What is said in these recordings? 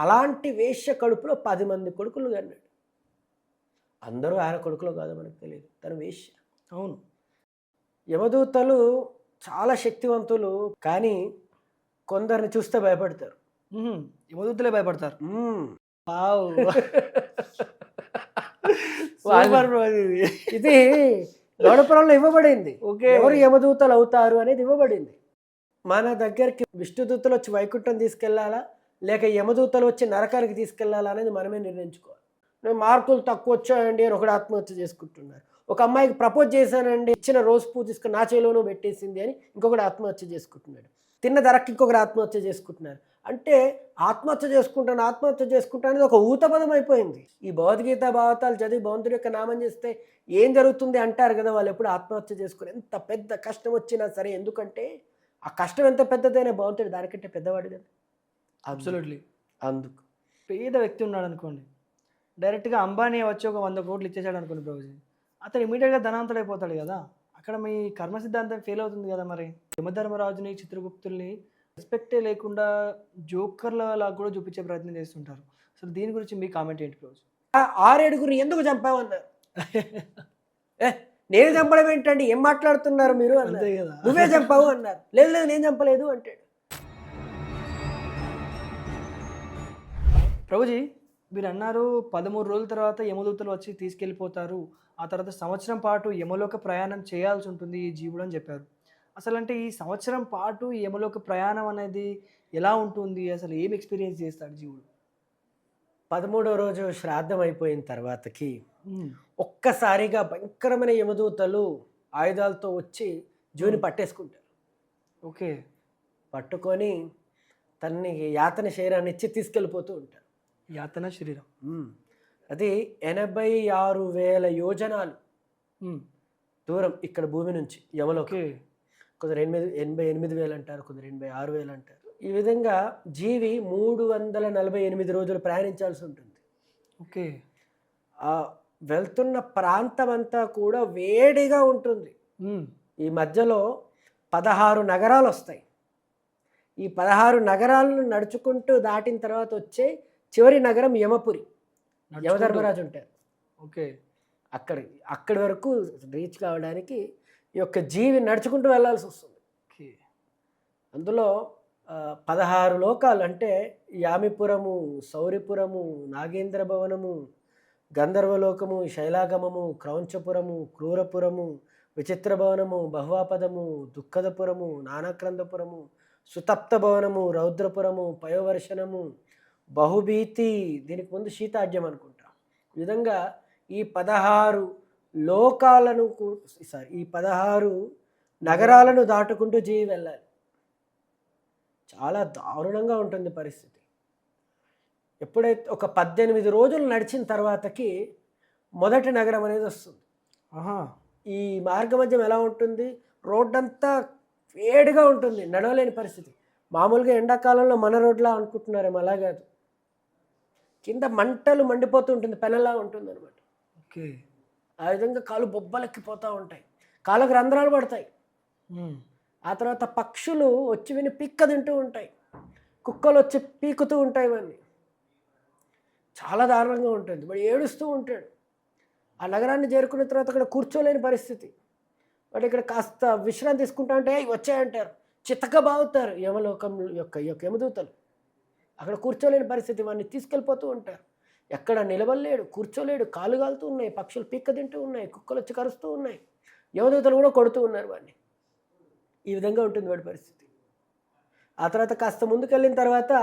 అలాంటి వేశ్య కడుపులో 10 మంది కొడుకులు కన్నాడు. అందరూ ఆయన కొడుకులో కాదో మనకు తెలియదు. తను వేశ్య. అవును. యమదూతలు చాలా శక్తివంతులు. కానీ కొందరిని చూస్తే భయపడతారు. యమదూతలే భయపడతారు. హ్మ్. వావ్! సూపర్ బ్రో ఇది. ఇది గౌడపురంలో ఇవ్వబడింది. ఓకే. ఎవరు యమదూతలు అవుతారు అనేది ఇవ్వబడింది. మన దగ్గరికి విష్ణుదూతలు వచ్చి వైకుంఠం తీసుకెళ్లాలా, లేక యమదూతలు వచ్చి నరకానికి తీసుకెళ్లాలా అనేది మనమే నిర్ణయించుకోవాలి. నేను మార్కులు తక్కువ వచ్చాయండి అని ఒకడు ఆత్మహత్య చేసుకుంటున్నారు. ఒక అమ్మాయికి ప్రపోజ్ చేశానండి, ఇచ్చిన రోజు పువ్వు తీసుకుని నా చేలోనూ పెట్టేసింది అని ఇంకొకడు ఆత్మహత్య చేసుకుంటున్నాడు. తిన్న ధరకి ఇంకొకరు ఆత్మహత్య చేసుకుంటున్నారు. అంటే ఆత్మహత్య చేసుకుంటాను అనేది ఒక ఊతపదం అయిపోయింది. ఈ భగవద్గీత భాగవతాలు చదివి భగవంతుడి యొక్క నామం చేస్తే ఏం జరుగుతుంది అంటారు కదా, వాళ్ళు ఎప్పుడు ఆత్మహత్య చేసుకుని ఎంత పెద్ద కష్టం వచ్చినా సరే, ఎందుకంటే ఆ కష్టం ఎంత పెద్దదైనా భగవంతుడు దానికంటే పెద్దవాడు కదా. అబ్సల్యూట్లీ. అందుకు పేద వ్యక్తి ఉన్నాడు అనుకోండి, డైరెక్ట్గా అంబానీ వచ్చి ఒక 100 కోట్లు ఇచ్చేసాడు అనుకోండి ప్రభుజీ, అతను ఇమీడియట్గా ధనవంతుడైపోతాడు కదా. అక్కడ మీ కర్మ సిద్ధాంతం ఫెయిల్ అవుతుంది కదా. మరి యమధర్మరాజుని, చిత్రగుప్తుల్ని రెస్పెక్టే లేకుండా జోకర్ల లాగా కూడా చూపించే ప్రయత్నం చేస్తుంటారు. అసలు దీని గురించి మీ కామెంట్ ఏంటి ప్రభుజీ? 6 ఎందుకు చంపావన్నారు. నేను చంపడం ఏంటండి, ఏం మాట్లాడుతున్నారు మీరు అంతే అన్నారు. కదా. నువ్వే చంపావు అన్నారు. లేదు లేదు నేను చంపలేదు అంటాడు. ప్రభుజీ, మీరు అన్నారు 13 రోజుల తర్వాత యమదూతలు వచ్చి తీసుకెళ్ళిపోతారు, ఆ తర్వాత సంవత్సరం పాటు యమలోక ప్రయాణం చేయాల్సి ఉంటుంది ఈ జీవుడు అని చెప్పారు. అసలు అంటే ఈ సంవత్సరం పాటు యమలోక ప్రయాణం అనేది ఎలా ఉంటుంది, అసలు ఏం ఎక్స్పీరియన్స్ చేస్తాడు జీవుడు? 13వ రోజు శ్రాద్ధం అయిపోయిన తర్వాతకి ఒక్కసారిగా భయంకరమైన యమదూతలు ఆయుధాలతో వచ్చి జీవుని పట్టేసుకుంటారు. ఓకే. పట్టుకొని తన్ని యాతన శరీరాన్ని ఇచ్చి తీసుకెళ్ళిపోతూ ఉంటారు. యాతన శరీరం. అది 86,000 యోజనాలు దూరం ఇక్కడ భూమి నుంచి యమలోకి. కొందరు 88,000 అంటారు, కొందరు 86,000 అంటారు. ఈ విధంగా జీవి 348 రోజులు ప్రయాణించాల్సి ఉంటుంది. ఓకే. వెళ్తున్న ప్రాంతం అంతా కూడా వేడిగా ఉంటుంది. ఈ మధ్యలో 16 నగరాలు వస్తాయి. ఈ 16 నగరాలను నడుచుకుంటూ దాటిన తర్వాత వచ్చే చివరి నగరం యమపురి. యమధర్మరాజు ఉంటారు. ఓకే. అక్కడి వరకు రీచ్ కావడానికి ఈ యొక్క జీవి నడుచుకుంటూ వెళ్ళాల్సి వస్తుంది. అందులో 16 లోకాలు అంటే యామిపురము, సౌరిపురము, నాగేంద్ర భవనము, గంధర్వలోకము, శైలాగమము, క్రౌంచపురము, క్రూరపురము, విచిత్ర భవనము, బహ్వాపదము, దుఃఖదపురము, నానాక్రందపురము, సుతప్త భవనము, రౌద్రపురము, పయోవర్షణము, బహుభీతి, దీనికి ముందు శీతాఢ్యం అనుకుంటా. ఈ విధంగా ఈ 16 లోకాలను ఈ 16 నగరాలను దాటుకుంటూ జీవి వెళ్ళాలి. చాలా దారుణంగా ఉంటుంది పరిస్థితి. ఎప్పుడైతే ఒక 18 రోజులు నడిచిన తర్వాతకి మొదటి నగరం అనేది వస్తుంది. ఈ మార్గమధ్యం ఎలా ఉంటుంది, రోడ్డంతా వేడిగా ఉంటుంది, నడవలేని పరిస్థితి. మామూలుగా ఎండాకాలంలో మన రోడ్లా అనుకుంటున్నారేమో, అలా కాదు. కింద మంటలు మండిపోతూ ఉంటుంది, పెనలా ఉంటుంది అనమాట. ఓకే. ఆ విధంగా కాలు బొబ్బలెక్కిపోతూ ఉంటాయి, కాళ్ళకు రంధ్రాలు పడతాయి. ఆ తర్వాత పక్షులు వచ్చి విని పిక్క తింటూ ఉంటాయి, కుక్కలు వచ్చి పీకుతూ ఉంటాయి. ఇవన్నీ చాలా దారుణంగా ఉంటుంది. వాడు ఏడుస్తూ ఉంటాడు. ఆ నగరాన్ని చేరుకున్న తర్వాత అక్కడ కూర్చోలేని పరిస్థితి. వాడు ఇక్కడ కాస్త విశ్రాంతి తీసుకుంటా అంటే వచ్చాయంటారు, చిత్తక బాగుతారు యమలోకం యొక్క యమదూతలు. అక్కడ కూర్చోలేని పరిస్థితి, వాడిని తీసుకెళ్ళిపోతూ ఉంటారు. ఎక్కడ నిలబడలేడు, కూర్చోలేడు, కాలు కాలుతూ ఉన్నాయి, పక్షులు పీక్క తింటూ ఉన్నాయి, కుక్కలు వచ్చి కరుస్తూ ఉన్నాయి, యమదూతలు కూడా కొడుతూ ఉన్నారు వాడిని. ఈ విధంగా ఉంటుంది వాడి పరిస్థితి. ఆ తర్వాత కాస్త ముందుకెళ్ళిన తర్వాత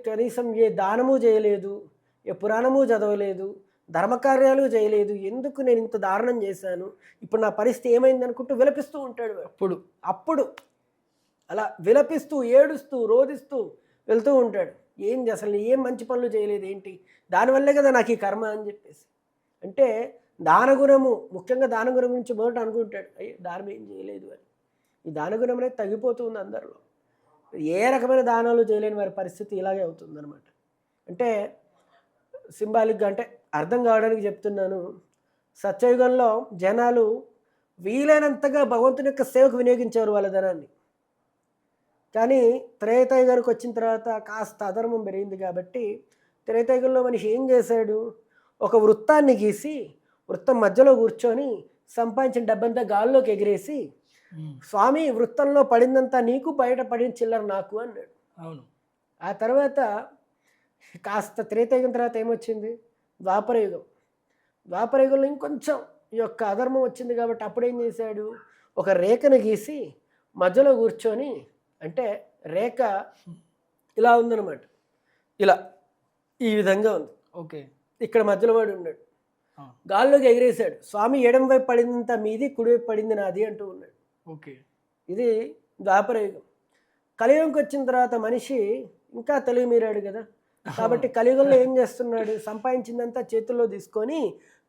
కనీసం ఏ దానము చేయలేదు, ఏ పురాణము చదవలేదు, ధర్మకార్యాలు చేయలేదు, ఎందుకు నేను ఇంత దారుణం చేశాను, ఇప్పుడు నా పరిస్థితి ఏమైంది అనుకుంటూ విలపిస్తూ ఉంటాడు. అప్పుడు అలా విలపిస్తూ, ఏడుస్తూ, రోదిస్తూ వెళ్తూ ఉంటాడు. ఏంది అసలు ఏం మంచి పనులు చేయలేదు ఏంటి, దానివల్లే కదా నాకు ఈ కర్మ అని చెప్పేసి. అంటే దానగుణము, ముఖ్యంగా దానగుణం గురించి మొదట అనుకుంటాడు, అయ్యే దానం ఏం చేయలేదు అని. ఈ దానగుణం అనేది తగ్గిపోతుంది అందరిలో. ఏ రకమైన దానాలు చేయలేని వారి పరిస్థితి ఇలాగే అవుతుంది అనమాట. అంటే సింబాలిక్గా, అంటే అర్థం కావడానికి చెప్తున్నాను. సత్యయుగంలో జనాలు వీలైనంతగా భగవంతుని యొక్క సేవకు వినియోగించారు వాళ్ళ ధనాన్ని. కానీ త్రేతాయుగానికి వచ్చిన తర్వాత కాస్త అధర్మం పెరిగింది కాబట్టి త్రేతాయుగంలో మనిషి ఏం చేశాడు, ఒక వృత్తాన్ని గీసి వృత్తం మధ్యలో కూర్చొని సంపాదించిన డబ్బంతా గాల్లోకి ఎగిరేసి స్వామి వృత్తంలో పడిందంతా నీకు, బయట పడిన చిల్లర నాకు అన్నాడు. అవును. ఆ తర్వాత కాస్త త్రేతాయుగం తర్వాత ఏమొచ్చింది, ద్వాపరయుగం. ద్వాపరయుగంలో ఇంకొంచెం ఈ యొక్క అధర్మం వచ్చింది కాబట్టి అప్పుడు ఏం చేశాడు, ఒక రేఖను గీసి మధ్యలో కూర్చొని, అంటే రేఖ ఇలా ఉందన్నమాట, ఇలా ఈ విధంగా ఉంది. ఓకే. ఇక్కడ మధ్యలో వాడు ఉన్నాడు, గాల్లోకి ఎగిరేశాడు. స్వామి ఎడం వైపు పడిందంత మీది, కుడివైపు పడింది నాది అంటూ ఉన్నాడు. ఓకే. ఇది ద్వాపరయుగం. కలియుగంకి వచ్చిన తర్వాత మనిషి ఇంకా తెలివి మీరాడు కదా, కాబట్టి కలియుగంలో ఏం చేస్తున్నాడు, సంపాదించిందంతా చేతుల్లో తీసుకొని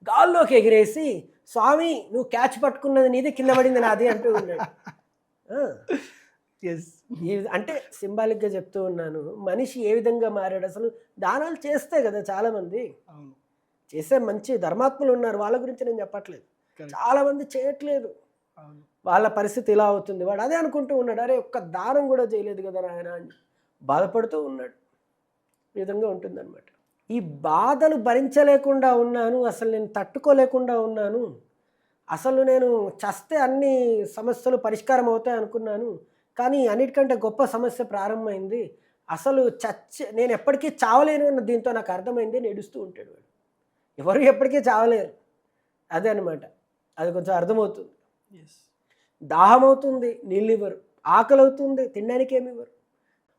గాల్లోకి ఎగిరేసి స్వామి నువ్వు క్యాచ్ పట్టుకున్నది నీది, కింద పడింది నాది అంటూ ఉన్నాడు. ఎస్. అంటే సింబాలిక్గా చెప్తూ ఉన్నాను, మనిషి ఏ విధంగా మారాడు. అసలు దానాలు చేస్తే కదా చాలామంది అవును. చేసే మంచి ధర్మాత్ములు ఉన్నారు, వాళ్ళ గురించి నేను చెప్పట్లేదు. చాలామంది చేయట్లేదు, వాళ్ళ పరిస్థితి ఇలా అవుతుంది. వాడు అదే అనుకుంటూ ఉన్నాడు, అరే ఒక్క దానం కూడా చేయలేదు కదా నాయన అని బాధపడుతూ ఉన్నాడు. ఈ విధంగా ఉంటుందన్నమాట. ఈ బాధలు భరించలేకుండా ఉన్నాను, అసలు నేను తట్టుకోలేకుండా ఉన్నాను, అసలు నేను చస్తే అన్ని సమస్యలు పరిష్కారం అవుతాయి అనుకున్నాను, కానీ అన్నిటికంటే గొప్ప సమస్య ప్రారంభమైంది, అసలు నేను ఎప్పటికీ చావలేను అన్న దీంతో నాకు అర్థమైంది అని ఏడుస్తూ ఉంటాడు వాడు. ఎవరు ఎప్పటికీ చావలేరు, అదే అనమాట. అది కొంచెం అర్థమవుతుంది. దాహం అవుతుంది, నీళ్ళు ఇవ్వరు, ఆకలి అవుతుంది, తినడానికి ఏమి ఇవ్వరు,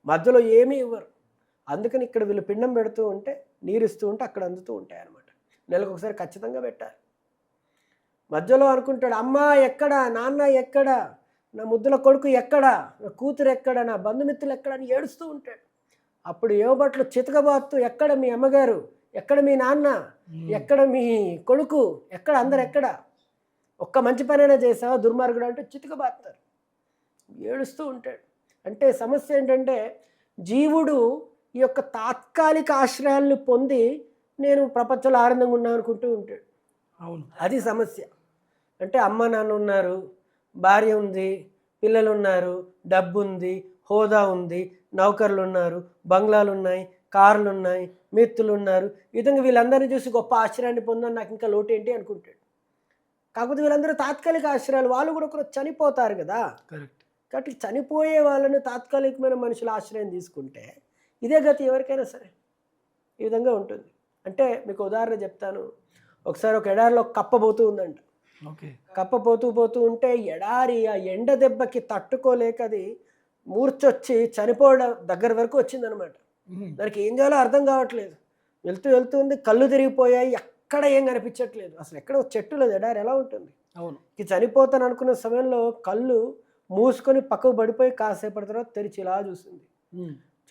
మధ్యలో ఏమీ ఇవ్వరు. అందుకని ఇక్కడ వీళ్ళు పిండం పెడుతూ ఉంటే, నీరు ఇస్తూ ఉంటే అక్కడ అందుతూ ఉంటాయి అన్నమాట. నెలకు ఒకసారి ఖచ్చితంగా పెట్టాలి. మధ్యలో అనుకుంటాడు, అమ్మ ఎక్కడా, నాన్న ఎక్కడా, నా ముద్దుల కొడుకు ఎక్కడా, నా కూతురు ఎక్కడా, నా బంధుమిత్రులు ఎక్కడ అని ఏడుస్తూ ఉంటాడు. అప్పుడు యోబట్లు చితకబాత్తు, ఎక్కడ మీ అమ్మగారు, ఎక్కడ మీ నాన్న, ఎక్కడ మీ కొడుకు, ఎక్కడ, అందరు ఎక్కడ, ఒక్క మంచి పనైనా చేసావా దుర్మార్గుడు అంటే చితకబాత్తారు, ఏడుస్తూ ఉంటాడు. అంటే సమస్య ఏంటంటే జీవుడు ఈ యొక్క తాత్కాలిక ఆశ్రయాలను పొంది నేను ప్రపంచంలో ఆనందంగా ఉన్నాను అనుకుంటూ ఉంటాడు. అవును, అది సమస్య. అంటే అమ్మ నాన్న ఉన్నారు, భార్య ఉంది, పిల్లలు ఉన్నారు, డబ్బు ఉంది, హోదా ఉంది, నౌకర్లు ఉన్నారు, బంగ్లాలు ఉన్నాయి, కార్లు ఉన్నాయి, మిత్రులు ఉన్నారు, ఈ విధంగా వీళ్ళందరినీ చూసి గొప్ప ఆశ్రయాన్ని పొందని నాకు ఇంకా లోటు ఏంటి అనుకుంటాడు. కాకపోతే వీళ్ళందరూ తాత్కాలిక ఆశ్రయాలు, వాళ్ళు కూడా ఒకరు చనిపోతారు కదా. కరెక్ట్. కాబట్టి చనిపోయే వాళ్ళని తాత్కాలికమైన మనుషుల ఆశ్రయం తీసుకుంటే ఇదే గతి ఎవరికైనా సరే, ఈ విధంగా ఉంటుంది. అంటే మీకు ఉదాహరణ చెప్తాను. ఒకసారి ఒక ఎడారిలో కప్ప పోతూ ఉందంట. ఓకే. కప్ప పోతూ ఉంటే ఎడారి ఆ ఎండ దెబ్బకి తట్టుకోలేక అది మూర్చొచ్చి చనిపోవడం దగ్గర వరకు వచ్చిందనమాట. దానికి ఏం చేయాలో అర్థం కావట్లేదు. వెళ్తుంది, కళ్ళు తిరిగిపోయాయి, ఎక్కడ ఏం కనిపించట్లేదు, అసలు ఎక్కడ చెట్టు లేదు, ఎడారి ఎలా ఉంటుంది. అవును. ఇది చనిపోతాను అనుకున్న సమయంలో కళ్ళు మూసుకొని పక్కకు పడిపోయి కాసేపటి తర్వాత తెరిచి ఇలా చూసింది.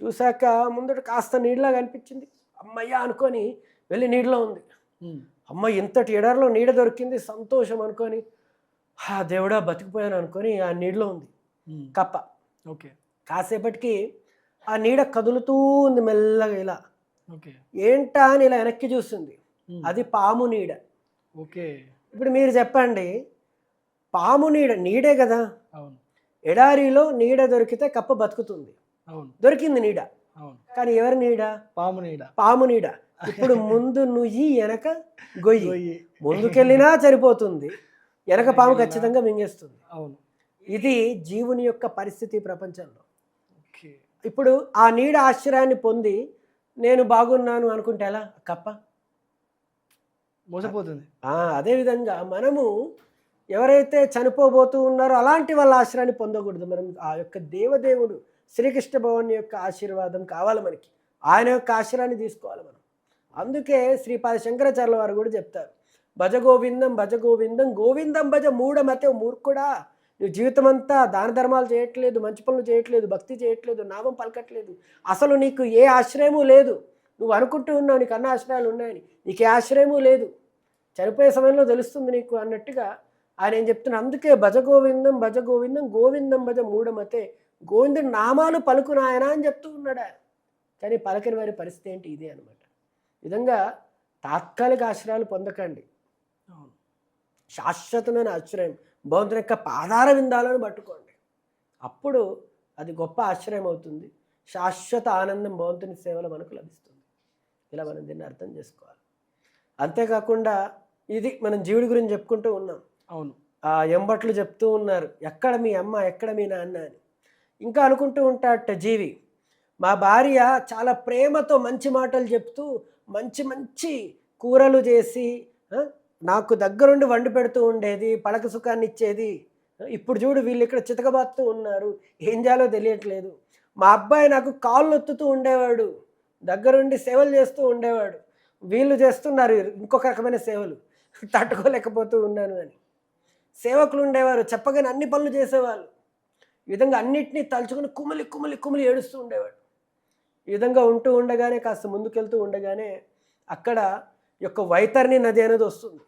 చూశాక ముందట కాస్త నీళ్ళలా కనిపించింది, అమ్మయ్య అనుకొని వెళ్ళి నీళ్ళలో ఉంది. అమ్మ ఇంతటి ఎడారిలో నీడ దొరికింది, సంతోషం అనుకొని దేవుడా బతికిపోయాను అనుకొని ఆ నీడలో ఉంది కప్ప. ఓకే. కాసేపటికి ఆ నీడ కదులుతూ ఉంది మెల్లగా ఇలా. ఓకే. ఏంటా అని ఇలా వెనక్కి చూస్తుంది, అది పాము నీడ. ఓకే. ఇప్పుడు మీరు చెప్పండి, పాము నీడే కదా. అవును. ఎడారిలో నీడ దొరికితే కప్ప బతుకుతుంది. అవును, దొరికింది నీడ. అవును. కానీ ఎవరి నీడ? పాము నీడ. ఇప్పుడు ముందు నుయ్యి వెనక గొయ్యి, ముందుకెళ్ళినా సరిపోతుంది, వెనక పాము ఖచ్చితంగా మింగేస్తుంది. అవును. ఇది జీవుని యొక్క పరిస్థితి ప్రపంచంలో. ఇప్పుడు ఆ నీడ ఆశ్రయాన్ని పొంది నేను బాగున్నాను అనుకుంటే ఎలా? కప్ప మోసపోతుంది. అదేవిధంగా మనము ఎవరైతే చనిపోబోతూ ఉన్నారో అలాంటి వాళ్ళ ఆశ్రయాన్ని పొందకూడదు. మనం ఆ యొక్క దేవదేవుడు శ్రీకృష్ణ భగవాన్ యొక్క ఆశీర్వాదం కావాలి మనకి, ఆయన యొక్క ఆశ్రయాన్ని తీసుకోవాలి మనం. అందుకే శ్రీపాద శంకరాచార్యుల వారు కూడా చెప్తారు, భజ గోవిందం భజ గోవిందం గోవిందం భజ మూఢమతే మూర్ఖుడా. నువ్వు జీవితం అంతా దాన ధర్మాలు చేయట్లేదు, మంచి పనులు చేయట్లేదు, భక్తి చేయట్లేదు, నామం పలకట్లేదు, అసలు నీకు ఏ ఆశ్రయము లేదు. నువ్వు అనుకుంటూ ఉన్నావు నీకు అన్న ఆశ్రయాలు ఉన్నాయని, నీకు ఏ ఆశ్రయము లేదు, చనిపోయే సమయంలో తెలుస్తుంది నీకు అన్నట్టుగా ఆయన ఏం చెప్తున్నా. అందుకే భజ గోవిందం గోవిందం భజ మూఢమతే, గోవిందుడి నామాలు పలుకునాయన అని చెప్తూ ఉన్నాడు ఆయన. కానీ పలకని వారి పరిస్థితి ఏంటి? ఇదే అనమాట. విధంగా తాత్కాలిక ఆశ్రయాలు పొందకండి, శాశ్వతమైన ఆశ్రయం భగవంతుని యొక్క పాదార విందాలను పట్టుకోండి. అప్పుడు అది గొప్ప ఆశ్రయం అవుతుంది. శాశ్వత ఆనందం భగవంతుని సేవలో మనకు లభిస్తుంది. ఇలా మనం దీన్ని అర్థం చేసుకోవాలి. అంతేకాకుండా ఇది మనం జీవుడి గురించి చెప్పుకుంటూ ఉన్నాం. అవును. ఆ ఎంబట్లు చెప్తూ ఉన్నారు, ఎక్కడ మీ అమ్మ ఎక్కడ మీ నాన్న అని. ఇంకా అనుకుంటూ ఉంటాడట జీవి, మా భార్య చాలా ప్రేమతో మంచి మాటలు చెప్తూ మంచి మంచి కూరలు చేసి నాకు దగ్గరుండి వండి పెడుతూ ఉండేది, పడక సుఖాన్ని ఇచ్చేది. ఇప్పుడు చూడు వీళ్ళు ఇక్కడ చితకబాత్తూ ఉన్నారు, ఏం చేయాలో తెలియట్లేదు. మా అబ్బాయి నాకు కాళ్ళు ఒత్తుతూ ఉండేవాడు, దగ్గరుండి సేవలు చేస్తూ ఉండేవాడు, వీళ్ళు చేస్తున్నారు ఇంకొక రకమైన సేవలు, తట్టుకోలేకపోతూ ఉన్నాను అని. సేవకులు ఉండేవారు, చెప్పగానే అన్ని పనులు చేసేవాళ్ళు. ఈ విధంగా అన్నిటినీ తలుచుకుని కుమిలి కుమిలి కుమిలి ఏడుస్తూ ఉండేవాడు. ఈ విధంగా ఉంటూ ఉండగానే కాస్త ముందుకెళ్తూ ఉండగానే అక్కడ యొక్క వైతరణి నది అనేది వస్తుంది.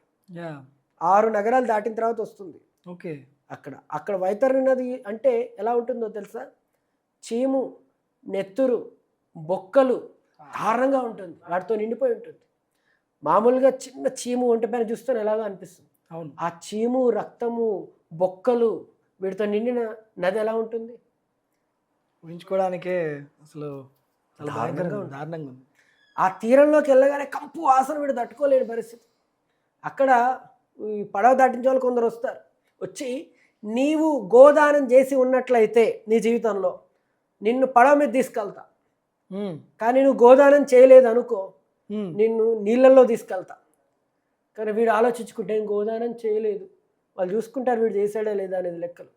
6 నగరాలు దాటిన తర్వాత వస్తుంది. ఓకే. అక్కడ వైతరణి నది అంటే ఎలా ఉంటుందో తెలుసా? చీము, నెత్తురు, బొక్కలు దారుణంగా ఉంటుంది, వాటితో నిండిపోయి ఉంటుంది. మామూలుగా చిన్న చీము ఒంటి పైన చూస్తే ఎలాగో అనిపిస్తుంది. అవును. ఆ చీము, రక్తము, బొక్కలు వీటితో నిండిన నది ఎలా ఉంటుంది? ఊహించుకోవడానికే అసలు చాలా దారుణంగా దారుణంగా ఉంది. ఆ తీరంలోకి వెళ్ళగానే కంపు వాసన వీడు తట్టుకోలేని పరిస్థితి. అక్కడ ఈ పడవ దాటించే వాళ్ళు కొందరు వస్తారు, వచ్చి నీవు గోదానం చేసి ఉన్నట్లయితే నీ జీవితంలో నిన్ను పడవ మీద తీసుకెళ్తా, కానీ నువ్వు గోదానం చేయలేదు అనుకో నిన్ను నీళ్ళల్లో తీసుకెళ్తా. కానీ వీడు ఆలోచించుకుంటే నేను గోదానం చేయలేదు, వాళ్ళు చూసుకుంటారు వీడు చేశాడా లేదా అనేది లెక్కలు.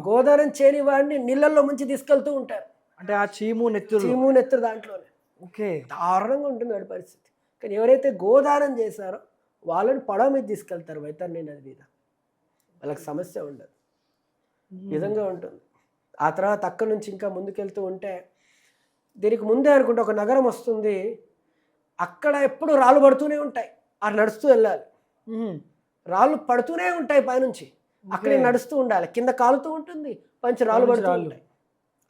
గోదానం చేయని వాడిని నీళ్ళల్లో ముంచి తీసుకెళ్తూ ఉంటారు. అంటే ఆ చీము నెత్తురు దాంట్లోనే. ఓకే. దారుణంగా ఉంటుంది వాడి పరిస్థితి. కానీ ఎవరైతే గోదానం చేశారో వాళ్ళని పడవ మీద తీసుకెళ్తారు వైతరణి నది మీద, వాళ్ళకి సమస్య ఉండదు. ఈ విధంగా ఉంటుంది. ఆ తర్వాత అక్కడి నుంచి ఇంకా ముందుకెళ్తూ ఉంటే దీనికి ముందే అనుకుంటే ఒక నగరం వస్తుంది. అక్కడ ఎప్పుడు రాళ్ళు పడుతూనే ఉంటాయి, అది నడుస్తూ వెళ్ళాలి. రాళ్ళు పడుతూనే ఉంటాయి పైనుంచి, అక్కడే నడుస్తూ ఉండాలి. కింద కాలుతూ ఉంటుంది, పైనుంచి రాళ్ళు పడుతూ ఉంటాయి,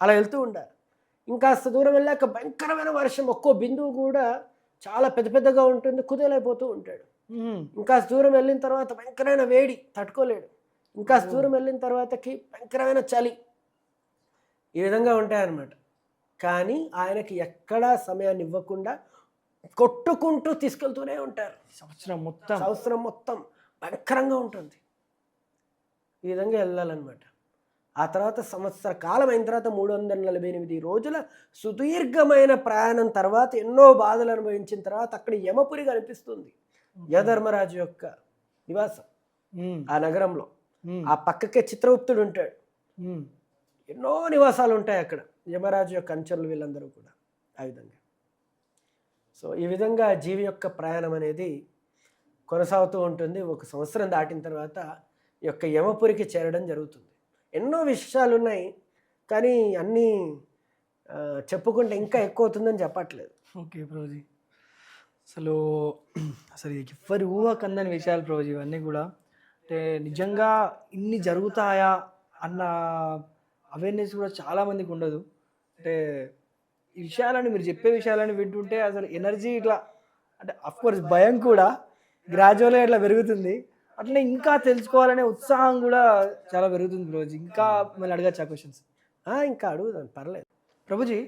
అలా వెళ్తూ ఉండాలి. ఇంకాస్త దూరం వెళ్ళాక భయంకరమైన వర్షం, ఒక్కో బిందువు కూడా చాలా పెద్ద పెద్దగా ఉంటుంది, కుదేలైపోతూ ఉంటాడు. ఇంకాస్త దూరం వెళ్ళిన తర్వాత భయంకరమైన వేడి, తట్టుకోలేడు. ఇంకాస్త దూరం వెళ్ళిన తర్వాతకి భయంకరమైన చలి. ఈ విధంగా ఉంటాయన్నమాట. కానీ ఆయనకి ఎక్కడా సమయాన్ని ఇవ్వకుండా కొట్టుకుంటూ తీసుకెళ్తూనే ఉంటారు. సంవత్సరం మొత్తం భయంకరంగా ఉంటుంది. ఈ విధంగా వెళ్ళాలన్నమాట. ఆ తర్వాత సంవత్సర కాలం అయిన తర్వాత 348 రోజుల సుదీర్ఘమైన ప్రయాణం తర్వాత, ఎన్నో బాధలు అనుభవించిన తర్వాత అక్కడ యమపురి కనిపిస్తుంది, యధర్మరాజు యొక్క నివాసం. ఆ నగరంలో ఆ పక్కకే చిత్రగుప్తుడు ఉంటాడు. ఎన్నో నివాసాలు ఉంటాయి అక్కడ, యమరాజు యొక్క అనుచరులు వీళ్ళందరూ కూడా. ఆ విధంగా సో ఈ విధంగా జీవి యొక్క ప్రయాణం అనేది కొనసాగుతూ ఉంటుంది. 1 సంవత్సరం దాటిన తర్వాత ఈ యొక్క యమపురికి చేరడం జరుగుతుంది. ఎన్నో విషయాలు ఉన్నాయి, కానీ అన్నీ చెప్పుకుంటే ఇంకా ఎక్కువ అవుతుందని చెప్పట్లేదు. ఓకే ప్రభుజీ, అసలు ఎవరి ఊహ కందని విషయాలు ప్రభుజీ ఇవన్నీ కూడా. అంటే నిజంగా ఇన్ని జరుగుతాయా అన్న అవేర్నెస్ కూడా చాలామందికి ఉండదు. అంటే ఈ విషయాలని, మీరు చెప్పే విషయాలని వింటుంటే అసలు ఎనర్జీ ఇట్లా, అంటే అఫ్కోర్స్ భయం కూడా గ్రాడ్యువల్గా ఇట్లా పెరుగుతుంది. అట్లనే ఇంకా తెలుసుకోవాలనే ఉత్సాహం కూడా చాలా పెరుగుతుంది ప్రభుజీ. ఇంకా మళ్ళీ అడగచ్చా క్వశ్చన్స్? ఇంకా అడుగుదాం, పర్లేదు. ప్రభుజీ,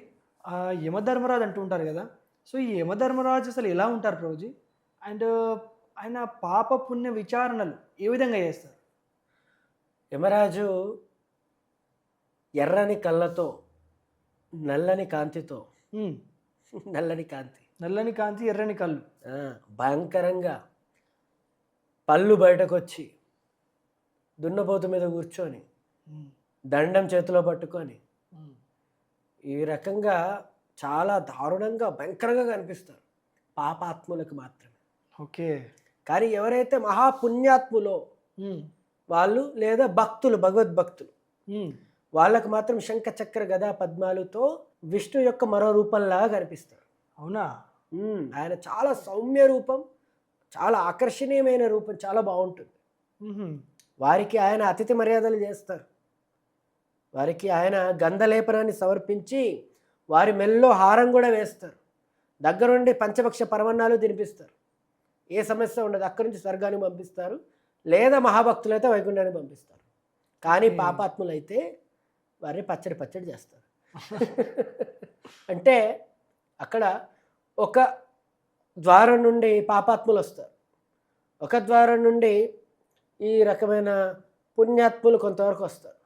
యమధర్మరాజు అంటూ ఉంటారు కదా, సో ఈ యమధర్మరాజు అసలు ఎలా ఉంటారు ప్రభుజీ? అండ్ ఆయన పాప పుణ్య విచారణలు ఏ విధంగా చేస్తారు? యమరాజు ఎర్రని కళ్ళతో, నల్లని కాంతితో, నల్లని కాంతి ఎర్రని కళ్ళు, భయంకరంగా పళ్ళు బయటకు వచ్చి దున్నపోతు మీద కూర్చొని దండం చేతిలో పట్టుకొని ఈ రకంగా చాలా దారుణంగా భయంకరంగా కనిపిస్తారు పాపాత్ములకు మాత్రమే. ఓకే. కానీ ఎవరైతే మహాపుణ్యాత్ములో వాళ్ళు, లేదా భక్తులు, భగవద్భక్తులు, వాళ్ళకు మాత్రం శంఖ చక్ర గదా పద్మాలతో విష్ణు యొక్క మరో రూపంలాగా కనిపిస్తారు. అవునా? ఆయన చాలా సౌమ్య రూపం, చాలా ఆకర్షణీయమైన రూపం, చాలా బాగుంటుంది. వారికి ఆయన అతిథి మర్యాదలు చేస్తారు. వారికి ఆయన గంధలేపనాన్ని సమర్పించి వారి మెల్లో హారం కూడా వేస్తారు. దగ్గరుండి పంచపక్ష పరమన్నాలు తినిపిస్తారు. ఏ సమస్య ఉండదు. అక్కడి నుంచి స్వర్గానికి పంపిస్తారు, లేదా మహాభక్తులైతే వైకుంఠానికి పంపిస్తారు. కానీ పాపాత్ములైతే వారిని పచ్చడి పచ్చడి చేస్తారు. అంటే అక్కడ ఒక ద్వారం నుండి పాపాత్ములు వస్తారు, ఒక ద్వారం నుండి ఈ రకమైన పుణ్యాత్ములు కొంతవరకు వస్తారు,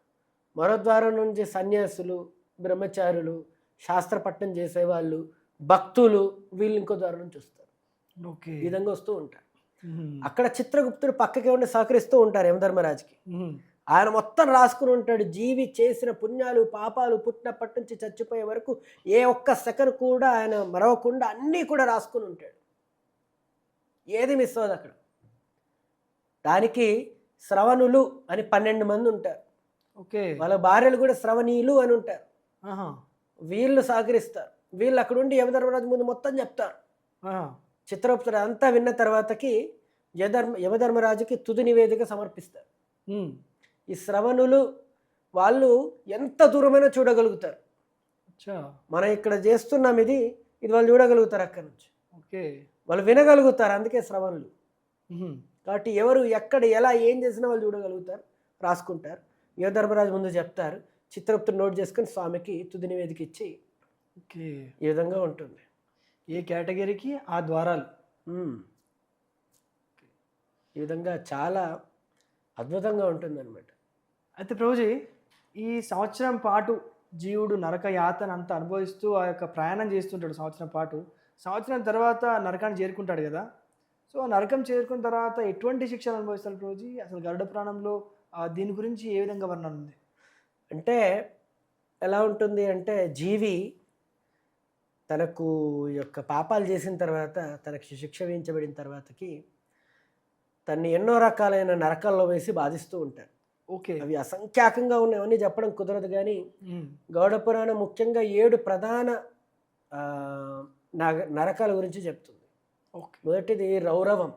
మరో ద్వారం నుంచి సన్యాసులు, బ్రహ్మచారులు, శాస్త్రపట్టణం చేసేవాళ్ళు, భక్తులు, వీళ్ళు ఇంకో ద్వారం నుంచి వస్తారు. ఓకే. ఈ విధంగా వస్తూ ఉంటారు. అక్కడ చిత్రగుప్తుడు పక్కకే ఉండి సహకరిస్తూ ఉంటారు యమధర్మరాజుకి. ఆయన మొత్తం రాసుకుని ఉంటాడు, జీవి చేసిన పుణ్యాలు పాపాలు పుట్టినప్పటి నుంచి చచ్చిపోయే వరకు ఏ ఒక్క సెకండ్ కూడా ఆయన మరవకుండా అన్నీ కూడా రాసుకుని ఉంటాడు, ఏది మిస్ అవ్వదు అక్కడ. దానికి శ్రవణులు అని 12 మంది ఉంటారు. ఓకే. వాళ్ళ భార్యలు కూడా శ్రవణీయులు అని ఉంటారు. వీళ్ళు సహకరిస్తారు. వీళ్ళు అక్కడ ఉండి యమధర్మరాజు ముందు మొత్తం చెప్తారు. చిత్రగుప్తుడు అంతా విన్న తర్వాతకి యమధర్మరాజుకి తుది నివేదిక సమర్పిస్తారు. ఈ శ్రవణులు వాళ్ళు ఎంత దూరమైనా చూడగలుగుతారు. మనం ఇక్కడ చేస్తున్నాం ఇది వాళ్ళు చూడగలుగుతారు అక్కడి నుంచి. ఓకే. వాళ్ళు వినగలుగుతారు, అందుకే శ్రవణులు. కాబట్టి ఎవరు ఎక్కడ ఎలా ఏం చేసినా వాళ్ళు చూడగలుగుతారు, రాసుకుంటారు. యమధర్మరాజు ముందు చెప్తారు, చిత్రగుప్తుడు నోట్ చేసుకుని స్వామికి తుది నివేదిక ఇచ్చి ఈ విధంగా ఉంటుంది. ఏ కేటగిరీకి ఆ ద్వారాలు. ఈ విధంగా చాలా అద్భుతంగా ఉంటుంది అనమాట. అయితే ప్రభుజీ, ఈ సంవత్సరం పాటు జీవుడు నరక యాతన అంతా అనుభవిస్తూ ఆ యొక్క ప్రయాణం చేస్తుంటాడు సంవత్సరం పాటు. సంవత్సరం తర్వాత నరకాన్ని చేరుకుంటాడు కదా. సో నరకం చేరుకున్న తర్వాత ఎటువంటి శిక్షలు అనుభవిస్తాడు ప్రభుజీ? అసలు గరుడ పురాణంలో దీని గురించి ఏ విధంగా వర్ణన ఉంది? అంటే ఎలా ఉంటుంది అంటే, జీవి తనకు యొక్క పాపాలు చేసిన తర్వాత, తనకు శిక్ష విధించబడిన తర్వాతకి తన్ని ఎన్నో రకాలైన నరకాల్లో వేసి బాధిస్తూ ఉంటారు. ఓకే. అవి అసంఖ్యాకంగా ఉన్నాయని చెప్పడం కుదరదు, కానీ గరుడ పురాణం ముఖ్యంగా 7 ప్రధాన నరకాల గురించి చెప్తుంది. మొదటిది రౌరవం.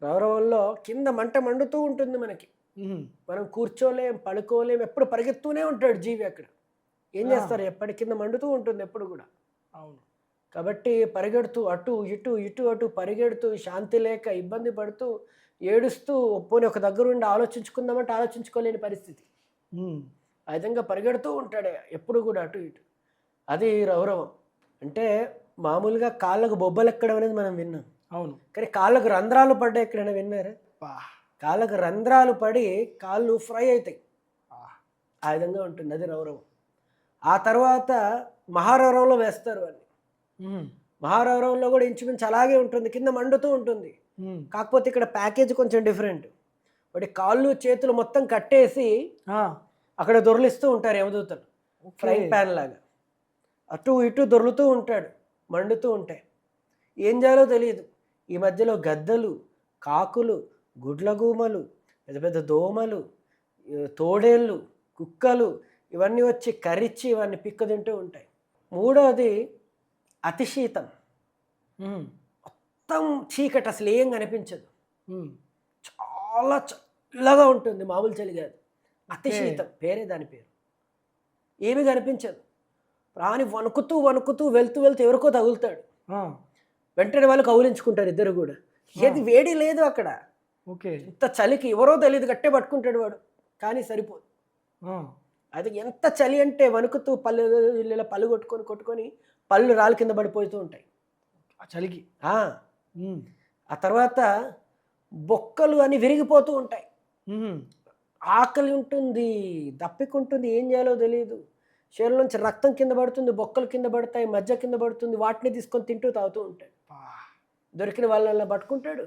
రౌరవంలో కింద మంట మండుతూ ఉంటుంది మనకి, మనం కూర్చోలేం, పడుకోలేం, ఎప్పుడు పరిగెత్తూనే ఉంటాడు జీవి. అక్కడ ఏం చేస్తారు, ఎప్పటి కింద మండుతూ ఉంటుంది ఎప్పుడు కూడా. అవును. కాబట్టి పరిగెడుతూ అటు ఇటు ఇటు అటు పరిగెడుతూ, శాంతి లేక ఇబ్బంది పడుతూ, ఏడుస్తూ, పోనీ ఒక దగ్గర ఉండి ఆలోచించుకుందామంటే ఆలోచించుకోలేని పరిస్థితి. ఆ విధంగా పరిగెడుతూ ఉంటాడు ఎప్పుడు కూడా అటు ఇటు. అది రౌరవం. అంటే మామూలుగా కాళ్ళకు బొబ్బలు ఎక్కడం అనేది మనం విన్నాం. అవును. కానీ కాళ్ళకు రంధ్రాలు పడ్డా ఎక్కడైనా విన్నారా? కాళ్ళకు రంధ్రాలు పడి కాళ్ళు ఫ్రై అవుతాయి. ఆ విధంగా ఉంటుంది, అది రౌరవం. ఆ తర్వాత మహారౌరవంలో వేస్తారు వాడిని. మహారౌరవంలో కూడా ఇంచుమించు అలాగే ఉంటుంది, కింద మండుతూ ఉంటుంది. కాకపోతే ఇక్కడ ప్యాకేజ్ కొంచెం డిఫరెంట్. వాడి కాళ్ళు చేతులు మొత్తం కట్టేసి అక్కడ దొర్లిస్తూ ఉంటారు యమదూతలు, ఫ్రైంగ్ ప్యాన్ లాగా. అటు ఇటు దొర్లుతూ ఉంటాడు, మండుతూ ఉంటాయి. ఏం చేయాలో తెలియదు. ఈ మధ్యలో గద్దలు, కాకులు, గుడ్లగూమలు, పెద్ద పెద్ద దోమలు, తోడేళ్ళు, కుక్కలు ఇవన్నీ వచ్చి కరిచి ఇవన్నీ పిక్క తింటూ ఉంటాయి. మూడవది అతిశీతం. మొత్తం చీకటి, అసలు ఏం కనిపించదు, చాలా చల్లగా ఉంటుంది, మామూలు చలి కాదు. అతిశీతం పేరే, దాని పేరు. ఏమీ కనిపించదు. ప్రాణి వణుకుతూ వణుకుతూ వెళ్తూ ఎవరికో తగులుతాడు, వెంటనే వాళ్ళు కౌలించుకుంటారు ఇద్దరు కూడా. ఏది వేడి లేదు అక్కడ. ఓకే. ఇంత చలికి ఎవరో తెలియదు, గట్టే పట్టుకుంటాడు వాడు, కానీ సరిపోదు. అది ఎంత చలి అంటే వణుకుతూ ఇలా పళ్ళు కొట్టుకొని పళ్ళు రాళ్ళ కింద పడిపోతూ ఉంటాయి ఆ చలికి. ఆ తర్వాత బొక్కలు అని విరిగిపోతూ ఉంటాయి. ఆకలి ఉంటుంది, దప్పికుంటుంది, ఏం చేయాలో తెలియదు. శరీరం నుంచి రక్తం కింద పడుతుంది, బొక్కలు కింద పడతాయి, మధ్య కింద పడుతుంది. వాటిని తీసుకొని తింటూ తాగుతూ ఉంటాడు. దొరికిన వాళ్ళని పట్టుకుంటాడు.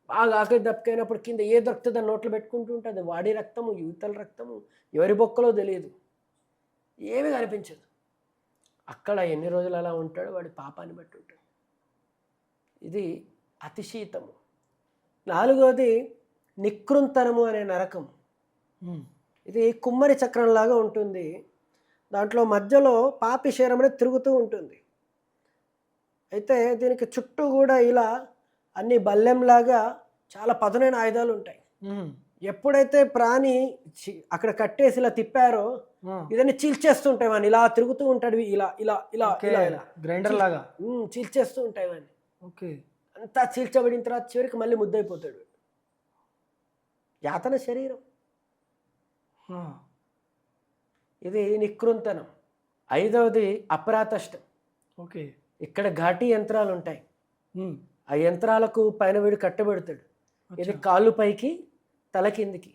బాగా ఆకలి దప్పికైనప్పుడు కింద ఏ దొరుకుతుందో నోట్లో పెట్టుకుంటూ ఉంటుంది. వాడి రక్తము, యువతల రక్తము, ఎవరి బొక్కలో తెలియదు, ఏమీ కనిపించదు. అక్కడ ఎన్ని రోజులు అలా ఉంటాడు, వాడి పాపాన్ని బట్టి ఉంటాడు. ఇది అతిశీతము. నాలుగోది నికృంతనము అనే నరకం. ఇది కుమ్మరి చక్రంలాగా ఉంటుంది. దాంట్లో మధ్యలో పాపి శరీరం అనేది తిరుగుతూ ఉంటుంది. అయితే దీనికి చుట్టూ కూడా ఇలా అన్ని బల్లెంలాగా చాలా పదునైన ఆయుధాలు ఉంటాయి. ఎప్పుడైతే ప్రాణి అక్కడ కట్టేసి ఇలా తిప్పారో ఇదన్నీ చీల్చేస్తుంటాయి వాడిని. ఇలా తిరుగుతూ ఉంటాడు, ఇలా ఇలా ఇలా ఇలా ఇలా గ్రైండర్ లాగా చీల్చేస్తూ ఉంటాయి వాడిని. ఓకే. అంతా చీల్చబడిన తర్వాత చివరికి మళ్ళీ ముద్దయిపోతాడు. యాతన శరీరం. ఇది నికృంతనం. 5వది అప్రాతష్టం. ఓకే. ఇక్కడ ఘాటీ యంత్రాలు ఉంటాయి. ఆ యంత్రాలకు పైన వీడు కట్టబెడతాడు. ఇది కాళ్ళు పైకి తల కిందికి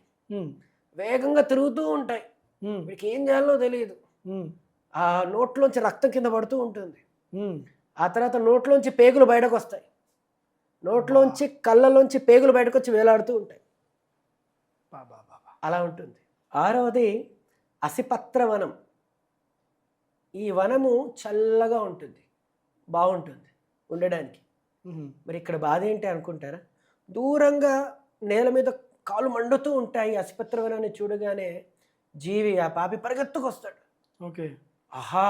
వేగంగా తిరుగుతూ ఉంటాయి. వీడికి ఏం చేయాలో తెలియదు. ఆ నోట్లోంచి రక్తం కింద పడుతూ ఉంటుంది. ఆ తర్వాత నోట్లోంచి పేగులు బయటకు వస్తాయి. నోట్లోంచి కళ్ళలోంచి పేగులు బయటకు వచ్చి వేలాడుతూ ఉంటాయి. అలా ఉంటుంది. 6వది అసిపత్ర వనం. ఈ వనము చల్లగా ఉంటుంది, బాగుంటుంది ఉండడానికి. మరి ఇక్కడ బాధ ఏంటి అనుకుంటారా? దూరంగా నేల మీద కాలు మండుతూ ఉంటాయి. అసిపత్ర వనాన్ని చూడగానే జీవి ఆ పాపి పరిగెత్తుకొస్తాడు. ఓకే. ఆహా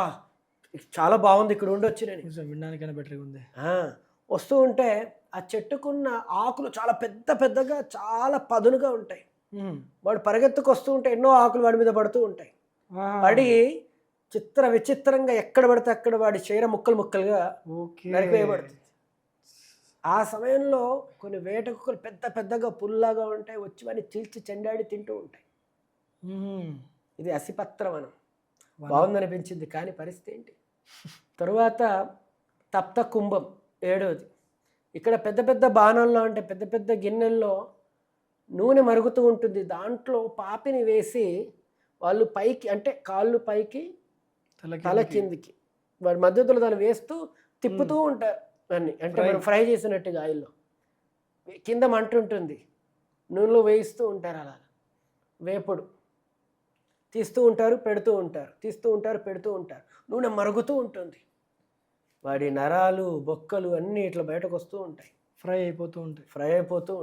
చాలా బాగుంది ఇక్కడ ఉండొచ్చునని. వినడానికైనా బెటర్గా ఉంది. వస్తూ ఉంటే ఆ చెట్టుకున్న ఆకులు చాలా పెద్ద పెద్దగా చాలా పదునుగా ఉంటాయి. వాడు పరిగెత్తుకు వస్తూ ఉంటే ఎన్నో ఆకులు వాడి మీద పడుతూ ఉంటాయి. పడి విచిత్రంగా ఎక్కడ పడితే అక్కడ వాడి చీర ముక్కలు ముక్కలుగా నరికివేయబడుతుంది. ఆ సమయంలో కొన్ని వేట కుక్కలు పెద్ద పెద్దగా పుల్లాగా ఉంటాయి, వచ్చి వాడిని చీల్చి చెండాడి తింటూ ఉంటాయి. ఇది అసిపత్రవనం. బాగుందనిపించింది, కానీ పరిస్థితి ఏంటి? తరువాత తప్త కుంభం 7వది. ఇక్కడ పెద్ద పెద్ద బాణంలో అంటే పెద్ద పెద్ద గిన్నెల్లో నూనె మరుగుతూ ఉంటుంది. దాంట్లో పాపిని వేసి వాళ్ళు పైకి అంటే కాళ్ళు పైకి తల కిందికి వాడి మధ్యలో దాన్ని వేస్తూ తిప్పుతూ ఉంటారు. అన్ని అంటే మనం ఫ్రై చేసినట్టుగా ఆయిల్లో కింద మంట ఉంటుంది, నూనెలో వేయిస్తూ ఉంటారు. అలా వేపుడు తీస్తూ ఉంటారు, పెడుతూ ఉంటారు, తీస్తూ ఉంటారు, పెడుతూ ఉంటారు. నూనె మరుగుతూ ఉంటుంది. వాడి నరాలు బొక్కలు అన్నీ ఇట్లా బయటకు వస్తూ ఉంటాయి, ఫ్రై అయిపోతూ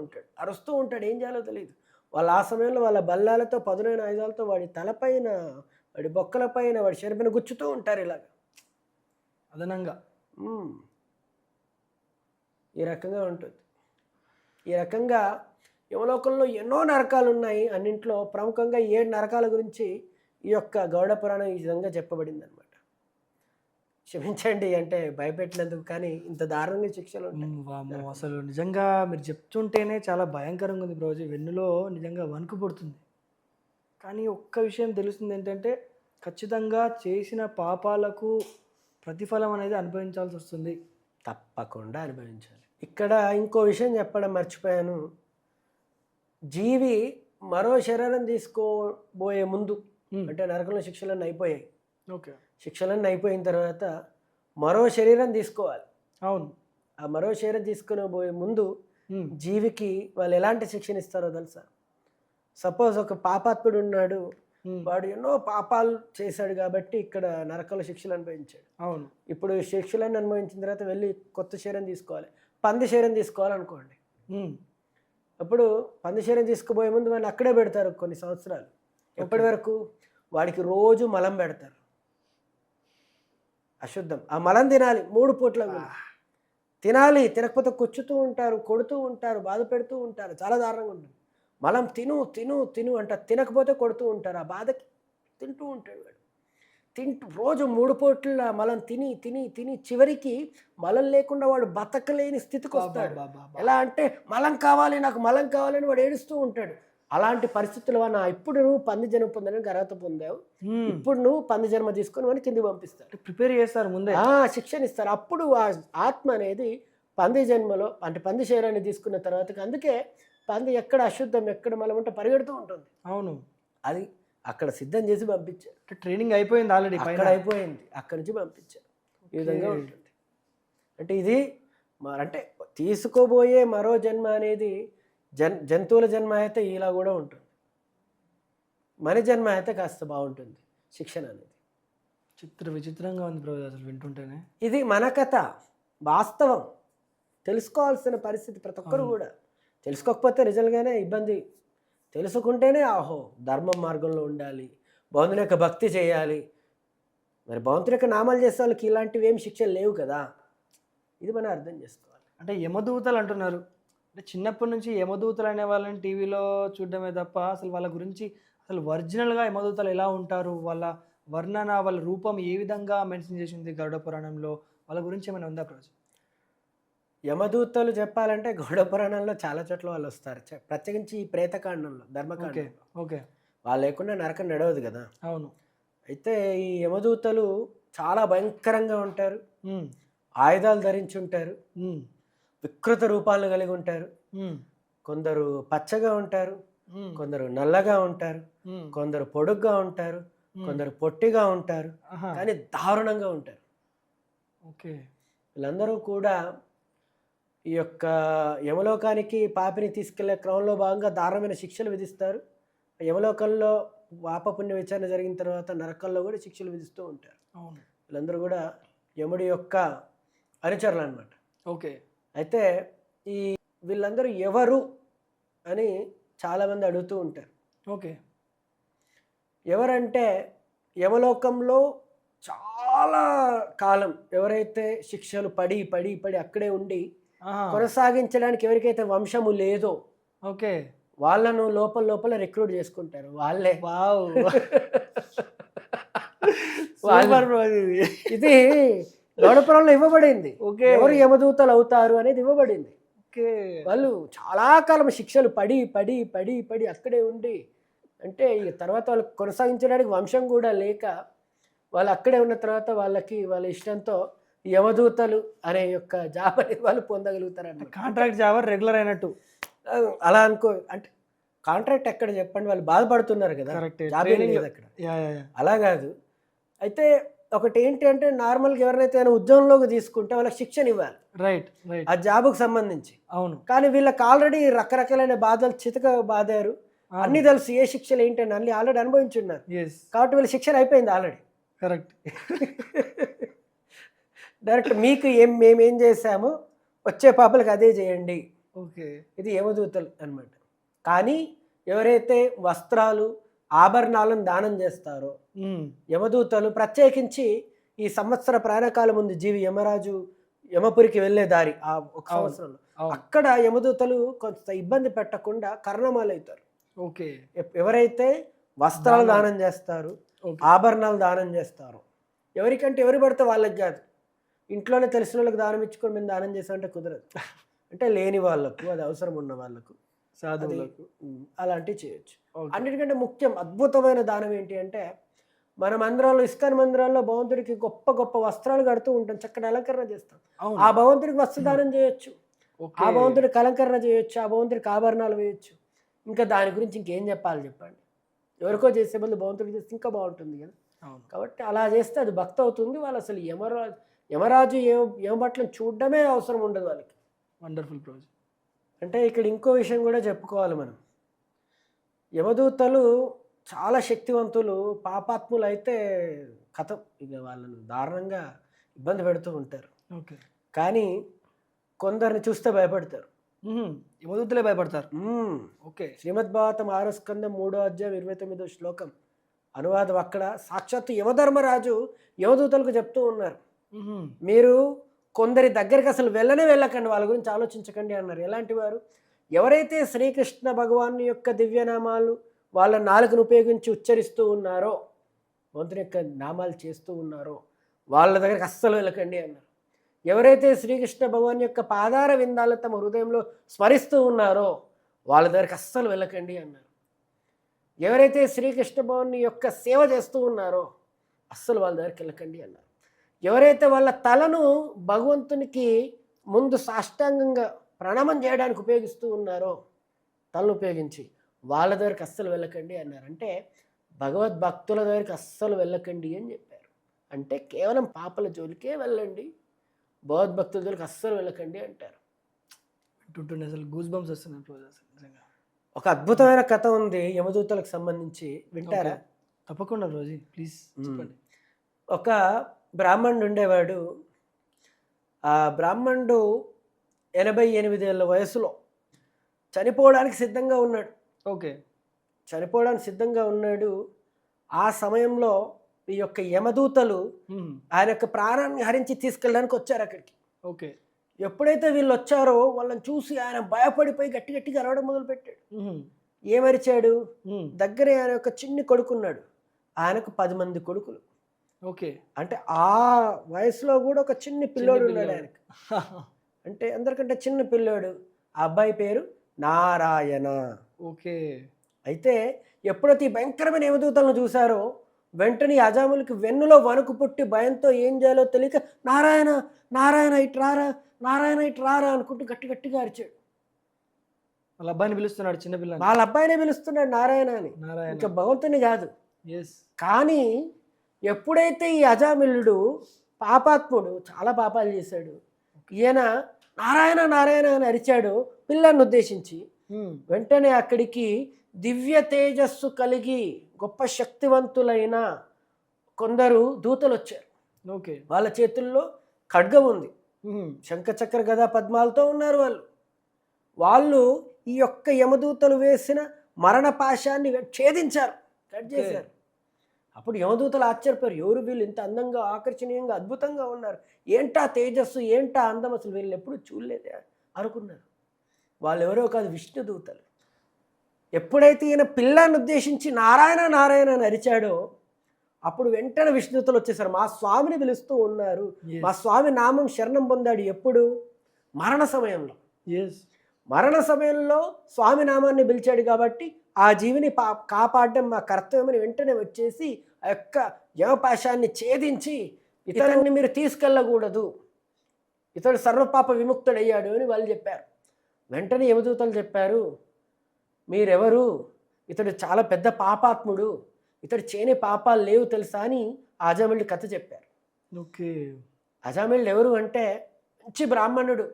ఉంటాడు, అరుస్తూ ఉంటాడు. ఏం చేయాలో తెలియదు. వాళ్ళు ఆ సమయంలో వాళ్ళ బల్లాలతో పదునైన ఆయుధాలతో వాడి తలపైన, వాడి బొక్కలపైన, వాడి శరీరపైన గుచ్చుతూ ఉంటారు ఇలాగ అదనంగా. ఈ రకంగా ఉంటుంది. ఈ రకంగా యమలోకంలో ఎన్నో నరకాలు ఉన్నాయి. అన్నింట్లో ప్రముఖంగా 7 నరకాల గురించి ఈ యొక్క గౌడ పురాణం ఈ విధంగా చెప్పబడింది అనమాట. క్షమించండి అంటే భయపెట్టినందుకు, కానీ ఇంత దారుణంగా శిక్షలు ఉంటాయి. అసలు నిజంగా మీరు చెప్తుంటేనే చాలా భయంకరంగా ఉంది బ్రోజీ. వెన్నులో నిజంగా వణుకు పుడుతుంది. కానీ ఒక్క విషయం తెలుస్తుంది ఏంటంటే, ఖచ్చితంగా చేసిన పాపాలకు ప్రతిఫలం అనేది అనుభవించాల్సి వస్తుంది. తప్పకుండా అనుభవించాలి. ఇక్కడ ఇంకో విషయం చెప్పడం మర్చిపోయాను. జీవి మరో శరీరం తీసుకోబోయే ముందు, అంటే నరకంలో శిక్షలన్నీ అయిపోయాయి. ఓకే. శిక్షలన్నీ అయిపోయిన తర్వాత మరో శరీరం తీసుకోవాలి. అవును. ఆ మరో శరీరం తీసుకుని పోయే ముందు జీవికి వాళ్ళు ఎలాంటి శిక్షణ ఇస్తారో తెలుసా? సపోజ్ ఒక పాపాత్ముడు ఉన్నాడు, వాడు ఎన్నో పాపాలు చేశాడు కాబట్టి ఇక్కడ నరకంలో శిక్షలు అనుభవించాడు. అవును. ఇప్పుడు శిక్షలను అనుభవించిన తర్వాత వెళ్ళి కొత్త శరీరం తీసుకోవాలి, పంది శరీరం తీసుకోవాలనుకోండి. అప్పుడు పంది శరీరం తీసుకుపోయే ముందు వాళ్ళు అక్కడే పెడతారు కొన్ని సంవత్సరాలు. ఎప్పటి వరకు? వాడికి రోజు మలం పెడతారు, అశుద్ధం. ఆ మలం తినాలి 3 పూట్ల తినాలి. తినకపోతే కూర్చుతూ ఉంటారు, కొడుతూ ఉంటారు, బాధ పెడుతూ ఉంటారు. చాలా దారుణంగా ఉంటుంది. మలం తిను తిను తిను అంట, తినకపోతే కొడుతూ ఉంటారు. ఆ బాధకి తింటూ ఉంటాడు వాడు. రోజు 3 పూట్ల మలం తిని తిని తిని చివరికి మలం లేకుండా వాడు బతకలేని స్థితికి వస్తాడు. ఎలా అంటే మలం కావాలి, నాకు మలం కావాలని వాడు ఏడుస్తూ ఉంటాడు. అలాంటి పరిస్థితుల వల్ల ఇప్పుడు నువ్వు పంది జన్మ పొందడానికి అర్హత పొందావు, ఇప్పుడు నువ్వు పంది జన్మ తీసుకొని వాడిని కిందికి పంపిస్తారు, ప్రిపేర్ చేస్తారు, ముందే శిక్షణ ఇస్తారు. అప్పుడు ఆ ఆత్మ అనేది పంది జన్మలో అంటే పంది శరీరాన్ని తీసుకున్న తర్వాత, అందుకే పంది ఎక్కడ అశుద్ధం ఎక్కడ మలం ఉంటే పరిగెడుతూ ఉంటుంది. అవును. అది అక్కడ సిద్ధం చేసి పంపించారు. ట్రైనింగ్ అయిపోయింది ఆల్రెడీ, అక్కడ అయిపోయింది, అక్కడి నుంచి పంపించారు. ఈ విధంగా ఉంటుంది. అంటే ఇది అంటే తీసుకోబోయే మరో జన్మ అనేది జంతువుల జన్మ అయితే ఇలా కూడా ఉంటుంది, మన జన్మ అయితే కాస్త బాగుంటుంది శిక్షణ అనేది. విచిత్రంగా ఉంది బ్రో అసలు వింటుంటేనే. ఇది మన కథ, వాస్తవం, తెలుసుకోవాల్సిన పరిస్థితి ప్రతి ఒక్కరు కూడా. తెలుసుకోకపోతే నిజంగానే ఇబ్బంది. తెలుసుకుంటేనే ఆహో ధర్మం మార్గంలో ఉండాలి, భగవంతుని యొక్క భక్తి చేయాలి. మరి భగవంతుని యొక్క నామాలు చేసే వాళ్ళకి ఇలాంటివి ఏమి శిక్షలు లేవు కదా. ఇది మనం అర్థం చేసుకోవాలి. అంటే యమదూతలు అంటున్నారు, అంటే చిన్నప్పటి నుంచి యమదూతలు అనే వాళ్ళని టీవీలో చూడడమే తప్ప అసలు వాళ్ళ గురించి అసలు ఒరిజినల్గా యమదూతలు ఎలా ఉంటారు, వాళ్ళ వర్ణన, వాళ్ళ రూపం ఏ విధంగా మెన్షన్ చేసింది గరుడ పురాణంలో, వాళ్ళ గురించి ఏమైనా ఉందా ప్రజలు? యమదూతలు చెప్పాలంటే గరుడ పురాణంలో చాలా చోట్ల వాళ్ళు వస్తారు, ప్రత్యేకించి ఈ ప్రేతకాండంలో, ధర్మకాండంలో. ఓకే. వాళ్ళు లేకుండా నరకం నడవదు కదా. అవును. అయితే ఈ యమదూతలు చాలా భయంకరంగా ఉంటారు, ఉమ్, ఆయుధాలు ధరించి ఉంటారు, ఉమ్, వికృత రూపాలను కలిగి ఉంటారు. ఉమ్, కొందరు పచ్చగా ఉంటారు, ఉమ్, కొందరు నల్లగా ఉంటారు, ఉమ్, కొందరు పొడుగ్గా ఉంటారు, ఉమ్. కొందరు పొట్టిగా ఉంటారు, ఆహా, కానీ దారుణంగా ఉంటారు. ఓకే. వీళ్ళందరూ కూడా ఈ యొక్క యమలోకానికి పాపిని తీసుకెళ్లే క్రమంలో భాగంగా దారుణమైన శిక్షలు విధిస్తారు. యమలోకంలో పాపపుణ్య విచారణ జరిగిన తర్వాత నరకంలో కూడా శిక్షలు విధిస్తూ ఉంటారు. అవును. వీళ్ళందరూ కూడా యముడి యొక్క అనుచరులు అన్నమాట. ఓకే. అయితే ఈ వీళ్ళందరూ ఎవరు అని చాలామంది అడుగుతూ ఉంటారు. ఓకే. ఎవరంటే యమలోకంలో చాలా కాలం ఎవరైతే శిక్షలు పడి పడి పడి అక్కడే ఉండి ఆహా, కొనసాగించడానికి ఎవరికైతే వంశము లేదో ఓకే. వాళ్ళను లోపల లోపల రిక్రూట్ చేసుకుంటారు. వాళ్ళే వావ్. వాళ్ళు- సూపర్ బ్రో ఇది. ఇది గౌడపురంలో ఇవ్వబడింది. ఓకే. ఎవరు యమదూతలు అవుతారు అనేది ఇవ్వబడింది. ఓకే. వాళ్ళు చాలా కాలం శిక్షలు పడి పడి పడి పడి అక్కడే ఉండి, అంటే ఇక తర్వాత వాళ్ళు కొనసాగించడానికి వంశం కూడా లేక వాళ్ళు అక్కడే ఉన్న తర్వాత వాళ్ళకి వాళ్ళ ఇష్టంతో యమదూతలు అనే యొక్క జాబ్ అనేది వాళ్ళు పొందగలుగుతారు. కాంట్రాక్ట్ జాబ్ రెగ్యులర్ అయినట్టు. అలా అనుకో, అంటే కాంట్రాక్ట్ ఎక్కడ చెప్పండి, వాళ్ళు బాధపడుతున్నారు కదా, కరెక్ట్. జాబ్ ట్రైనింగ్ లేదు అక్కడ. Yeah yeah yeah. అలా కాదు. అయితే ఒకటి ఏంటి అంటే నార్మల్గా ఎవరినైతే ఆయన ఉద్యోగంలోకి తీసుకుంటే వాళ్ళకి శిక్షణ ఇవ్వాలి రైట్ రైట్. ఆ జాబుకు సంబంధించి. అవును. కానీ వీళ్ళకి ఆల్రెడీ రకరకాలైన బాధలు చితక బాధారు, అన్నీ తెలుసు ఏ శిక్షలు ఏంటని అన్ని ఆల్రెడీ అనుభవించున్నారు. ఎస్, కాబట్టి వీళ్ళ శిక్షణ అయిపోయింది ఆల్రెడీ. కరెక్ట్. డైరెక్ట్ మీకు మేమేం చేసామో వచ్చే పాపలకు అదే చేయండి. ఓకే. ఇది యమదూతలు అన్నమాట. కానీ ఎవరైతే వస్త్రాలు ఆభరణాలను దానం చేస్తారో యమదూతలు, ప్రత్యేకించి ఈ సంవత్సర ప్రయాణకాలం ఉంది జీవి యమరాజు యమపురికి వెళ్ళే దారి ఆ ఒక సంవత్సరంలో, అక్కడ యమదూతలు కొంత ఇబ్బంది పెట్టకుండా కర్ణమాలు అవుతారు. ఓకే. ఎవరైతే వస్త్రాలు దానం చేస్తారు, ఆభరణాలు దానం చేస్తారు, ఎవరికంటే ఎవరు పడితే వాళ్ళకి కాదు, ఇంట్లోనే తెలిసిన వాళ్ళకి దానం ఇచ్చుకొని మేము దానం చేసామంటే కుదరదు. అంటే లేని వాళ్ళకు, అది అవసరం ఉన్న వాళ్ళకు, సాధువులకు అలాంటివి చేయొచ్చు. అన్నిటికంటే ముఖ్యం అద్భుతమైన దానం ఏంటి అంటే, మన మందిరాల్లో ఇస్కాన్ మందిరాల్లో భగవంతుడికి గొప్ప గొప్ప వస్త్రాలు కడుతూ ఉంటాం, చక్కటి అలంకరణ చేస్తాం. ఆ భగవంతుడికి వస్త్రదానం చేయొచ్చు, ఆ భగవంతుడికి అలంకరణ చేయొచ్చు, ఆ భగవంతుడికి ఆభరణాలు వేయొచ్చు. ఇంకా దాని గురించి ఇంకేం చెప్పాలి చెప్పండి. ఎవరికో చేసే బదులు భగవంతుడికి చేస్తే ఇంకా బాగుంటుంది కదా. కాబట్టి అలా చేస్తే అది భక్తి అవుతుంది. వాళ్ళు అసలు యమరాజు యమభట్లను చూడడమే అవసరం ఉండదు వాళ్ళకి. Wonderful project. అంటే ఇక్కడ ఇంకో విషయం కూడా చెప్పుకోవాలి మనం. యమదూతలు చాలా శక్తివంతులు, పాపాత్ములు అయితే కథ ఇక వాళ్ళను దారుణంగా ఇబ్బంది పెడుతూ ఉంటారు. ఓకే. కానీ కొందరిని చూస్తే భయపడతారు. యమదూతలే భయపడతారు. ఓకే. శ్రీమద్ భాగవతం 6వ స్కందం 3వ అధ్యాయం 29వ శ్లోకం అనువాదం. అక్కడ సాక్షాత్తు యమధర్మరాజు యమదూతలకు చెప్తూ ఉన్నారు, మీరు కొందరి దగ్గరికి అసలు వెళ్ళకండి, వాళ్ళ గురించి ఆలోచించకండి అన్నారు. ఎలాంటి వారు? ఎవరైతే శ్రీకృష్ణ భగవాన్ యొక్క దివ్యనామాలు వాళ్ళ నాలుకను ఉపయోగించి ఉచ్చరిస్తూ ఉన్నారో, భగవంతుని యొక్క నామాలు చేస్తూ ఉన్నారో వాళ్ళ దగ్గరికి అస్సలు వెళ్ళకండి అన్నారు. ఎవరైతే శ్రీకృష్ణ భగవాన్ యొక్క పాదార విందాలు తమ హృదయంలో స్మరిస్తూ ఉన్నారో వాళ్ళ దగ్గరికి అస్సలు వెళ్ళకండి అన్నారు. ఎవరైతే శ్రీకృష్ణ భగవాన్ యొక్క సేవ చేస్తూ ఉన్నారో అస్సలు వాళ్ళ దగ్గరికి వెళ్ళకండి అన్నారు. ఎవరైతే వాళ్ళ తలను భగవంతునికి ముందు సాష్టాంగంగా ప్రణామం చేయడానికి ఉపయోగిస్తూ ఉన్నారో, తలను ఉపయోగించి, వాళ్ళ దగ్గరికి అస్సలు వెళ్ళకండి అన్నారు. అంటే భగవద్భక్తుల దగ్గరికి అస్సలు వెళ్ళకండి అని చెప్పారు. అంటే కేవలం పాపల జోలికే వెళ్ళండి, భగవద్భక్తుల జోలికి అస్సలు వెళ్ళకండి అంటారు. అసలు గూస్ బంప్స్ వస్తున్నాయి. ఒక అద్భుతమైన కథ ఉంది యమదూతలకు సంబంధించి, వింటారా? తప్పకుండా రోజీ, ప్లీజ్ చెప్పండి. ఒక బ్రాహ్మణుడు ఉండేవాడు. ఆ బ్రాహ్మణుడు 88 ఏళ్ళ వయసులో చనిపోవడానికి సిద్ధంగా ఉన్నాడు. ఓకే. చనిపోవడానికి సిద్ధంగా ఉన్నాడు. ఆ సమయంలో ఈ యొక్క యమదూతలు ఆయన యొక్క ప్రాణాన్ని హరించి తీసుకెళ్ళడానికి వచ్చారు అక్కడికి. ఓకే. ఎప్పుడైతే వీళ్ళు వచ్చారో వాళ్ళని చూసి ఆయన భయపడిపోయి గట్టి గట్టిగా అరవడం మొదలుపెట్టాడు. ఏమరిచాడు? దగ్గరే ఆయన యొక్క చిన్ని కొడుకున్నాడు, ఆయనకు 10 మంది కొడుకులు. ఓకే. అంటే ఆ వయసులో కూడా ఒక చిన్న పిల్లోడు ఉన్నాడు ఆయనకు. అంటే అందరికంటే చిన్న పిల్లోడు. ఆ అబ్బాయి పేరు నారాయణ. ఓకే. అయితే ఎప్పుడైతే ఈ భయంకరమైన యమదూతలను చూశారో వెంటనే ఈ అజామిళుడికి వెన్నులో వణుకు పుట్టి భయంతో ఏం చేయాలో తెలియక నారాయణ నారాయణ ఇటు రారా, నారాయణ ఇటు రారా అనుకుంటూ గట్టి గట్టిగా అరిచాడు. వాళ్ళ అబ్బాయిని పిలుస్తున్నాడు చిన్నపిల్లని. వాళ్ళ అబ్బాయినే పిలుస్తున్నాడు నారాయణ అని, నారాయణ. ఇంకా భగవంతుని కాదు. ఎస్. కానీ ఎప్పుడైతే ఈ అజామిళుడు పాపాత్ముడు, చాలా పాపాలు చేశాడు, ఈయన నారాయణ నారాయణ అని అరిచాడు పిల్లాన్ని ఉద్దేశించి, వెంటనే అక్కడికి దివ్య తేజస్సు కలిగి గొప్ప శక్తివంతులైన కొందరు దూతలు వచ్చారు. ఓకే. వాళ్ళ చేతుల్లో ఖడ్గం ఉంది, శంఖచక్ర గదా పద్మాలతో ఉన్నారు వాళ్ళు. వాళ్ళు ఈ యొక్క యమదూతలు వేసిన మరణ పాశాన్ని ఛేదించారు, కట్ చేశారు. అప్పుడు యమదూతలు ఆశ్చర్యపోయారు, ఎవరు వీళ్ళు ఇంత అందంగా ఆకర్షణీయంగా అద్భుతంగా ఉన్నారు, ఏంటా తేజస్సు ఏంటా అందం, అసలు వీళ్ళు ఎప్పుడు చూడలేదే అనుకున్నారు. వాళ్ళు ఎవరో కాదు, విష్ణుదూతలు. ఎప్పుడైతే ఈయన పిల్లాన్ని ఉద్దేశించి నారాయణ నారాయణ అని అరిచాడో అప్పుడు వెంటనే విష్ణుదూతలు వచ్చేసారు, మా స్వామిని పిలుస్తూ ఉన్నారు. మా స్వామి నామం శరణం పొందాడు ఎప్పుడు? మరణ సమయంలో. మరణ సమయంలో స్వామి నామాన్ని పిలిచాడు కాబట్టి ఆ జీవిని కాపాడడం మా కర్తవ్యమని వెంటనే వచ్చేసి ఆ యొక్క యమపాశాన్ని ఛేదించి ఇతరుని మీరు తీసుకెళ్ళకూడదు, ఇతడు సర్వపాప విముక్తుడయ్యాడు అని వాళ్ళు చెప్పారు. వెంటనే యమదూతలు చెప్పారు, మీరెవరు, ఇతడు చాలా పెద్ద పాపాత్ముడు, ఇతడు చేయని పాపాలు లేవు తెలుసా అని అజామిళుడి కథ చెప్పారు. ఓకే. అజామిళుడు ఎవరు అంటే మంచి బ్రాహ్మణుడు,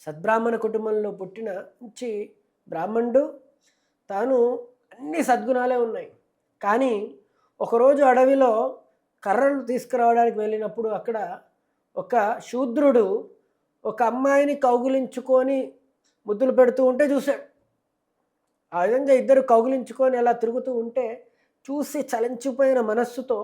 సద్బ్రాహ్మణ కుటుంబంలో పుట్టిన మంచి బ్రాహ్మణుడు. తాను అన్ని సద్గుణాలే ఉన్నాయి. కానీ ఒకరోజు అడవిలో కర్రలు తీసుకురావడానికి వెళ్ళినప్పుడు అక్కడ ఒక శూద్రుడు ఒక అమ్మాయిని కౌగులించుకొని ముద్దులు పెడుతూ ఉంటే చూశాడు. ఆ విధంగా ఇద్దరు కౌగులించుకొని అలా తిరుగుతూ ఉంటే చూసి చలించిపోయిన మనస్సుతో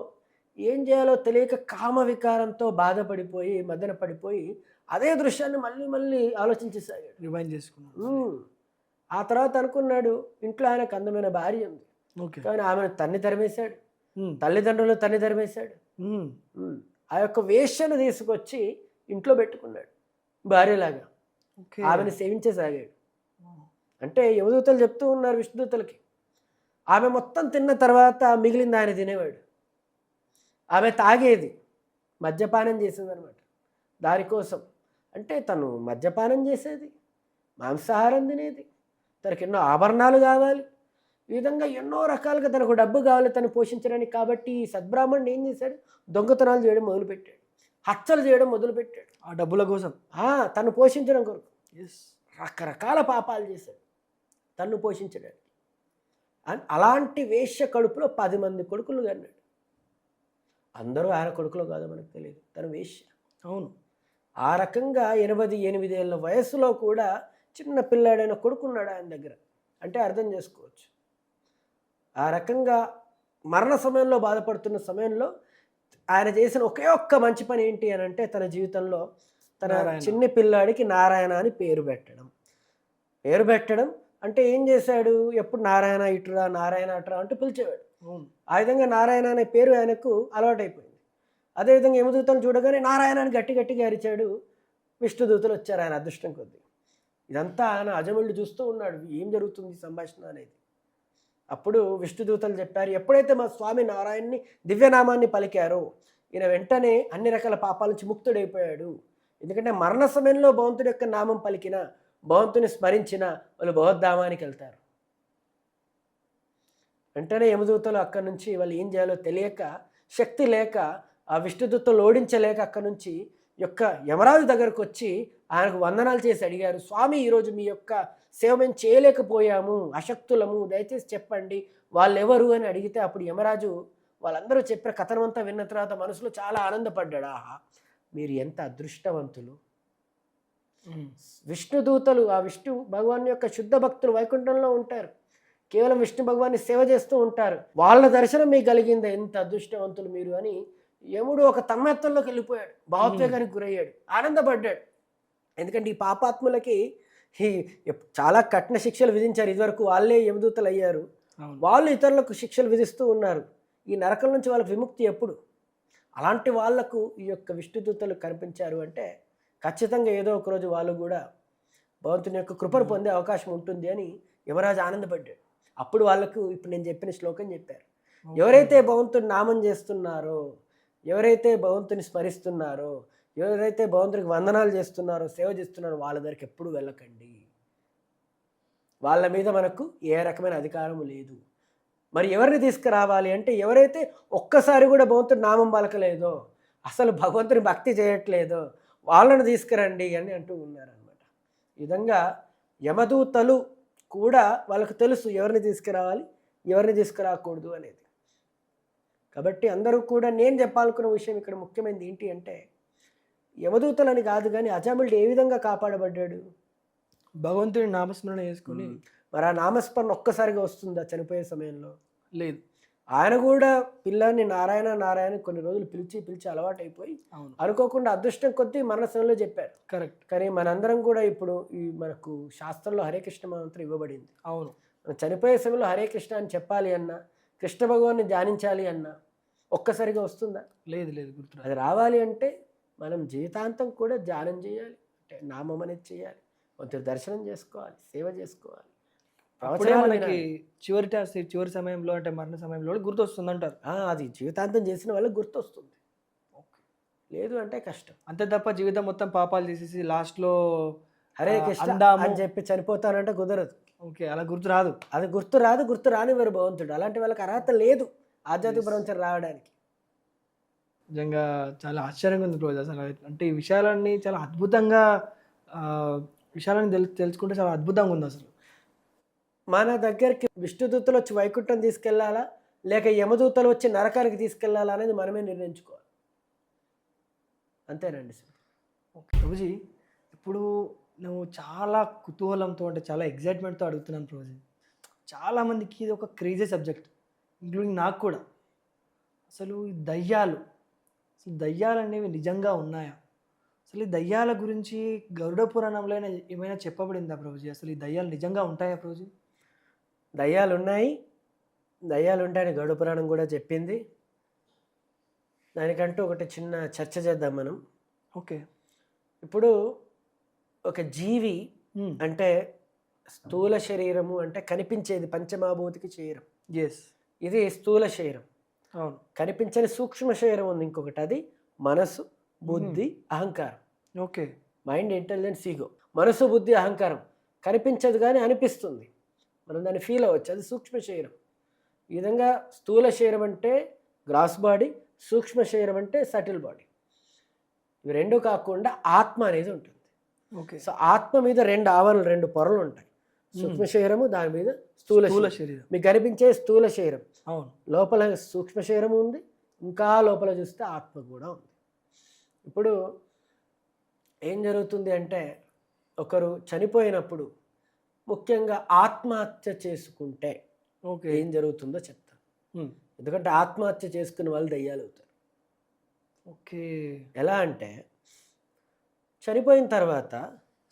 ఏం చేయాలో తెలియక కామ వికారంతో బాధపడిపోయి మదన పడిపోయి అదే దృశ్యాన్ని మళ్ళీ మళ్ళీ ఆలోచించేసాగాడు, రివైండ్ చేసుకున్నాడు. ఆ తర్వాత అనుకున్నాడు, ఇంట్లో ఆయనకు అందమైన భార్య ఉంది, కానీ ఆమెను తన్ని తరిమేశాడు, తల్లిదండ్రులు తన్ని తరిమేశాడు. ఆ యొక్క వేశ్యను తీసుకొచ్చి ఇంట్లో పెట్టుకున్నాడు భార్యలాగా, ఆమెను సేవించేసాగాడు. అంటే యమదూతలు చెప్తూ ఉన్నారు విష్ణుదూతలకి, ఆమె మొత్తం తిన్న తర్వాత మిగిలింది ఆయన తినేవాడు. ఆమె తాగేది, మద్యపానం చేసేది అనమాట దానికోసం. అంటే తను మద్యపానం చేసేది, మాంసాహారం తినేది, తనకు ఎన్నో ఆభరణాలు కావాలి, ఈ విధంగా ఎన్నో రకాలుగా తనకు డబ్బు కావాలి తను పోషించడానికి. కాబట్టి ఈ సద్బ్రాహ్మణుడు ఏం చేశాడు, దొంగతనాలు చేయడం మొదలుపెట్టాడు, హత్యలు చేయడం మొదలుపెట్టాడు ఆ డబ్బుల కోసం, తను పోషించడం కొరకు. రకరకాల పాపాలు చేశాడు తన్ను పోషించడానికి. అలాంటి వేశ్య కడుపులో 10 మంది కొడుకులు కన్నాడు. అందరూ ఆయన కొడుకులు కాదో మనకు తెలియదు, తను వేశ్య. అవును. ఆ రకంగా 88 ఏళ్ళ వయసులో కూడా చిన్న పిల్లాడైన కొడుకున్నాడు ఆయన దగ్గర. అంటే అర్థం చేసుకోవచ్చు. ఆ రకంగా మరణ సమయంలో బాధపడుతున్న సమయంలో ఆయన చేసిన ఒకే ఒక్క మంచి పని ఏంటి అని అంటే తన జీవితంలో తన చిన్ని పిల్లాడికి నారాయణ అని పేరు పెట్టడం. పేరు పెట్టడం అంటే ఏం చేశాడు, ఎప్పుడు నారాయణ ఇటురా నారాయణ అటురా అంటూ పిలిచేవాడు. ఆ విధంగా నారాయణ అనే పేరు ఆయనకు అలవాటైపోయింది. అదేవిధంగా యమదూతలు చూడగానే నారాయణ అని గట్టి గట్టిగా అరిచాడు. విష్ణుదూతలు వచ్చారు ఆయన అదృష్టం కొద్దీ. ఇదంతా ఆయన అజమిళుడు చూస్తూ ఉన్నాడు, ఏం జరుగుతుంది సంభాషణ అనేది. అప్పుడు విష్ణుదూతలు చెప్పారు, ఎప్పుడైతే మా స్వామి నారాయణని దివ్యనామాన్ని పలికారో ఈయన వెంటనే అన్ని రకాల పాపాల నుంచి ముక్తుడైపోయాడు. ఎందుకంటే మరణ సమయంలో భగవంతుడి యొక్క నామం పలికిన, భగవంతుని స్మరించిన వాళ్ళు భగవద్ధామానికి వెళ్తారు. వెంటనే యమదూతలు అక్కడి నుంచి వాళ్ళు ఏం చేయాలో తెలియక, శక్తి లేక, ఆ విష్ణుదూతలు ఓడించలేక అక్కడి నుంచి యొక్క యమరాజు దగ్గరకు వచ్చి ఆయనకు వందనాలు చేసి అడిగారు, స్వామి ఈరోజు మీ యొక్క సేవ మేము చేయలేకపోయాము, అశక్తులము, దయచేసి చెప్పండి వాళ్ళు ఎవరు అని అడిగితే అప్పుడు యమరాజు వాళ్ళందరూ చెప్పిన కథనం అంతా విన్న తర్వాత మనసులో చాలా ఆనందపడ్డాడు. ఆహా, మీరు ఎంత అదృష్టవంతులు. విష్ణుదూతలు ఆ విష్ణు భగవాన్ యొక్క శుద్ధ భక్తులు వైకుంఠంలో ఉంటారు, కేవలం విష్ణు భగవాన్ని సేవ చేస్తూ ఉంటారు, వాళ్ళ దర్శనం మీకు కలిగింది, ఎంత అదృష్టవంతులు మీరు అని యముడు ఒక తన్మయత్వంలోకి వెళ్ళిపోయాడు, భావోద్వేగానికి గురయ్యాడు, ఆనందపడ్డాడు. ఎందుకంటే ఈ పాపాత్ములకి చాలా కఠిన శిక్షలు విధించారు. ఇదివరకు వాళ్ళే యమదూతలు అయ్యారు, వాళ్ళు ఇతరులకు శిక్షలు విధిస్తూ ఉన్నారు. ఈ నరకం నుంచి వాళ్ళకి విముక్తి ఎప్పుడు? అలాంటి వాళ్లకు ఈ యొక్క విష్ణుదూతలు కనిపించారు అంటే ఖచ్చితంగా ఏదో ఒకరోజు వాళ్ళు కూడా భగవంతుని యొక్క కృపను పొందే అవకాశం ఉంటుంది అని యమరాజు ఆనందపడ్డాడు. అప్పుడు వాళ్ళకు ఇప్పుడు నేను చెప్పిన శ్లోకం చెప్పారు, ఎవరైతే భగవంతుని నామం చేస్తున్నారో, ఎవరైతే భగవంతుని స్మరిస్తున్నారో, ఎవరైతే భగవంతునికి వందనాలు చేస్తున్నారో, సేవ చేస్తున్నారో వాళ్ళ దగ్గరికి ఎప్పుడు వెళ్ళకండి. వాళ్ళ మీద మనకు ఏ రకమైన అధికారం లేదు. మరి ఎవరిని తీసుకురావాలి అంటే, ఎవరైతే ఒక్కసారి కూడా భగవంతుడి నామం పలకలేదో, అసలు భగవంతుని భక్తి చేయట్లేదో వాళ్ళను తీసుకురండి అని అంటూ ఉన్నారనమాట. ఈ విధంగా యమదూతలు కూడా వాళ్ళకు తెలుసు ఎవరిని తీసుకురావాలి, ఎవరిని తీసుకురాకూడదు అనేది. కాబట్టి అందరూ కూడా నేను చెప్పాలనుకున్న విషయం ఇక్కడ ముఖ్యమైనది ఏంటి అంటే, యమదూతలని కాదు కానీ అజామిళుడు ఏ విధంగా కాపాడబడ్డాడు? భగవంతుని నామస్మరణ చేసుకుని. మరి ఆ నామస్మరణ ఒక్కసారిగా వస్తుందా చనిపోయే సమయంలో? లేదు. ఆయన కూడా పిల్లాన్ని నారాయణ నారాయణ కొన్ని రోజులు పిలిచి పిలిచి అలవాటైపోయి అవును, అనుకోకుండా అదృష్టం కొద్దీ మరణ సమయంలో చెప్పారు. కరెక్ట్. కానీ మనందరం కూడా ఇప్పుడు ఈ మనకు శాస్త్రంలో హరే కృష్ణ మంత్రం ఇవ్వబడింది. అవును, మనం చనిపోయే సమయంలో హరే కృష్ణ అని చెప్పాలి అన్నా, కృష్ణ భగవాన్ని ధ్యానించాలి అన్నా ఒక్కసారిగా వస్తుందా? లేదు లేదు, గుర్తురాదు. అది రావాలి అంటే మనం జీవితాంతం కూడా ధ్యానం చేయాలి, అంటే నామం అనేది చేయాలి, కొంచెం దర్శనం చేసుకోవాలి, సేవ చేసుకోవాలి. అప్పుడే మనకి చివరి సమయంలో అంటే మరణ సమయంలో కూడా గుర్తొస్తుంది అంటారు. అది జీవితాంతం చేసిన వాళ్ళకి గుర్తొస్తుంది, లేదు అంటే కష్టం. అంతే తప్ప జీవితం మొత్తం పాపాలు చేసేసి లాస్ట్లో హరే కృష్ణ అని చెప్పి చనిపోతానంటే కుదరదు. ఓకే, అలా గుర్తు రాదు. అది గుర్తు రానివ్వరు భగవంతుడు. అలాంటి వాళ్ళకి అర్హత లేదు ఆధ్యాత్మిక ప్రపంచం రావడానికి. నిజంగా చాలా ఆశ్చర్యంగా ఉంది రోజు. అసలు అంటే ఈ విషయాలన్నీ చాలా అద్భుతంగా విషయాలని తెలుసుకుంటే చాలా అద్భుతంగా ఉంది. అసలు మన దగ్గరికి విష్ణుదూతలు వచ్చి వైకుంఠం తీసుకెళ్లాలా, లేక యమదూతలు వచ్చి నరకానికి తీసుకెళ్లాలా అనేది మనమే నిర్ణయించుకోవాలి. అంతేనండి సార్. ఓకే ప్రభుజీ, ఇప్పుడు నువ్వు చాలా కుతూహలంతో అంటే చాలా ఎగ్జైట్మెంట్తో అడుగుతున్నాను ప్రభుజీ. చాలామందికి ఇది ఒక క్రేజీ సబ్జెక్ట్, ఇంక్లూడింగ్ నాకు కూడా. అసలు ఈ దయ్యాలు అనేవి నిజంగా ఉన్నాయా? అసలు ఈ దయ్యాల గురించి గరుడ పురాణంలో ఏమైనా చెప్పబడిందా ప్రభుజీ? అసలు ఈ దయ్యాలు నిజంగా ఉంటాయా ప్రభుజీ? దయ్యాలు ఉంటాయని గరుడ పురాణం కూడా చెప్పింది. దానికంటూ ఒకటి చిన్న చర్చ చేద్దాం మనం. ఓకే. ఇప్పుడు ఒక జీవి అంటే స్థూల శరీరము అంటే కనిపించేది, పంచమహాభూతికి శరీరం. ఎస్, ఇది స్థూల శరీరం. అవును. కనిపించని సూక్ష్మ శరీరం ఉంది ఇంకొకటి, అది మనసు, బుద్ధి, అహంకారం. ఓకే. Mind, intelligence, ego. మనసు, బుద్ధి, అహంకారం కనిపించదు కానీ అనిపిస్తుంది, మనం దాన్ని ఫీల్ అవ్వచ్చు, అది సూక్ష్మ శరీరం. ఈ విధంగా స్థూల శరీరం అంటే గ్రాస్ బాడీ, సూక్ష్మ శరీరం అంటే సటిల్ బాడీ. ఇవి రెండు కాకుండా ఆత్మ అనేది ఉంటుంది. ఓకే. సో ఆత్మ మీద రెండు ఆవరణలు, రెండు పొరలు ఉంటాయి. సూక్ష్మ శరీరము, దాని మీద స్థూల శరీరం. మీకు కనిపించే స్థూల శరీరం, అవును, లోపల సూక్ష్మ శరీరం ఉంది, ఇంకా లోపల చూస్తే ఆత్మ కూడా ఉంది. ఇప్పుడు ఏం జరుగుతుంది అంటే, ఒకరు చనిపోయినప్పుడు ముఖ్యంగా ఆత్మహత్య చేసుకుంటే ఓకే ఏం జరుగుతుందో చెప్తాను. ఎందుకంటే ఆత్మహత్య చేసుకునే వాళ్ళు దయ్యాలు అవుతారు. ఓకే. ఎలా అంటే, చనిపోయిన తర్వాత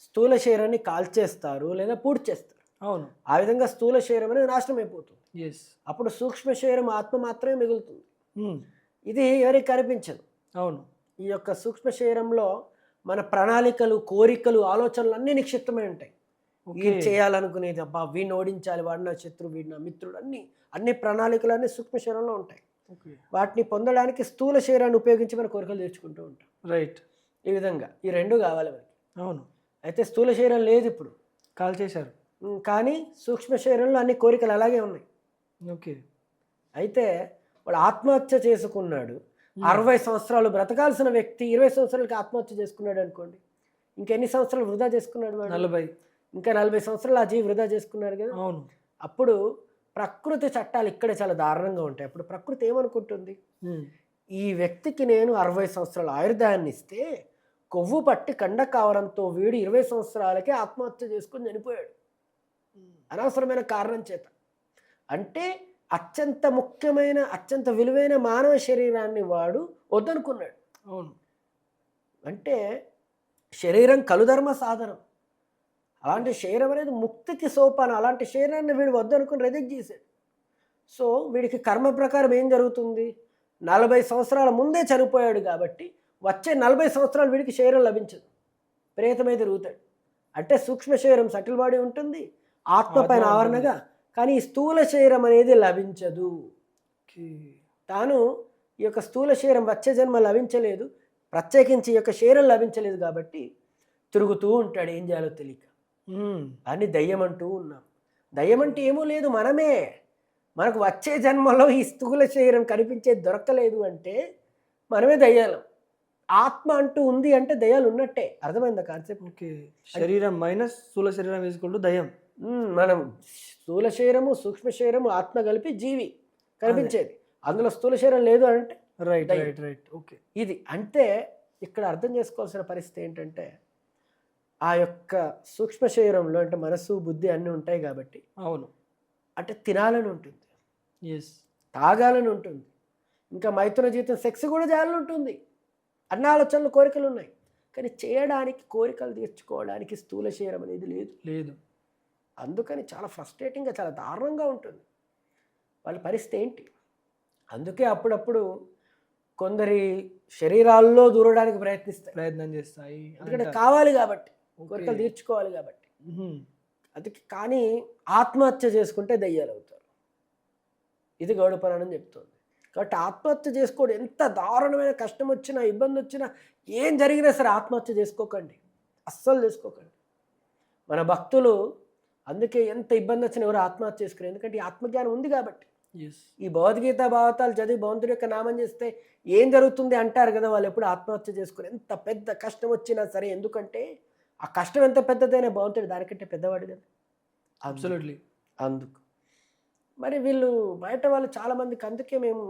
స్థూల శరీరాన్ని కాల్చేస్తారు లేదా పూర్తి చేస్తారు. అవును. ఆ విధంగా స్థూల శరీరం అనేది నాశనం అయిపోతుంది. ఎస్. అప్పుడు సూక్ష్మ శరీరం, ఆత్మ మాత్రమే మిగులుతుంది. ఇది ఎవరికి కనిపించదు. అవును. ఈ యొక్క సూక్ష్మ శరీరంలో మన ప్రణాళికలు, కోరికలు, ఆలోచనలు అన్నీ నిక్షిప్తమై ఉంటాయి. ఏం చేయాలనుకునేది, అబ్బా వీడిని ఓడించాలి, వాడు నా శత్రువు, వీడు నా మిత్రుడు, అన్ని ప్రణాళికలు అన్నీ సూక్ష్మ శరీరంలో ఉంటాయి. వాటిని పొందడానికి స్థూల శరీరాన్ని ఉపయోగించి మన కోరికలు తెచ్చుకుంటూ ఉంటాం. రైట్. ఈ విధంగా ఈ రెండు కావాలి మనకి. అవును. అయితే స్థూల శరీరం లేదు, ఇప్పుడు కాల్ చేశారు. కానీ సూక్ష్మ శరీరంలో అన్ని కోరికలు అలాగే ఉన్నాయి. ఓకే. అయితే వాడు ఆత్మహత్య చేసుకున్నాడు. 60 సంవత్సరాలు బ్రతకాల్సిన వ్యక్తి 20 సంవత్సరాలకి ఆత్మహత్య చేసుకున్నాడు అనుకోండి, ఇంకెన్ని సంవత్సరాలు వృధా చేసుకున్నాడు వాడు? 40. ఇంకా 40 సంవత్సరాలు ఆ జీవి వృధా చేసుకున్నాడు కదా. అవును. అప్పుడు ప్రకృతి చట్టాలు ఇక్కడే చాలా దారుణంగా ఉంటాయి. అప్పుడు ప్రకృతి ఏమనుకుంటుంది, ఈ వ్యక్తికి నేను 60 సంవత్సరాల ఆయుర్దాయాన్ని ఇస్తే కొవ్వు పట్టి కండ కావడంతో వీడు 20 సంవత్సరాలకే ఆత్మహత్య చేసుకుని చనిపోయాడు అనవసరమైన కారణం చేత. అంటే అత్యంత ముఖ్యమైన, అత్యంత విలువైన మానవ శరీరాన్ని వాడు వద్దనుకున్నాడు. అవును. అంటే శరీరం కలుధర్మ సాధనం. అలాంటి శరీరం అనేది ముక్తికి సోపానం. అలాంటి శరీరాన్ని వీడు వద్దనుకుని రిజెక్ట్ చేశాడు. సో వీడికి కర్మ ప్రకారం ఏం జరుగుతుంది, 40 సంవత్సరాల ముందే చనిపోయాడు కాబట్టి వచ్చే 40 సంవత్సరాలు వీడికి శరీరం లభించదు, ప్రేతమై తిరుగుతాడు. అంటే సూక్ష్మ శరీరం సటిల్ బాడీ ఉంటుంది, ఆత్మ పైన ఆవరణగా, కానీ ఈ స్థూల శరీరం అనేది లభించదు. ఓకే. తాను ఈ యొక్క స్థూల శరీరం వచ్చే జన్మ లభించలేదు, ప్రత్యేకించి ఈ యొక్క శరీరం లభించలేదు కాబట్టి తిరుగుతూ ఉంటాడు ఏం చేయాలో తెలియక. అని దయ్యం అంటూ ఉన్నాం. దయ్యం అంటే ఏమో లేదు, మనమే. మనకు వచ్చే జన్మలో ఈ స్థూల శరీరం కనిపించేది దొరకలేదు అంటే మనమే దయ్యాలం. ఆత్మ అంటూ ఉంది అంటే దయ్యాలు ఉన్నట్టే. అర్థమైందా కాన్సెప్ట్? ఓకే. శరీరం మైనస్ స్థూల శరీరం వేసుకుంటూ దయ్యం. మనం స్థూల శరీరము, సూక్ష్మ శరీరము, ఆత్మ కలిపి జీవి కనిపించేది. అందులో స్థూల శరీరం లేదు అంటే రైట్ దయ్యం. Right right. ఓకే. ఇది అంటే ఇక్కడ అర్థం చేసుకోవాల్సిన పరిస్థితి ఏంటంటే ఆ యొక్క సూక్ష్మ శరీరంలో అంటే మనసు, బుద్ధి అన్నీ ఉంటాయి కాబట్టి అవును. అంటే తినాలని ఉంటుంది, ఎస్. తాగాలని ఉంటుంది, ఇంకా మైథున జీవితం సెక్స్ కూడా చేయాలని ఉంటుంది. అన్న ఆలోచనలు, కోరికలు ఉన్నాయి. కానీ చేయడానికి, కోరికలు తీర్చుకోవడానికి స్థూల శరీరం అనేది లేదు. లేదు. అందుకని చాలా ఫ్రస్ట్రేటింగ్గా, చాలా దారుణంగా ఉంటుంది వాళ్ళ పరిస్థితి ఏంటి. అందుకే అప్పుడప్పుడు కొందరి శరీరాల్లో దూరడానికి ప్రయత్నం చేస్తాయి. ఎందుకంటే కావాలి కాబట్టి, కోరికలు తీర్చుకోవాలి కాబట్టి. అందుకే కానీ ఆత్మహత్య చేసుకుంటే దయ్యాలు అవుతారు. ఇది గౌడ పురాణం చెప్తుంది. కాబట్టి ఆత్మహత్య చేసుకోవడం ఎంత దారుణమైన కష్టం వచ్చినా, ఇబ్బంది వచ్చినా, ఏం జరిగినా సరే ఆత్మహత్య చేసుకోకండి, అస్సలు చేసుకోకండి. మన భక్తులు అందుకే ఎంత ఇబ్బంది వచ్చినా ఎవరు ఆత్మహత్య చేసుకున్నారు, ఎందుకంటే ఈ ఆత్మజ్ఞానం ఉంది కాబట్టి. ఈ భగవద్గీత భావతాలు చదివి భగవంతుడి యొక్క నామం చేస్తే ఏం జరుగుతుంది అంటారు కదా, వాళ్ళు ఎప్పుడు ఆత్మహత్య చేసుకుని ఎంత పెద్ద కష్టం వచ్చినా సరే, ఎందుకంటే ఆ కష్టం ఎంత పెద్దదైనా భగవంతుడు దానికంటే పెద్దవాడు కదా. అబ్సల్యూట్లీ. అందుకు మరి వీళ్ళు బయట వాళ్ళు చాలామందికి, అందుకే మేము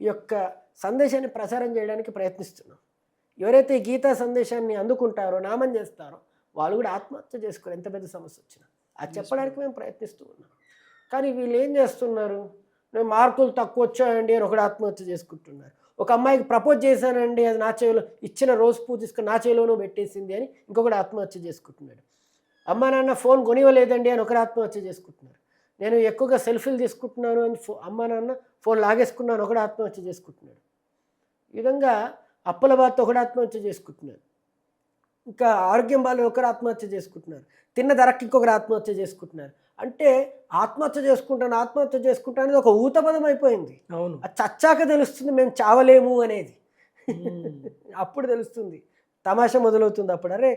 ఈ యొక్క సందేశాన్ని ప్రచారం చేయడానికి ప్రయత్నిస్తున్నాం. ఎవరైతే ఈ గీతా సందేశాన్ని అందుకుంటారో, నామం చేస్తారో, వాళ్ళు కూడా ఆత్మహత్య చేసుకుని ఎంత పెద్ద సమస్య వచ్చినా అది చెప్పడానికి మేము ప్రయత్నిస్తూ ఉన్నాం. కానీ వీళ్ళు ఏం చేస్తున్నారు, నేను మార్కులు తక్కువ వచ్చాయండి అని ఒకడు ఆత్మహత్య చేసుకుంటున్నారు. ఒక అమ్మాయికి ప్రపోజ్ చేశానండి, అది నా చెవిలో ఇచ్చిన రోజు పూజ తీసుకుని నా చెవిలోనూ పెట్టేసింది అని ఇంకొకటి ఆత్మహత్య చేసుకుంటున్నాడు. అమ్మ నాన్న ఫోన్ కొనివ్వలేదండి అని ఒకరు ఆత్మహత్య చేసుకుంటున్నారు. నేను ఎక్కువగా సెల్ఫీలు తీసుకుంటున్నాను అని అమ్మ నాన్న ఫోన్ లాగేసుకున్నాను ఒకడు ఆత్మహత్య చేసుకుంటున్నాడు. ఈ విధంగా అప్పుల బాధతో ఒకడు ఆత్మహత్య చేసుకుంటున్నారు. ఇంకా ఆరోగ్యం బాగా ఒకరు ఆత్మహత్య చేసుకుంటున్నారు. తిన్న ధరకి ఇంకొకరు ఆత్మహత్య చేసుకుంటున్నారు. అంటే ఆత్మహత్య చేసుకుంటాను అనేది ఒక ఊతపదం అయిపోయింది. అవును. అది చచ్చాక తెలుస్తుంది మేము చావలేము అనేది. అప్పుడు తెలుస్తుంది, తమాషా మొదలవుతుంది. అప్పుడు అరే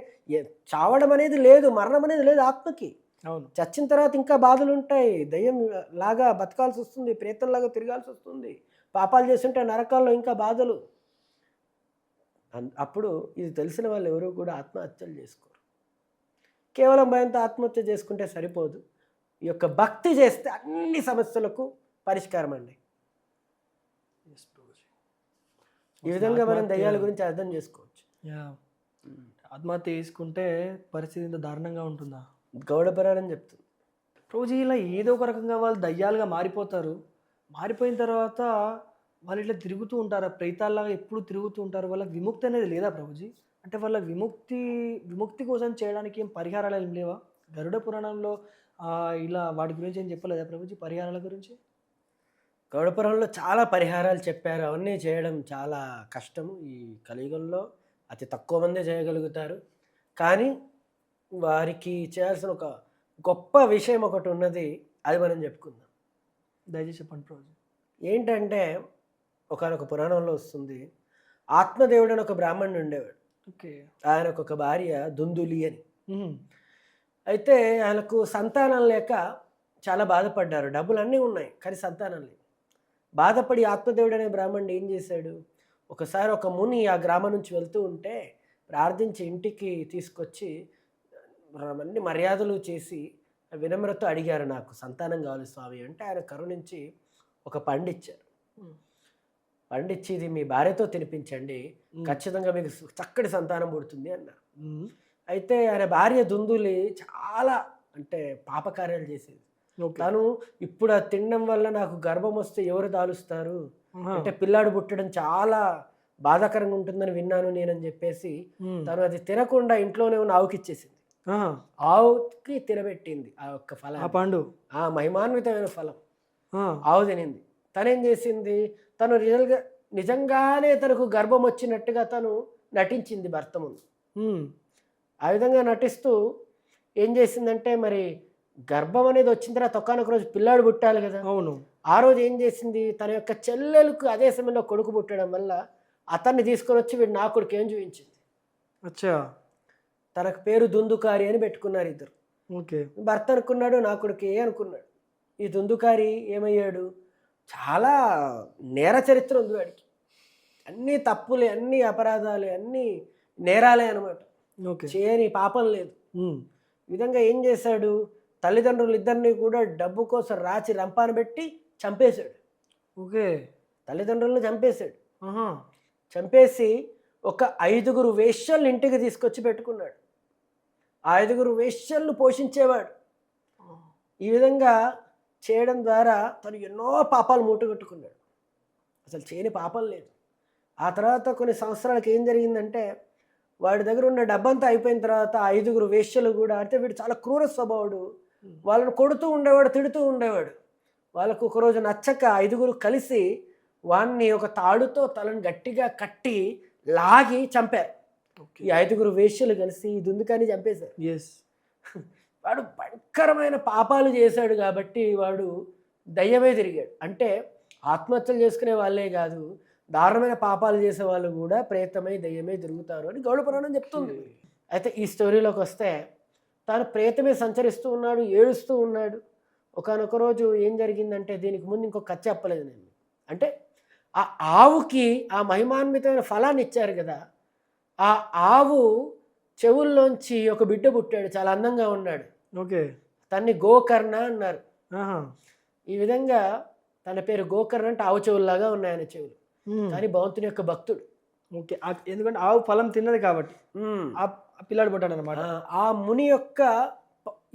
చావడం అనేది లేదు, మరణం అనేది లేదు ఆత్మకి. అవును. చచ్చిన తర్వాత ఇంకా బాధలు ఉంటాయి, దయ్యం లాగా బతకాల్సి వస్తుంది, ప్రేతంలాగా తిరగాల్సి వస్తుంది, పాపాలు చేస్తుంటే నరకాల్లో ఇంకా బాధలు. అప్పుడు ఇది తెలిసిన వాళ్ళు ఎవరు కూడా ఆత్మహత్యలు చేసుకోరు. కేవలం భయంతో ఆత్మహత్య చేసుకుంటే సరిపోదు, ఈ యొక్క భక్తి చేస్తే అన్ని సమస్యలకు పరిష్కారం అండి. ఈ విధంగా మనం దయ్యాల గురించి అర్థం చేసుకోవచ్చు. ఆత్మహత్య చేసుకుంటే పరిస్థితి ఇంత దారుణంగా ఉంటుందా? గౌడ పురాణం చెప్తుంది. రోజు ఇలా ఏదో ఒక రకంగా వాళ్ళు దయ్యాలుగా మారిపోతారు. మారిపోయిన తర్వాత వాళ్ళు ఇట్లా తిరుగుతూ ఉంటారు, ప్రేతాల్లాగా ఎప్పుడు తిరుగుతూ ఉంటారు. వాళ్ళకి విముక్తి అనేది లేదా ప్రభుజీ? అంటే వాళ్ళ విముక్తి కోసం చేయడానికి ఏం పరిహారాలు ఏం లేవా? గరుడ పురాణంలో ఇలా వాటి గురించి ఏం చెప్పలేదా ప్రభుజీ, పరిహారాల గురించి? గౌడ పురాణంలో చాలా పరిహారాలు చెప్పారు. అవన్నీ చేయడం చాలా కష్టము. ఈ కలియుగంలో అతి తక్కువ మందే చేయగలుగుతారు. కానీ వారికి చేయాల్సిన ఒక గొప్ప విషయం ఒకటి ఉన్నది, అది మనం చెప్పుకుందాం. దయచేసి చెప్పండి ప్రభుజీ. ఏంటంటే ఒకనొక పురాణంలో వస్తుంది, ఆత్మదేవుడు అని ఒక బ్రాహ్మణుడు ఉండేవాడు. ఓకే. ఆయనకు ఒక భార్య దుందులి అని. అయితే ఆయనకు సంతానం లేక చాలా బాధపడ్డారు. డబ్బులు అన్నీ ఉన్నాయి కానీ సంతానం లేదు. బాధపడి ఆత్మదేవుడు అనే బ్రాహ్మణుడు ఏం చేశాడు, ఒకసారి ఒక ముని ఆ గ్రామం నుంచి వెళ్తూ ఉంటే ప్రార్థించి ఇంటికి తీసుకొచ్చి అన్ని మర్యాదలు చేసి వినమ్రత అడిగారు, నాకు సంతానం కావాలి స్వామి అంటే ఆయన కరుణించి ఒక పండు ఇచ్చారు. పండిచ్చి ఇది మీ భార్యతో తినిపించండి, ఖచ్చితంగా మీకు చక్కటి సంతానం పుడుతుంది అన్నారు. అయితే ఆయన భార్య దుందులి చాలా అంటే పాపకార్యాలు చేసేది. తను ఇప్పుడు అది తినడం వల్ల నాకు గర్భం వస్తే ఎవరు దాలుస్తారు, అంటే పిల్లాడు పుట్టడం చాలా బాధాకరంగా ఉంటుందని విన్నాను నేనని చెప్పేసి తను అది తినకుండా ఇంట్లోనే ఉన్న ఆవుకి ఇచ్చేసింది. ఆవుకి తినబెట్టింది ఆ యొక్క ఫలం, ఆ పండు, ఆ మహిమాన్వితమైన ఫలం ఆవు తినింది. తనేం చేసింది, తను నిజంగానే తనకు గర్భం వచ్చినట్టుగా తను నటించింది భర్త ముందు. ఆ విధంగా నటిస్తూ ఏం చేసిందంటే, మరి గర్భం అనేది వచ్చిన తర్వాత ఒకానొక రోజు పిల్లాడు పుట్టాలి కదా. అవును. ఆ రోజు ఏం చేసింది, తన యొక్క చెల్లెలకు అదే సమయంలో కొడుకు పుట్టడం వల్ల అతన్ని తీసుకొని వచ్చి వీడు నా కొడుకు ఏం చూపించింది. అచ్చా. తనకు పేరు దుందుకారి అని పెట్టుకున్నారు ఇద్దరు. ఓకే. భర్త అనుకున్నాడు నా కొడుకే అనుకున్నాడు. ఈ దుందుకారి ఏమయ్యాడు, చాలా నేర చరిత్ర ఉంది వాడికి. అన్నీ తప్పులే, అన్నీ అపరాధాలే, అన్నీ నేరాలే అనమాట. ఓకే. చేయని పాపం లేదు. ఈ విధంగా ఏం చేశాడు, తల్లిదండ్రులు ఇద్దరిని కూడా డబ్బు కోసం రాచి రంపాన పెట్టి చంపేశాడు. ఓకే. తల్లిదండ్రులను చంపేశాడు. ఆహా. చంపేసి ఒక 5 వేశ్యలను ఇంటికి తీసుకొచ్చి పెట్టుకున్నాడు. ఆ 5 వేశ్యలను పోషించేవాడు. ఈ విధంగా చేయడం ద్వారా తను ఎన్నో పాపాలు మూటగట్టుకున్నాడు. అసలు చేయని పాపం లేదు. ఆ తర్వాత కొన్ని సంవత్సరాలకు ఏం జరిగిందంటే, వాడి దగ్గర ఉన్న డబ్బంతా అయిపోయిన తర్వాత 5 వేశ్యలు కూడా, అంటే వీడు చాలా క్రూర స్వభావుడు, వాళ్ళని కొడుతూ ఉండేవాడు, తిడుతూ ఉండేవాడు. వాళ్ళకు ఒకరోజు నచ్చక 5 కలిసి వాణ్ణి ఒక తాడుతో తలను గట్టిగా కట్టి లాగి చంపారు. ఈ 5 వేశ్యలు కలిసి ఈ దుందుకాని చంపేశారు. ఎస్. వాడు భయంకరమైన పాపాలు చేశాడు కాబట్టి వాడు దయ్యమే తిరిగాడు. అంటే ఆత్మహత్యలు చేసుకునే వాళ్ళే కాదు, దారుణమైన పాపాలు చేసే వాళ్ళు కూడా ప్రేతమై దయ్యమే తిరుగుతారు అని గౌడ పురాణం చెప్తుంది. అయితే ఈ స్టోరీలోకి వస్తే, తాను ప్రేతమే సంచరిస్తూ ఉన్నాడు, ఏడుస్తూ ఉన్నాడు. ఒకానొక రోజు ఏం జరిగిందంటే, దీనికి ముందు ఇంకొక కథ చెప్పలేదు నేను. అంటే ఆ ఆవుకి ఆ మహిమాన్వితమైన ఫలాన్ని ఇచ్చారు కదా, ఆ ఆవు చెవుల్లోంచి ఒక బిడ్డ పుట్టాడు, చాలా అందంగా ఉన్నాడు. ఓకే. తన్ని గోకర్ణ అన్నారు. ఆహా. ఈ ఈ విధంగా తన పేరు గోకర్ణ, అంటే ఆవు చెవుల్లాగా ఉన్నాయన్న చెవులు. కానీ భగవంతుని యొక్క భక్తుడు. ఓకే. ఎందుకంటే ఆవు ఫలం తిన్నది కాబట్టి ఆ పిల్లాడు పుట్టాడు అనమాట. ఆ ముని యొక్క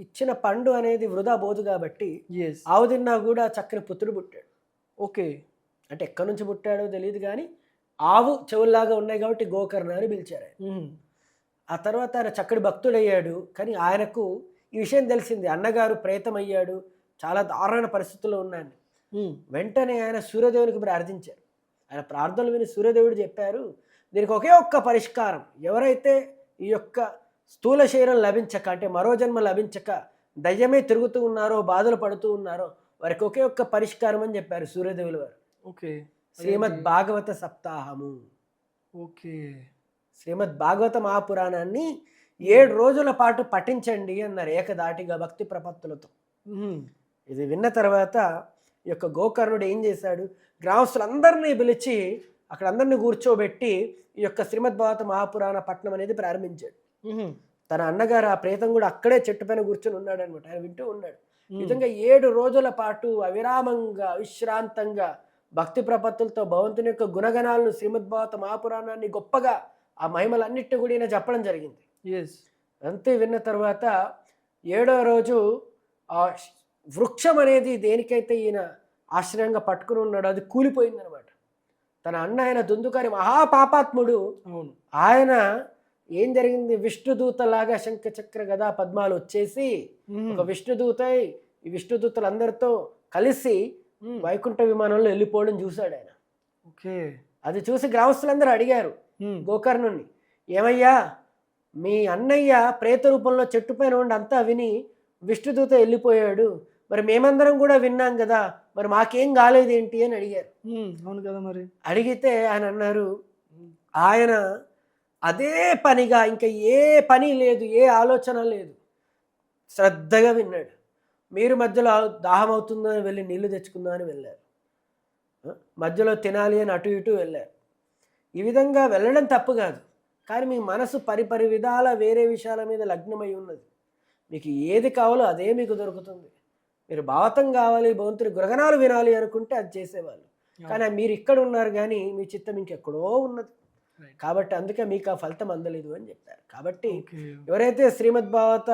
ఇచ్చిన పండు అనేది వృధా పోదు కాబట్టి ఎస్. ఆవు తిన్నా కూడా చక్కని పుత్రుడు పుట్టాడు. ఓకే. అంటే ఎక్కడి నుంచి పుట్టాడో తెలియదు కానీ ఆవు చెవుల్లాగా ఉన్నాయి కాబట్టి గోకర్ణ అని పిలిచారు ఆయన. ఆ తర్వాత ఆయన చక్కటి భక్తుడయ్యాడు. కానీ ఆయనకు ఈ విషయం తెలిసింది, అన్నగారు ప్రేతమయ్యాడు, చాలా దారుణ పరిస్థితుల్లో ఉన్నాను. వెంటనే ఆయన సూర్యదేవునికి ప్రార్థించారు. ఆయన ప్రార్థనలు విని సూర్యదేవుడు చెప్పారు, దీనికి ఒకే ఒక్క పరిష్కారం, ఎవరైతే ఈ యొక్క స్థూల శరీరం లభించక, అంటే మరో జన్మ లభించక దయ్యమే తిరుగుతూ ఉన్నారో, బాధలు పడుతూ ఉన్నారో, వారికి ఒకే ఒక్క పరిష్కారం అని చెప్పారు సూర్యదేవులు వారు. ఓకే. శ్రీమద్ భాగవత సప్తాహము. ఓకే. శ్రీమద్ భాగవత మహాపురాణాన్ని 7 రోజుల పాటు పఠించండి అన్నారు, ఏకదాటిగా భక్తి ప్రపత్తులతో. ఇది విన్న తర్వాత ఈ యొక్క గోకర్ణుడు ఏం చేశాడు, గ్రామస్తులందరినీ పిలిచి అక్కడ అందరినీ కూర్చోబెట్టి ఈ యొక్క శ్రీమద్ భాగవత మహాపురాణ పఠనం అనేది ప్రారంభించాడు. తన అన్నగారు ఆ ప్రేతం కూడా అక్కడే చెట్టు పైన కూర్చొని ఉన్నాడు అనమాట. ఆయన వింటూ ఉన్నాడు. ఈ విధంగా 7 రోజుల పాటు అవిరామంగా విశ్రాంతంగా భక్తి ప్రపత్తులతో భగవంతుని యొక్క గుణగణాలను, శ్రీమద్ భాగవత మహాపురాణాన్ని గొప్పగా ఆ మహిమలన్నిటి కూడా ఈయన చెప్పడం జరిగింది. ఎస్. అంతే విన్న తర్వాత 7వ రోజు ఆ వృక్షం అనేది దేనికైతే ఈయన ఆశ్రయంగా పట్టుకుని ఉన్నాడు అది కూలిపోయిందనమాట. తన అన్న ఆయన దుందుకారి మహాపాపాత్ముడు. అవును. ఆయన ఏం జరిగింది, విష్ణుదూతలాగా శంఖ చక్ర గదా పద్మాలు వచ్చేసి ఒక విష్ణుదూతై ఈ విష్ణుదూతలందరితో కలిసి వైకుంఠ విమానంలో వెళ్ళిపోవడం చూశాడు ఆయన. ఓకే. అది చూసి గ్రామస్తులందరూ అడిగారు గోకర్ణుని, ఏమయ్యా మీ అన్నయ్య ప్రేత రూపంలో చెట్టు పైన ఉండి అంతా విని విష్ణుదూత వెళ్ళిపోయాడు, మరి మేమందరం కూడా విన్నాం కదా, మరి మాకేం కాలేదేంటి అని అడిగారు. అవును కదా మరి. అడిగితే ఆయన అన్నారు, ఆయన అదే పనిగా ఇంకా ఏ పని లేదు, ఏ ఆలోచన లేదు, శ్రద్ధగా విన్నాడు. మీరు మధ్యలో దాహం అవుతుందని వెళ్ళి నీళ్లు తెచ్చుకుందామని వెళ్ళారు, మధ్యలో తినాలి అని అటు ఇటు వెళ్ళారు. ఈ విధంగా వెళ్ళడం తప్పు కాదు, కానీ మీ మనసు పరిపరి విధాల వేరే విషయాల మీద లగ్నమై ఉన్నది. మీకు ఏది కావాలో అదే మీకు దొరుకుతుంది. మీరు భావతం కావాలి, భగవంతుని గుణగణాలు వినాలి అనుకుంటే అది చేసేవాళ్ళు. కానీ మీరు ఇక్కడ ఉన్నారు కానీ మీ చిత్తం ఇంకెక్కడో ఉన్నది. కాబట్టి అందుకే మీకు ఆ ఫలితం అందలేదు అని చెప్పారు. కాబట్టి ఎవరైతే శ్రీమద్ భాగవత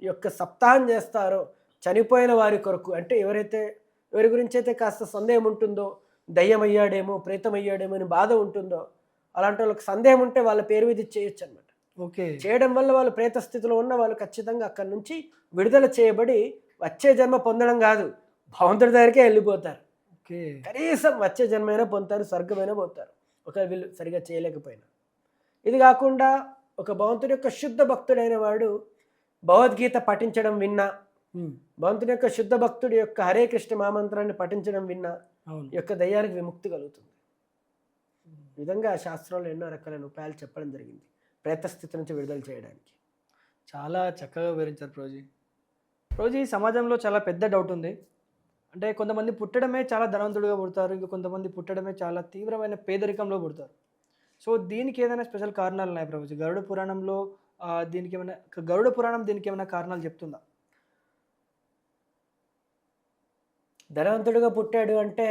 యొక్క సప్తాహం చేస్తారో చనిపోయిన వారి కొరకు, అంటే ఎవరి గురించి అయితే కాస్త సందేహం ఉంటుందో, దయ్యం అయ్యాడేమో, ప్రేతం అయ్యాడేమో అని బాధ ఉంటుందో, అలాంటి వాళ్ళకి సందేహం ఉంటే వాళ్ళ పేరు మీద చేయొచ్చు అనమాట. ఓకే. చేయడం వల్ల వాళ్ళు ప్రేత స్థితిలో ఉన్న వాళ్ళు ఖచ్చితంగా అక్కడి నుంచి విడుదల చేయబడి వచ్చే జన్మ పొందడం కాదు, భగవంతుడి దగ్గరికే వెళ్ళిపోతారు. ఓకే. కనీసం వచ్చే జన్మైనా పొందుతారు, స్వర్గమైనా పోతారు ఒకవేళ వీళ్ళు సరిగా చేయలేకపోయినా. ఇది కాకుండా ఒక భగవంతుడి యొక్క శుద్ధ భక్తుడైన వాడు భగవద్గీత పఠించడం విన్నా, భగవంతుని యొక్క శుద్ధ భక్తుడి యొక్క హరే కృష్ణ మహామంత్రాన్ని పఠించడం విన్నా అవును. ఈ యొక్క దయ్యానికి విముక్తి కలుగుతుంది. ఈ విధంగా శాస్త్రంలో ఎన్నో రకాలైన ఉపాయాలు చెప్పడం జరిగింది ప్రేతస్థితి నుంచి విడుదల చేయడానికి. చాలా చక్కగా వివరించారు ప్రోజీ. సమాజంలో చాలా పెద్ద డౌట్ ఉంది. అంటే కొంతమంది పుట్టడమే చాలా ధనవంతుడిగా పుడతారు, ఇంకా కొంతమంది పుట్టడమే చాలా తీవ్రమైన పేదరికంలో పుడతారు. సో దీనికి ఏదైనా స్పెషల్ కారణాలు ఉన్నాయి ప్రభుజీ? గరుడ పురాణంలో గరుడ పురాణం దీనికి ఏమైనా కారణాలు చెప్తుందా? ధనవంతుడిగా పుట్టాడు అంటే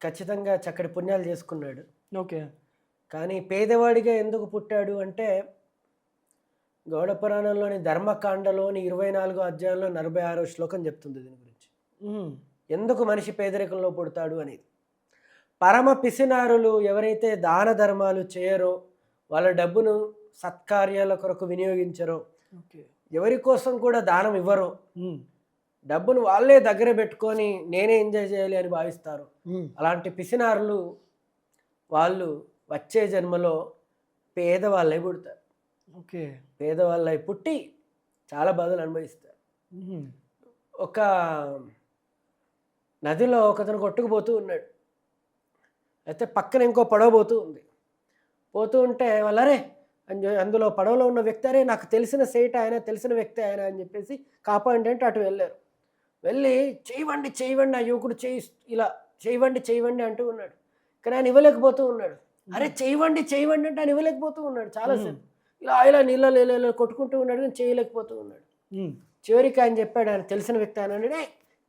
ఖచ్చితంగా చక్కటి పుణ్యాలు చేసుకున్నాడు. ఓకే. కానీ పేదవాడిగా ఎందుకు పుట్టాడు అంటే గౌడ పురాణంలోని ధర్మకాండలోని 24వ అధ్యాయంలో 46వ శ్లోకం చెప్తుంది దీని గురించి. ఎందుకు మనిషి పేదరికంలో పుడతాడు అనేది. పరమ పిసినారులు ఎవరైతే దాన ధర్మాలు చేయరో, వాళ్ళ డబ్బును సత్కార్యాల కొరకు వినియోగించరో, ఎవరి కోసం కూడా దానం ఇవ్వరో, డబ్బును వాళ్ళే దగ్గర పెట్టుకొని నేనే ఎంజాయ్ చేయాలి అని భావిస్తారు, అలాంటి పిసినారులు వాళ్ళు వచ్చే జన్మలో పేదవాళ్ళై పుడతారు. ఓకే. పేదవాళ్ళై పుట్టి చాలా బాధలు అనుభవిస్తారు. ఒక నదిలో ఒకతను కొట్టుకుపోతూ ఉన్నాడు. అయితే పక్కన ఇంకో పడవ పోతూ ఉంది. పోతూ ఉంటే వాళ్ళరే అందులో పడవలో ఉన్న వ్యక్తి, అరే నాకు తెలిసిన సేట ఆయన, తెలిసిన వ్యక్తి ఆయన అని చెప్పేసి కాపాడండి అంటే అటు వెళ్ళారు. వెళ్ళి చేయవండి చేయవండి ఆ యువకుడు ఇలా చేయవండి అంటూ ఉన్నాడు. కానీ ఆయన ఇవ్వలేకపోతూ ఉన్నాడు. అరే చేయవండి అంటే ఆయన ఇవ్వలేకపోతూ ఉన్నాడు. చాలాసేపు ఇలా నీళ్ళలో కొట్టుకుంటూ ఉన్నాడు కానీ చేయలేకపోతూ ఉన్నాడు. చివరికి ఆయన చెప్పాడు, ఆయన తెలిసిన వ్యక్తి ఆయన అన్నాడు,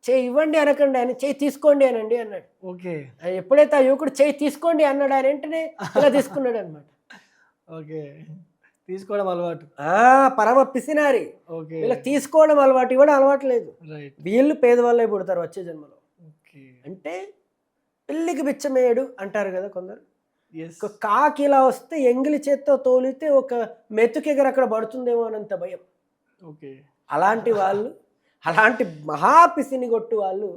చేయి ఇవ్వండి అనకండి, ఆయన చేయి తీసుకోండి అనండి అన్నాడు. ఓకే. ఎప్పుడైతే ఆ యువకుడు చేయి తీసుకోండి అన్నాడు, ఆయన వెంటనే ఇలా తీసుకున్నాడు అనమాట. ఓకే. తీసుకోవడం అలవాటు. పరమ పిసినారి. ఓకే. వీళ్ళకి తీసుకోవడం అలవాటు, ఇవ్వడం అలవాటు లేదు. రైట్. వీళ్ళు పేదవాళ్ళే పుడతారు వచ్చే జన్మలో. ఓకే. అంటే పిల్లికి బిచ్చమేయడు అంటారు కదా కొందరు. ఎస్. ఒక కాకి ఇలా వస్తే ఎంగిలి చేత్తో తోలితే ఒక మెతుకెగర అక్కడ పడుతుందేమో అనంత భయం. ఓకే. అలాంటి వాళ్ళు, అలాంటి మహాపిసిని కొట్టు వాళ్ళు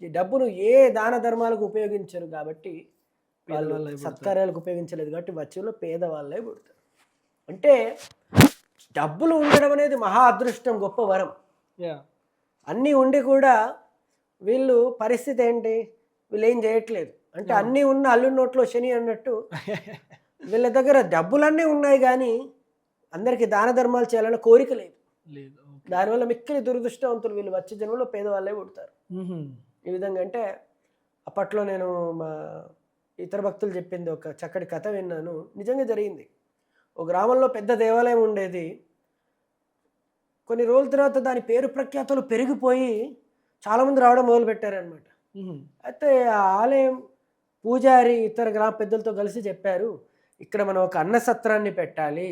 డబ్బును ఏ దాన ధర్మాలకు ఉపయోగించరు కాబట్టి, వాళ్ళు సత్కార్యాలకు ఉపయోగించలేదు కాబట్టి వచ్చేలో పేదవాళ్ళే పుడతారు. అంటే డబ్బులు ఉండడం అనేది మహా అదృష్టం, గొప్ప వరం. అన్నీ ఉండి కూడా వీళ్ళు పరిస్థితి ఏంటి, వీళ్ళు ఏం చేయట్లేదు. అంటే అన్నీ ఉన్న అల్లు నోట్లో శని అన్నట్టు వీళ్ళ దగ్గర డబ్బులన్నీ ఉన్నాయి కానీ అందరికీ దాన ధర్మాలు చేయాలన్న కోరిక లేదు. దానివల్ల మిక్కిలి దురదృష్టవంతులు వీళ్ళు వచ్చే జన్మలో పేదవాళ్ళే పుడతారు. ఈ విధంగా అంటే అప్పట్లో నేను మా ఇతర భక్తులు చెప్పింది ఒక చక్కటి కథ విన్నాను, నిజంగా జరిగింది. ఒక గ్రామంలో పెద్ద దేవాలయం ఉండేది. కొన్ని రోజుల తర్వాత దాని పేరు ప్రఖ్యాతులు పెరిగిపోయి చాలామంది రావడం మొదలుపెట్టారనమాట. అయితే ఆ ఆలయం పూజారి ఇతర గ్రామ పెద్దలతో కలిసి చెప్పారు, ఇక్కడ మనం ఒక అన్న సత్రాన్ని పెట్టాలి,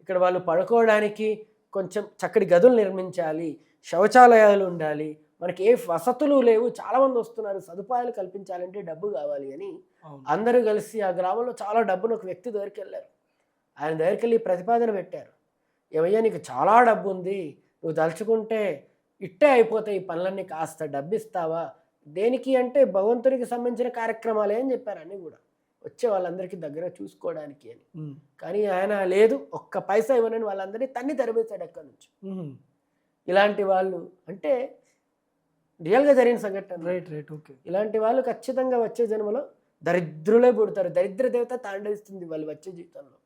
ఇక్కడ వాళ్ళు పడుకోవడానికి కొంచెం చక్కటి గదులు నిర్మించాలి, శౌచాలయాలు ఉండాలి, మనకి ఏ వసతులు లేవు, చాలామంది వస్తున్నారు, సదుపాయాలు కల్పించాలంటే డబ్బు కావాలి అని అందరూ కలిసి ఆ గ్రామంలో చాలా డబ్బును ఒక వ్యక్తి దగ్గరికి వెళ్ళారు. ఆయన దగ్గరికి వెళ్ళి ప్రతిపాదన పెట్టారు, ఏమయ్యా నీకు చాలా డబ్బు ఉంది, నువ్వు తలుచుకుంటే ఇట్టే అయిపోతాయి ఈ పనులన్నీ, కాస్త డబ్బు ఇస్తావా? దేనికి అంటే భగవంతునికి సంబంధించిన కార్యక్రమాలే అని చెప్పారు, అన్నీ కూడా వచ్చే వాళ్ళందరికీ దగ్గర చూసుకోవడానికి అని. కానీ ఆయన లేదు, ఒక్క పైసా ఇవ్వనని వాళ్ళందరినీ తన్ని తరిమేశాడు అక్కడి నుంచి. ఇలాంటి వాళ్ళు అంటే రియల్గా జరిగిన సంఘటన. Right right. ఓకే. ఇలాంటి వాళ్ళు ఖచ్చితంగా వచ్చే జన్మలో దరిద్రులే పుడతారు. దరిద్ర దేవత తాండవిస్తుంది వాళ్ళు వచ్చే జీవితంలో.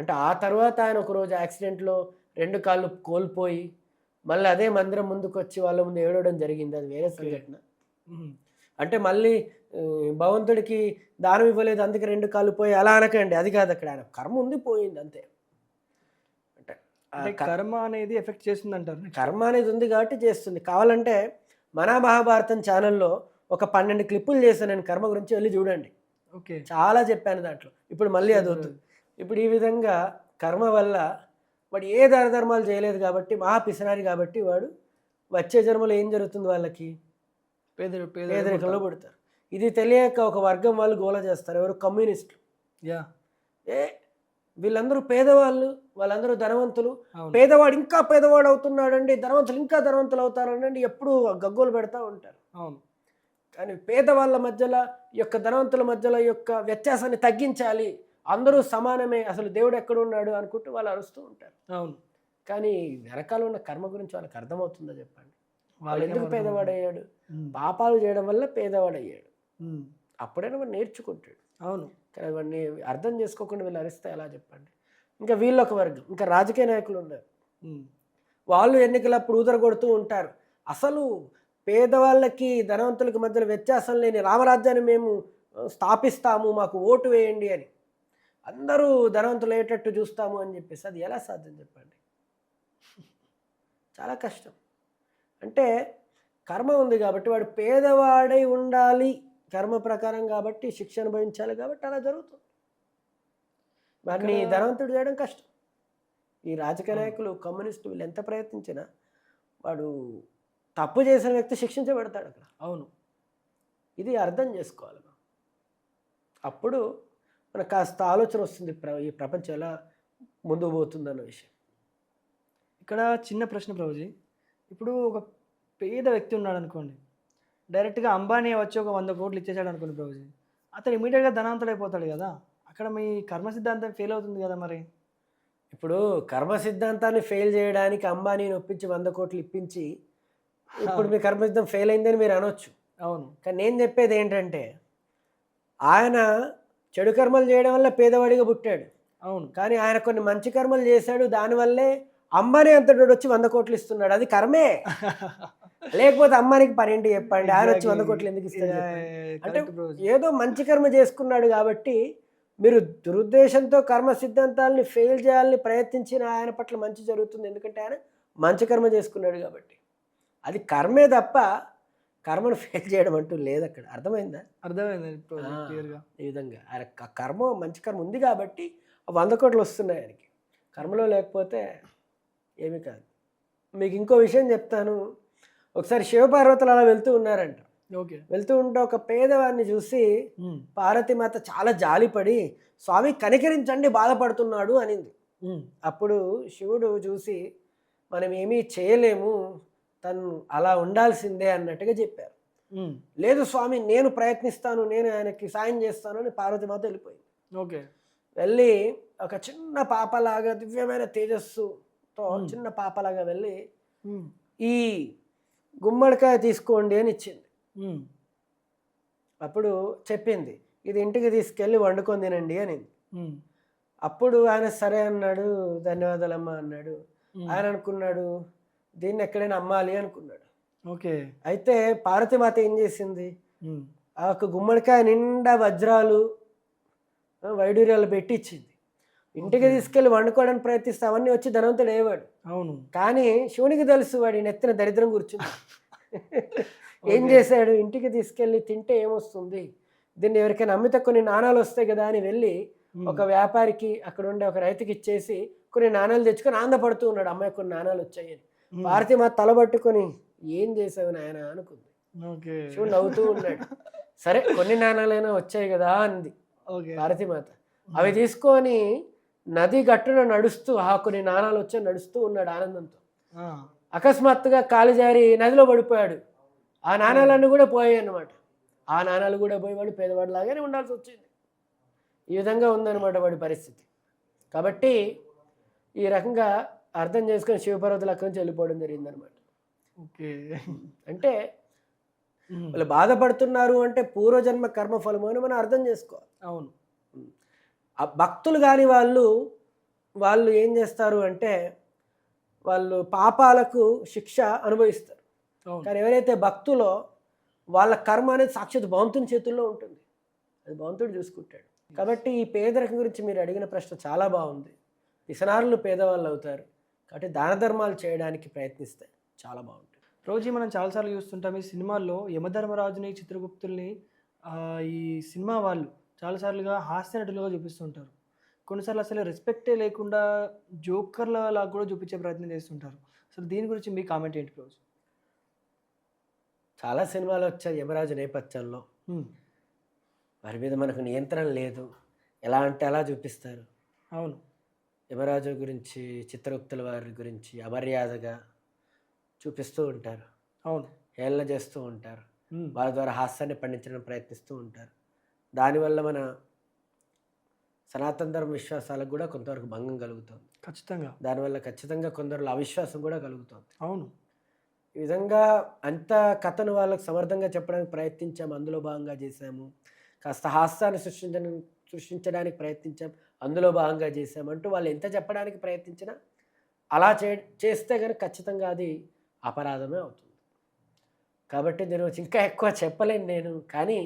అంటే ఆ తర్వాత ఆయన ఒకరోజు యాక్సిడెంట్లో 2 కాళ్ళు కోల్పోయి మళ్ళీ అదే మందిరం ముందుకు వచ్చి వాళ్ళ ముందు ఏడవడం జరిగింది, అది వేరే సంఘటన. అంటే మళ్ళీ భగవంతుడికి దానం ఇవ్వలేదు అందుకే 2 కాళ్ళు పోయి అలా అనకండి, అది కాదు. అక్కడ ఆయన కర్మ ఉంది, పోయింది అంతే. అంటే కర్మ అనేది ఎఫెక్ట్ చేస్తుంది అంటారు. కర్మ అనేది ఉంది కాబట్టి చేస్తుంది. కావాలంటే మన మహాభారతం ఛానల్లో ఒక 12 క్లిప్పులు చేశాను నేను కర్మ గురించి, వెళ్ళి చూడండి. ఓకే. చాలా చెప్పాను దాంట్లో. ఇప్పుడు మళ్ళీ అది వద్దు. ఇప్పుడు ఈ విధంగా కర్మ వల్ల వాడు ఏ దాన ధర్మాలు చేయలేదు కాబట్టి, మహా పిసినారి కాబట్టి వాడు వచ్చే జన్మలో ఏం జరుగుతుంది, వాళ్ళకి పేదరికంలో పుడతారు. ఇది తెలియక ఒక వర్గం వాళ్ళు గోల చేస్తారు, ఎవరు కమ్యూనిస్టులు. వీళ్ళందరూ పేదవాళ్ళు, వాళ్ళందరూ ధనవంతులు, పేదవాడు ఇంకా పేదవాడు అవుతున్నాడండి, ధనవంతులు ఇంకా ధనవంతులు అవుతారండి, ఎప్పుడు గగ్గోలు పెడతా ఉంటారు. కానీ పేదవాళ్ళ మధ్యలో ఈ యొక్క ధనవంతుల మధ్యలో ఈ యొక్క వ్యత్యాసాన్ని తగ్గించాలి, అందరూ సమానమే, అసలు దేవుడు ఎక్కడ ఉన్నాడు అనుకుంటూ వాళ్ళు అరుస్తూ ఉంటారు. అవును. కానీ వెనకాల ఉన్న కర్మ గురించి వాళ్ళకి అర్థమవుతుందో చెప్పండి. వాడు వాళ్ళకేం ఎందుకు అర్థమవుతుంది? పేదవాడయ్యాడు? ఉమ్, పాపాలు చేయడం వల్ల పేదవాడయ్యాడు. ఉమ్, అప్పుడైనా వాడు నేర్చుకుంటాడు. అవును. కానీ వాడిని అర్థం చేసుకోకుండా వీళ్ళు అరిస్తే ఎలా చెప్పండి. ఇంకా వీళ్ళొక వర్గం, ఇంకా రాజకీయ నాయకులు ఉన్నారు. ఉమ్, వాళ్ళు ఎన్నికలప్పుడు ఊదర కొడుతూ ఉంటారు. అసలు పేదవాళ్ళకి ధనవంతులకి మధ్యలో వ్యత్యాసం లేని రామరాజ్యాన్ని మేము స్థాపిస్తాము, మాకు ఓటు వేయండి అని. అందరూ ధనవంతులు అయ్యేటట్టు చూస్తాము అని చెప్పేసి అది ఎలా సాధ్యం చెప్పండి. చాలా కష్టం. అంటే కర్మ ఉంది కాబట్టి వాడు పేదవాడై ఉండాలి, కర్మ ప్రకారం కాబట్టి శిక్ష అనుభవించాలి కాబట్టి అలా జరుగుతుంది. వాడిని ధనవంతుడు చేయడం కష్టం. ఈ రాజకీయ నాయకులు కమ్యూనిస్టు వీళ్ళు ఎంత ప్రయత్నించినా వాడు తప్పు చేసిన వ్యక్తి శిక్షించబడతాడు అక్కడ. అవును. ఇది అర్థం చేసుకోవాలి మనం. అప్పుడు మనకు కాస్త ఆలోచన వస్తుంది ఈ ప్రపంచం ఎలా ముందుకు పోతుందన్న విషయం. ఇక్కడ చిన్న ప్రశ్న ప్రభుజీ, ఇప్పుడు ఒక పేద వ్యక్తి ఉన్నాడు అనుకోండి, డైరెక్ట్గా అంబానీ వచ్చి ఒక 100 కోట్లు ఇచ్చేసాడు అనుకోండి ప్రభుజీ, అతను ఇమీడియట్గా ధనవంతుడు అయిపోతాడు కదా. అక్కడ మీ కర్మ సిద్ధాంతం ఫెయిల్ అవుతుంది కదా మరి. ఇప్పుడు కర్మ సిద్ధాంతాన్ని ఫెయిల్ చేయడానికి అంబానీని ఒప్పించి 100 కోట్లు ఇప్పించి ఇప్పుడు మీ కర్మ సిద్ధం ఫెయిల్ అయిందని మీరు అనొచ్చు. అవును. కానీ నేను చెప్పేది ఏంటంటే ఆయన చెడు కర్మలు చేయడం వల్ల పేదవాడిగా పుట్టాడు. అవును. కానీ ఆయన కొన్ని మంచి కర్మలు చేశాడు, దానివల్లే అంబానీ అంతటి వచ్చి 100 కోట్లు ఇస్తున్నాడు. అది కర్మే. లేకపోతే అమ్మానికి పనేంటి చెప్పండి, ఆయన వచ్చి 100 కోట్లు ఎందుకు ఇస్తాడు చెప్పండి. అంటే ఏదో మంచి కర్మ చేసుకున్నాడు కాబట్టి మీరు దురుద్దేశంతో కర్మ సిద్ధాంతాలని ఫెయిల్ చేయాలని ప్రయత్నించిన ఆయన పట్ల మంచి జరుగుతుంది, ఎందుకంటే ఆయన మంచి కర్మ చేసుకున్నాడు కాబట్టి. అది కర్మే తప్ప కర్మను ఫెయిల్ చేయడం అంటూ లేదు అక్కడ. అర్థమైందా? అర్థమైంది క్లియర్గా. ఈ విధంగా ఆయన కర్మ మంచి కర్మ ఉంది కాబట్టి 100 కోట్లు వస్తున్నాయి ఆయనకి. కర్మలో లేకపోతే ఏమీ కాదు. మీకు ఇంకో విషయం చెప్తాను. ఒకసారి శివపార్వతులు అలా వెళ్తూ ఉన్నారంట. ఓకే. వెళ్తూ ఉంటే ఒక పేదవాడిని చూసి పార్వతీమాత చాలా జాలిపడి స్వామి కనికరించండి బాధపడుతున్నాడు అనింది. అప్పుడు శివుడు చూసి మనం ఏమీ చేయలేము, తను అలా ఉండాల్సిందే అన్నట్టుగా చెప్పారు. లేదు స్వామి నేను ప్రయత్నిస్తాను, నేను ఆయనకి సాయం చేస్తాను అని పార్వతీమాత వెళ్ళిపోయింది. ఓకే. వెళ్ళి ఒక చిన్న పాపలాగా దివ్యమైన తేజస్సుతో చిన్న పాపలాగా వెళ్ళి ఈ గుమ్మడికాయ తీసుకోండి అని ఇచ్చింది. అప్పుడు చెప్పింది ఇది ఇంటికి తీసుకెళ్ళి వండుకొని తినండి అని. అప్పుడు ఆయన సరే అన్నాడు, ధన్యవాదాలమ్మా అన్నాడు. ఆయన అనుకున్నాడు దీన్ని ఎక్కడైనా అమ్మాలి అనుకున్నాడు. ఓకే. అయితే పార్వతీమాత ఏం చేసింది, ఆ ఒక గుమ్మడికాయ నిండా వజ్రాలు వైడూర్యాలు పెట్టి ఇచ్చింది. ఇంటికి తీసుకెళ్ళి వండుకోవడానికి ప్రయత్నిస్తే అవన్నీ వచ్చి ధనవంతుడు అయ్యేవాడు. అవును. కానీ శివునికి తెలుసు వాడి నెత్తిన దరిద్రం కూర్చుంది. ఏం చేశాడు, ఇంటికి తీసుకెళ్ళి తింటే ఏమొస్తుంది, దీన్ని ఎవరికైనా అమ్మితే కొన్ని నాణాలు వస్తాయి కదా అని వెళ్ళి ఒక వ్యాపారికి అక్కడ ఉండే ఒక రైతుకి ఇచ్చేసి కొన్ని నాణాలు తెచ్చుకొని ఆనందపడుతూ ఉన్నాడు. అమ్మాయి కొన్ని నాణాలు వచ్చాయని. పార్వతీమాత తలబట్టుకొని ఏం చేసావు నాయన అనుకుంది. శివుడు నవ్వుతూ ఉన్నాడు. సరే కొన్ని నాణాలైనా వచ్చాయి కదా అంది పార్వతీమాత. అవి తీసుకొని నది గట్టున నడుస్తూ కొన్ని నాణాలు వచ్చాయి నడుస్తూ ఉన్నాడు ఆనందంతో. అకస్మాత్తుగా కాలు జారి నదిలో పడిపోయాడు. ఆ నాణాలన్నీ కూడా పోయాయి అన్నమాట. ఆ నాణాలు కూడా పోయి వాడు పేదవాడు లాగానే ఉండాల్సి వచ్చింది. ఈ విధంగా ఉందన్నమాట వాడి పరిస్థితి. కాబట్టి ఈ రకంగా అర్థం చేసుకొని శివపార్వతులు అక్కడి నుంచి వెళ్ళిపోవడం జరిగిందనమాట. ఓకే. అంటే వాళ్ళు బాధపడుతున్నారు అంటే పూర్వజన్మ కర్మఫలము అని మనం అర్థం చేసుకోవాలి. అవును. భక్తులు కాని వాళ్ళు ఏం చేస్తారు అంటే వాళ్ళు పాపాలకు శిక్ష అనుభవిస్తారు. కానీ ఎవరైతే భక్తులో వాళ్ళ కర్మ అనేది సాక్షాత్ భగవంతుని చేతుల్లో ఉంటుంది, అది భగవంతుడు చూసుకుంటాడు. కాబట్టి ఈ పేదరికం గురించి మీరు అడిగిన ప్రశ్న చాలా బాగుంది. పిసనారులు పేదవాళ్ళు అవుతారు కాబట్టి దాన ధర్మాలు చేయడానికి ప్రయత్నిస్తే చాలా బాగుంటుంది. రోజు మనం చాలాసార్లు చూస్తుంటాం ఈ సినిమాల్లో యమధర్మరాజుని చిత్రగుప్తుల్ని ఈ సినిమా వాళ్ళు చాలాసార్లుగా హాస్య నటులుగా చూపిస్తుంటారు. కొన్నిసార్లు అసలు రెస్పెక్టే లేకుండా జోకర్ల లాగా కూడా చూపించే ప్రయత్నం చేస్తుంటారు. అసలు దీని గురించి మీ కామెంట్ ఏంటి రోజు? చాలా సినిమాలు వచ్చాయి యమరాజు నేపథ్యంలో, వారి మీద మనకు నియంత్రణ లేదు, ఎలా అంటే అలా చూపిస్తారు. అవును. యమరాజు గురించి చిత్రగుప్తుల వారి గురించి అమర్యాదగా చూపిస్తూ ఉంటారు. అవును. హేళన చేస్తూ ఉంటారు. వాళ్ళ ద్వారా హాస్యాన్ని పండించడానికి ప్రయత్నిస్తూ ఉంటారు. దానివల్ల మన సనాతన ధర్మ విశ్వాసాలకు కూడా కొంతవరకు భంగం కలుగుతుంది. ఖచ్చితంగా. దానివల్ల ఖచ్చితంగా కొందరిలో అవిశ్వాసం కూడా కలుగుతుంది. అవును. ఈ విధంగా అంత కథను వాళ్ళకి సమర్థంగా చెప్పడానికి ప్రయత్నించాము, అందులో భాగంగా చేశాము. కాస్త హాస్యాన్ని సృష్టించడానికి ప్రయత్నించాం, అందులో భాగంగా చేశాము అంటూ వాళ్ళు ఎంత చెప్పడానికి ప్రయత్నించినా అలా చేస్తే కనుక ఖచ్చితంగా అది అపరాధమే అవుతుంది. కాబట్టి నేను ఇంకా ఎక్కువ చెప్పలేను నేను. కానీ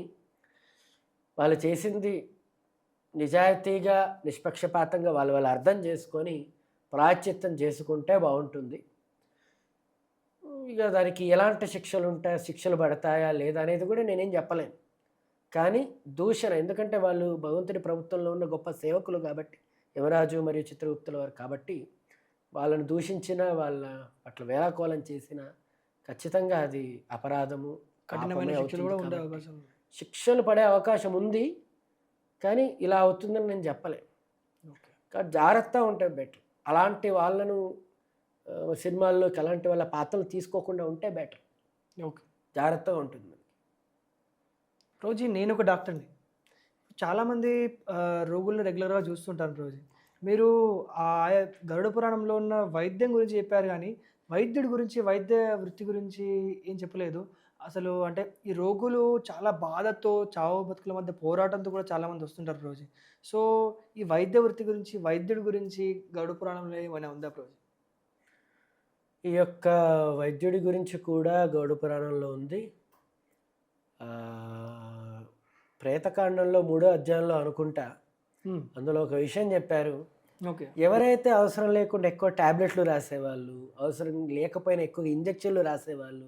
వాళ్ళు చేసింది నిజాయితీగా నిష్పక్షపాతంగా వాళ్ళు అర్థం చేసుకొని ప్రాయశ్చిత్తం చేసుకుంటే బాగుంటుంది. ఇక దానికి ఎలాంటి శిక్షలు పడతాయా లేదా అనేది కూడా నేనేం చెప్పలేను. కానీ దూషణ, ఎందుకంటే వాళ్ళు భగవంతుడి ప్రభుత్వంలో ఉన్న గొప్ప సేవకులు కాబట్టి, యమరాజు మరియు చిత్రగుప్తుల వారు కాబట్టి, వాళ్ళను దూషించిన, వాళ్ళ పట్ల వేళాకోళం చేసిన ఖచ్చితంగా అది అపరాధము, కఠినమైన పాపమే శిక్షలు కూడా అవుతుంది. ఉండే కాబట్టి అవకాశం. శిక్షలు పడే అవకాశం ఉంది, కానీ ఇలా అవుతుందని నేను చెప్పలేను. ఓకే. కాబట్టి జాగ్రత్తగా ఉంటే బెటర్. అలాంటి వాళ్ళను సినిమాల్లోకి అలాంటి వాళ్ళ పాత్రలు తీసుకోకుండా ఉంటే బెటర్. ఓకే. జాగ్రత్తగా ఉంటుంది. రోజీ, నేను ఒక డాక్టర్ని. చాలామంది రోగులను రెగ్యులర్గా చూస్తుంటాను రోజీ. మీరు ఆ గరుడ పురాణంలో ఉన్న వైద్యం గురించి చెప్పారు కానీ వైద్యుడి గురించి, వైద్య వృత్తి గురించి ఏం చెప్పలేదు. అసలు అంటే ఈ రోగులు చాలా బాధతో, చావు బతుకుల మధ్య పోరాటంతో కూడా చాలామంది వస్తుంటారు రోజీ. సో ఈ వైద్య వృత్తి గురించి, వైద్యుడి గురించి గరుడ పురాణంలో ఏమైనా ఉందా రోజీ? ఈ యొక్క వైద్యుడి గురించి కూడా గరుడ పురాణంలో ఉంది. ప్రేతకాండంలో 3వ అధ్యాయంలో అనుకుంటా, అందులో ఒక విషయం చెప్పారు. ఓకే. ఎవరైతే అవసరం లేకుండా ఎక్కువ ట్యాబ్లెట్లు రాసేవాళ్ళు, అవసరం లేకపోయినా ఎక్కువ ఇంజక్షన్లు రాసేవాళ్ళు,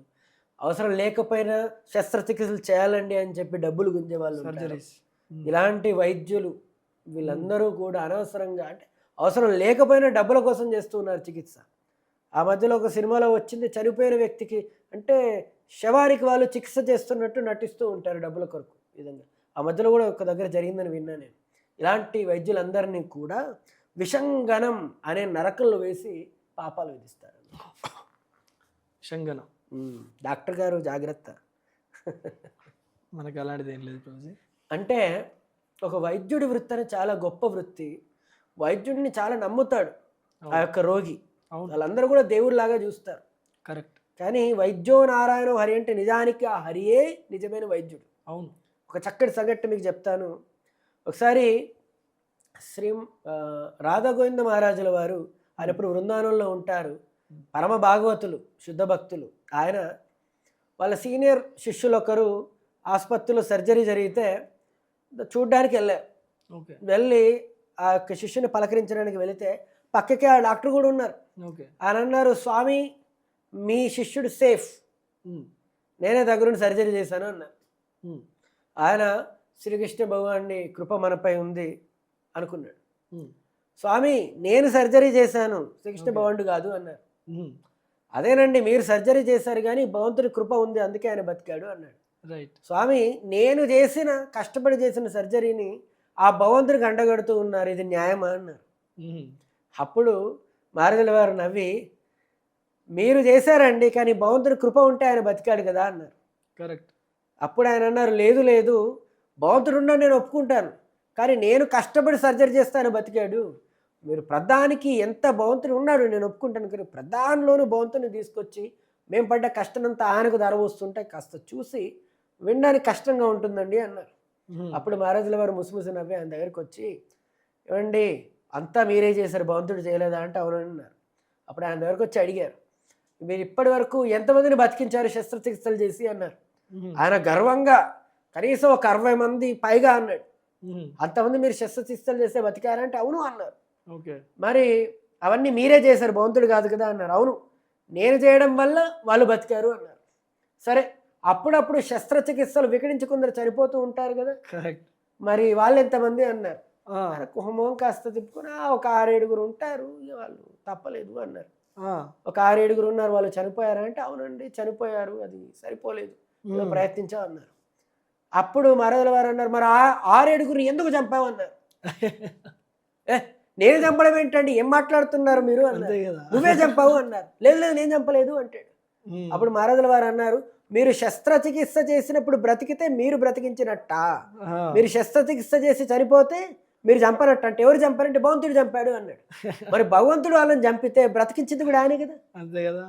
అవసరం లేకపోయినా శస్త్రచికిత్సలు చేయాలండి అని చెప్పి డబ్బులు గుంజేవాళ్ళు ఉంటారు. సర్జరీస్. ఇలాంటి వైద్యులు వీళ్ళందరూ కూడా అనవసరంగా, అంటే అవసరం లేకపోయినా డబ్బుల కోసం చేస్తూ ఉన్నారు చికిత్స. ఆ మధ్యలో ఒక సినిమాలో వచ్చింది, చనిపోయిన వ్యక్తికి అంటే శవానికి వాళ్ళు చికిత్స చేస్తున్నట్టు నటిస్తూ ఉంటారు డబ్బుల కొరకు. ఈ విధంగా ఆ మధ్యలో కూడా ఒక దగ్గర జరిగిందని విన్నా నేను. ఇలాంటి వైద్యులందరినీ కూడా విషంగనం అనే నరకంలో వేసి పాపాలు విధిస్తారు. విషంగనం. డాక్టర్ గారు జాగ్రత్త. మనకు అలాంటిది ఏం లేదు రోజీ. అంటే ఒక వైద్యుడి వృత్తి అనేది చాలా గొప్ప వృత్తి. వైద్యుడిని చాలా నమ్ముతాడు ఆ యొక్క రోగి. అవును. వాళ్ళందరూ కూడా దేవుడిలాగా చూస్తారు. కరెక్ట్. కానీ వైద్యో నారాయణ హరి అంటే నిజానికి ఆ హరియే నిజమైన వైద్యుడు. అవును. ఒక చక్కటి సంఘటన మీకు చెప్తాను. ఒకసారి శ్రీ రాధాగోవింద మహారాజుల వారు, ఆయన ఇప్పుడు బృందావనంలో ఉంటారు, పరమ భాగవతులు, శుద్ధ భక్తులు. ఆయన వాళ్ళ సీనియర్ శిష్యులు ఒకరు ఆసుపత్రిలో సర్జరీ జరిగితే చూడ్డానికి వెళ్ళారు. ఓకే. వెళ్ళి ఆ యొక్క శిష్యుని పలకరించడానికి వెళితే పక్కకి ఆ డాక్టర్ కూడా ఉన్నారు. ఓకే. ఆయన అన్నారు, స్వామి మీ శిష్యుడు సేఫ్, నేనే దగ్గరుండి సర్జరీ చేశాను అన్నారు. ఆయన శ్రీకృష్ణ భగవాన్ని కృప మనపై ఉంది అనుకున్నాడు. స్వామి నేను సర్జరీ చేశాను, శ్రీకృష్ణ భగవానుడు కాదు అన్నారు. అదేనండి మీరు సర్జరీ చేశారు కానీ భగవంతుడి కృప ఉంది అందుకే ఆయన బతికాడు అన్నాడు. రైట్. స్వామి నేను కష్టపడి చేసిన సర్జరీని ఆ భగవంతుడికి అండగడుతూ ఉన్నారు, ఇది న్యాయమా అన్నారు. అప్పుడు మారదుల వారు నవ్వి, మీరు చేశారండి కానీ భగవంతుడి కృప ఉంటే ఆయన బతికాడు కదా అన్నారు. కరెక్ట్. అప్పుడు ఆయన అన్నారు, లేదు లేదు భగవంతుడు ఉన్నా నేను ఒప్పుకుంటాను, కానీ నేను కష్టపడి సర్జరీ చేస్తాను బతికాడు. మీరు ప్రధానికి ఎంత భగవంతుడు ఉన్నాడు నేను ఒప్పుకుంటాను, కానీ ప్రధానంలోనూ భగవంతుని తీసుకొచ్చి మేము పడ్డ కష్టనంతా ఆయనకు ధర వస్తుంటే కాస్త చూసి వినడానికి కష్టంగా ఉంటుందండి అన్నారు. అప్పుడు మహారాజుల వారు ముసిముసి నవ్వి ఆయన దగ్గరికి వచ్చి, ఏమండి అంతా మీరే చేశారు భగవంతుడు చేయలేదా అంటే అవునని అన్నారు. అప్పుడు ఆయన దగ్గరకు వచ్చి అడిగారు, మీరు ఇప్పటి వరకు ఎంతమందిని బతికించారు శస్త్రచికిత్సలు చేసి అన్నారు. ఆయన గర్వంగా కనీసం ఒక 60 మంది పైగా అన్నాడు. అంతమంది మీరు శస్త్రచికిత్సలు చేస్తే బతికారంటే అవును అన్నారు. ఓకే. మరి అవన్నీ మీరే చేశారు భగవంతుడు కాదు కదా అన్నారు. అవును నేను చేయడం వల్ల వాళ్ళు బతికారు అన్నారు. సరే అప్పుడప్పుడు శస్త్రచికిత్సలు వికటించి కొందరు చనిపోతూ ఉంటారు కదా, కరెక్ట్, మరి వాళ్ళు ఎంతమంది అన్నారు. కుహమోం కాస్త తిప్పుకుని ఒక 6-7 ఉంటారు, వాళ్ళు తప్పలేదు అన్నారు. ఒక 6-7 ఉన్నారు, వాళ్ళు చనిపోయారా అంటే అవునండి చనిపోయారు, అది సరిపోలేదు, ప్రయత్నించాం అన్నారు. అప్పుడు మరదల వారు అన్నారు, మరి 6-7 ఎందుకు చంపావు అన్నారు. నేను చంపడం ఏంటండి, ఏం మాట్లాడుతున్నారు మీరు అన్నారు. నువ్వే చంపావు అన్నారు. లేదు లేదు నేను చంపలేదు అంటాడు. అప్పుడు మరదల వారు అన్నారు, మీరు శస్త్రచికిత్స చేసినప్పుడు బ్రతికితే మీరు బ్రతికించినట్ట, మీరు శస్త్రచికిత్స చేసి చనిపోతే మీరు చంపనట్టు అంటే ఎవరు చంపారంటే భగవంతుడు చంపాడు అన్నాడు. మరి భగవంతుడు వాళ్ళని చంపితే బ్రతికించింది కూడా ఆయనే కదా. అంతే కదా.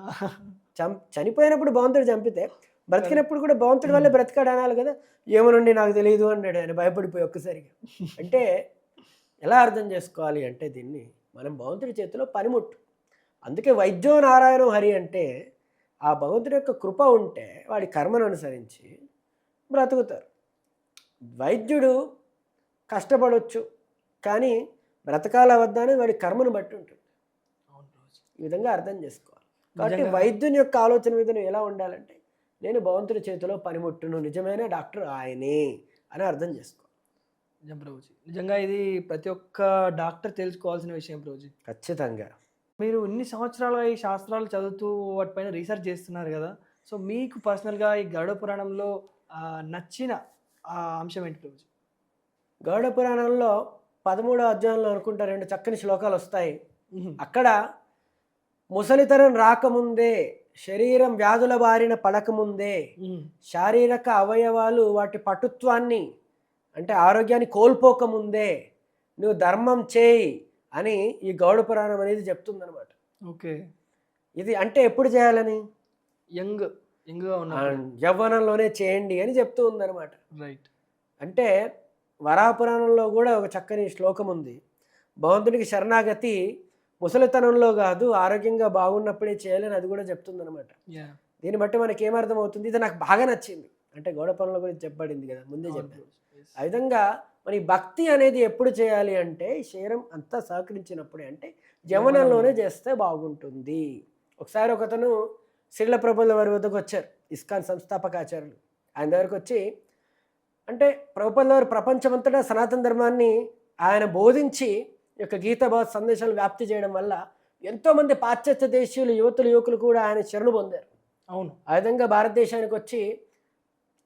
చనిపోయినప్పుడు భగవంతుడు చంపితే బ్రతికినప్పుడు కూడా భగవంతుడి వల్లే బ్రతికాడు అనాలి కదా. ఏమోనండి నాకు తెలియదు అన్నాడు ఆయన భయపడిపోయి ఒక్కసారిగా. అంటే ఎలా అర్థం చేసుకోవాలి అంటే దీన్ని మనం భగవంతుడి చేతిలో పనిముట్టు. అందుకే వైద్యో నారాయణం హరి అంటే ఆ భగవంతుడి యొక్క కృప ఉంటే వాడి కర్మను అనుసరించి బ్రతుకుతారు. వైద్యుడు కష్టపడవచ్చు కానీ బ్రతకాల వద్ద అనేది వాడి కర్మను బట్టి ఉంటుంది. ఈ విధంగా అర్థం చేసుకోవాలి. కాబట్టి వైద్యుని యొక్క ఆలోచన విధానం ఎలా ఉండాలంటే నేను భగవంతుడి చేతిలో పనిముట్టును, నిజమైన డాక్టర్ ఆయనే అని అర్థం చేసుకోవాలి. నిజం ప్రభుజీ, నిజంగా ఇది ప్రతి ఒక్క డాక్టర్ తెలుసుకోవాల్సిన విషయం ప్రభుజీ. ఖచ్చితంగా. మీరు ఇన్ని సంవత్సరాలుగా ఈ శాస్త్రాలు చదువుతూ వాటిపైన రీసెర్చ్ చేస్తున్నారు కదా. సో మీకు పర్సనల్గా ఈ గరుడ పురాణంలో నచ్చిన అంశం ఏంటి ప్రభుజీ? గరుడ పురాణంలో 13వ అధ్యాయంలో అనుకుంటా 2 చక్కని శ్లోకాలు వస్తాయి. అక్కడ ముసలితనం రాకముందే, శరీరం వ్యాధుల బారిన పడకముందే, శారీరక అవయవాలు వాటి పటుత్వాన్ని అంటే ఆరోగ్యాన్ని కోల్పోకముందే నువ్వు ధర్మం చేయి అని ఈ గరుడ పురాణం అనేది చెప్తుందనమాట. ఓకే. ఇది అంటే ఎప్పుడు చేయాలని? యంగ్గా ఉన్న యవ్వనంలోనే చేయండి అని చెప్తూ ఉందన్నమాట. రైట్. అంటే వరాపురాణంలో కూడా ఒక చక్కని శ్లోకం ఉంది. భగవంతునికి శరణాగతి ముసలితనంలో కాదు, ఆరోగ్యంగా బాగున్నప్పుడే చేయాలని అది కూడా చెప్తుందనమాట. దీన్ని బట్టి మనకి ఏమర్థమవుతుంది? ఇది నాకు బాగా నచ్చింది. అంటే గరుడ పురాణంలో గురించి చెప్పబడింది కదా, ముందే చెప్పాను. ఆ విధంగా మరి భక్తి అనేది ఎప్పుడు చేయాలి అంటే శరీరం అంతా సహకరించినప్పుడే, అంటే యవ్వనంలోనే చేస్తే బాగుంటుంది. ఒకసారి ఒకతను శ్రీల ప్రభుల వారి వద్దకు వచ్చారు, ఇస్కాన్ సంస్థాపకాచార్యులు. ఆయన దగ్గరకు వచ్చి అంటే ప్రభుపాదుల వారు ప్రపంచమంతటా సనాతన ధర్మాన్ని ఆయన బోధించి యొక్క గీతాభావ సందేశాలు వ్యాప్తి చేయడం వల్ల ఎంతోమంది పాశ్చాత్య దేశీయులు యువకులు కూడా ఆయన శరణు పొందారు. అవును. ఆ విధంగా భారతదేశానికి వచ్చి